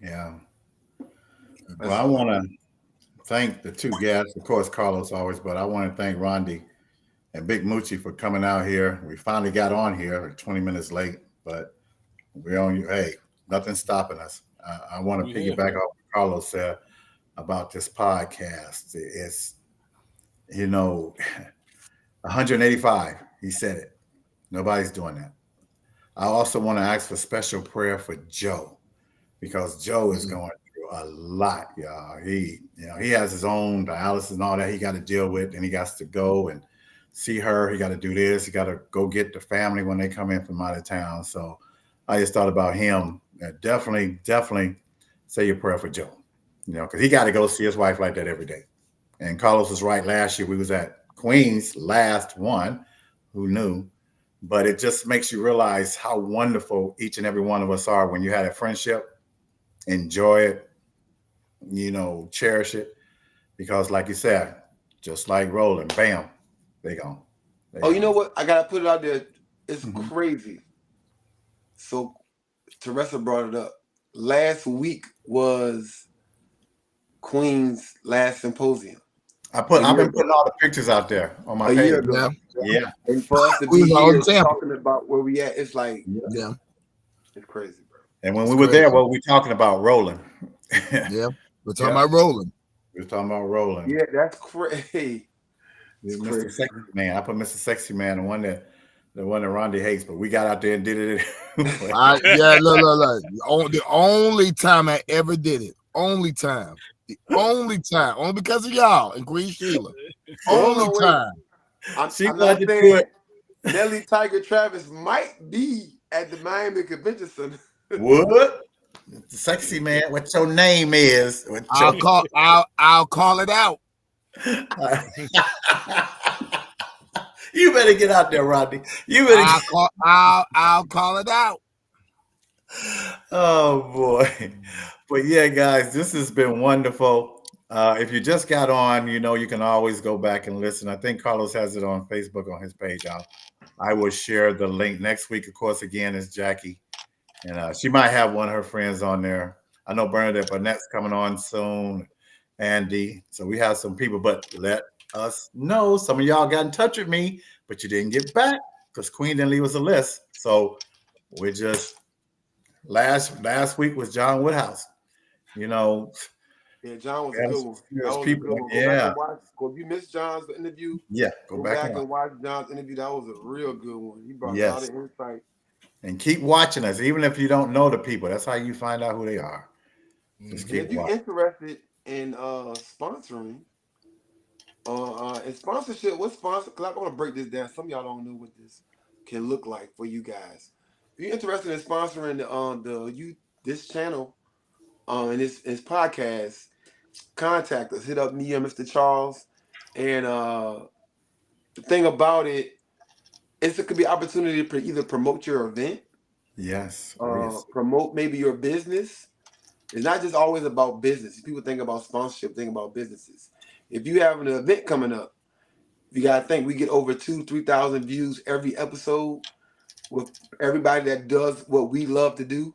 Yeah. Well, I want to thank the two guests, of course, Carlos always, but I want to thank Rondi and Big Moochie for coming out here. We finally got on here 20 minutes late, but we're on you. Hey, nothing's stopping us. I want to piggyback off what Carlos said about this podcast. It's, 185. He said it. Nobody's doing that. I also want to ask for special prayer for Joe, because Joe is going through a lot, y'all. He has his own dialysis and all that he got to deal with, and he got to go and see her. He got to do this. He got to go get the family when they come in from out of town. So I just thought about him. Definitely say your prayer for Joe, because he got to go see his wife like that every day. And Carlos was right. Last year we was at Queen's last one. Who knew? But it just makes you realize how wonderful each and every one of us are when you had a friendship. Enjoy it, cherish it, because like you said, just like Roland, bam, they gone. You know what? I gotta put it out there. It's crazy. So Teresa brought it up. Last week was Queen's last symposium. I've been putting all the pictures out there on my page. A year ago. Yeah. And for us to be here talking about where we at, it's like, it's crazy, bro. And when we were there, what were we talking about? Roland. We're talking about Roland. We're talking about Roland. Yeah, that's crazy. It's Mr. crazy. Sexy Man. I put Mr. Sexy Man, the one that Rondé hates, but we got out there and did it. Yeah, look. The only time I ever did it. Only time. The only time. Only because of y'all and Queen Sheila. Only time. I'm not saying Nelly Tiger Travis might be at the Miami Convention Center. What? Sexy Man, what your name is? I'll call it out. You better get out there, Rodney. You better. I'll call it out. Oh boy. But yeah, guys, this has been wonderful. If you just got on, you can always go back and listen. I think Carlos has it on Facebook on his page. I will share the link next week. Of course, again, is Jackie, and she might have one of her friends on there. I know Bernadette Burnett's coming on soon, Andy. So we have some people, but let us know. Some of y'all got in touch with me, but you didn't get back because Queen didn't leave us a list. So we're just last week was John Woodhouse. Yeah, John was a good one. That was a good one. Go back and watch. If you missed John's interview, go back and watch John's interview. That was a real good one. He brought a lot of insight. And keep watching us, even if you don't know the people. That's how you find out who they are. Just keep if you're interested in sponsoring, and sponsorship, what sponsor? Because I want to break this down. Some of y'all don't know what this can look like for you guys. If you're interested in sponsoring this channel, and this podcast, contact us. Hit up me and Mr. Charles. And the thing about it could be opportunity to either promote your event. Yes. Promote maybe your business. It's not just always about business. People think about sponsorship, think about businesses. If you have an event coming up, you got to think we get over 2,000-3,000 views every episode with everybody that does what we love to do.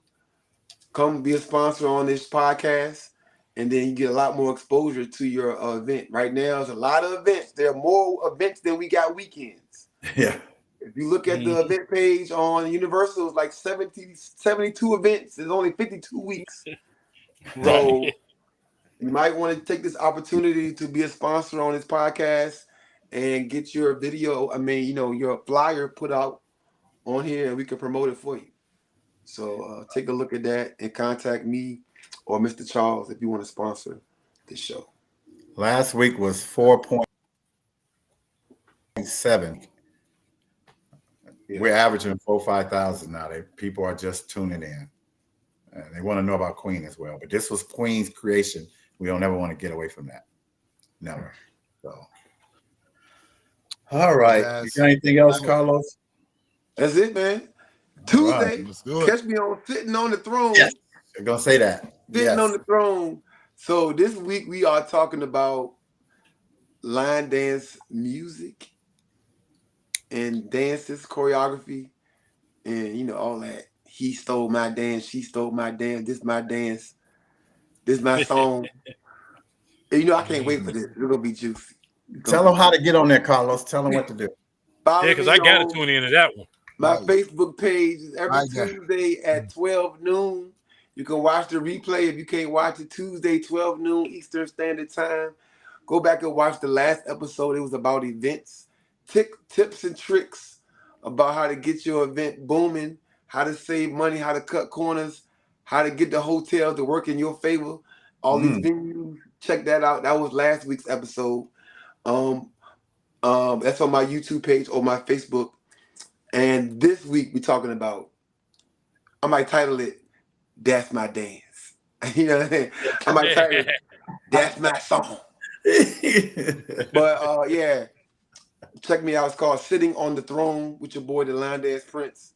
Come be a sponsor on this podcast, and then you get a lot more exposure to your event. Right now, there's a lot of events. There are more events than we got weekends. Yeah. If you look at the event page on Universal, it's like 72 events. There's only 52 weeks. So you might want to take this opportunity to be a sponsor on this podcast and get your video, your flyer put out on here, and we can promote it for you. So take a look at that and contact me or Mr. Charles if you want to sponsor this show. Last week was 4.7. Yeah. We're averaging 5,000 now. People are just tuning in. And they want to know about Queen as well. But this was Queen's creation. We don't ever want to get away from that. Never. So, all right. You got anything else, Carlos? That's it, man. Tuesday, catch me on Sitting on the Throne. Yes. I'm going to say that. Sitting on the Throne. So this week we are talking about line dance music and dances, choreography, and all that. He stole my dance, she stole my dance, this my dance, this my song. And, I can't wait for this. It's gonna be juicy. Tell them how to get on there, Carlos. Tell them what to do. Because I got to tune into that one. My Facebook page is every Tuesday at 12 noon. You can watch the replay if you can't watch it. Tuesday, 12 noon Eastern Standard Time. Go back and watch the last episode. It was about events, tips and tricks about how to get your event booming, how to save money, how to cut corners, how to get the hotel to work in your favor. All these venues. Check that out. That was last week's episode. That's on my YouTube page or my Facebook. And this week we're talking about, I might title it, That's My Dance. You know what I mean? I might title it, That's My Song. But yeah, check me out. It's called Sitting on the Throne with your boy, the Line Dance Prince.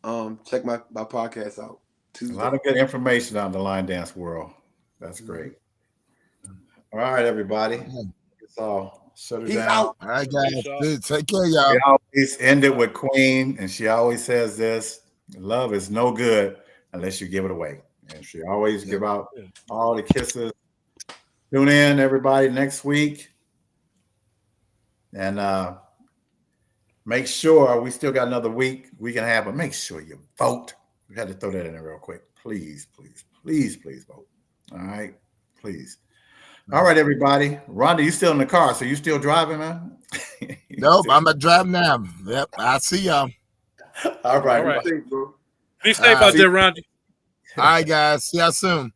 Check my podcast out. Tuesday. A lot of good information on the line dance world. That's great. All right, everybody. It's all shut it down. Out. All right, guys. Take care, y'all. We always end it with Queen, and she always says this: love is no good unless you give it away. And she always give out all the kisses. Tune in, everybody, next week. And make sure we still got another week and a half, but make sure you vote. We had to throw that in there real quick. Please, please, please, please vote. All right, please. All right, everybody. Rhonda, you still in the car, so you still driving, man? Nope, I'm a drive now. Yep, I see y'all. All right. All right. Safe, bro. Be safe out there, Rondy. All right, guys. See y'all soon.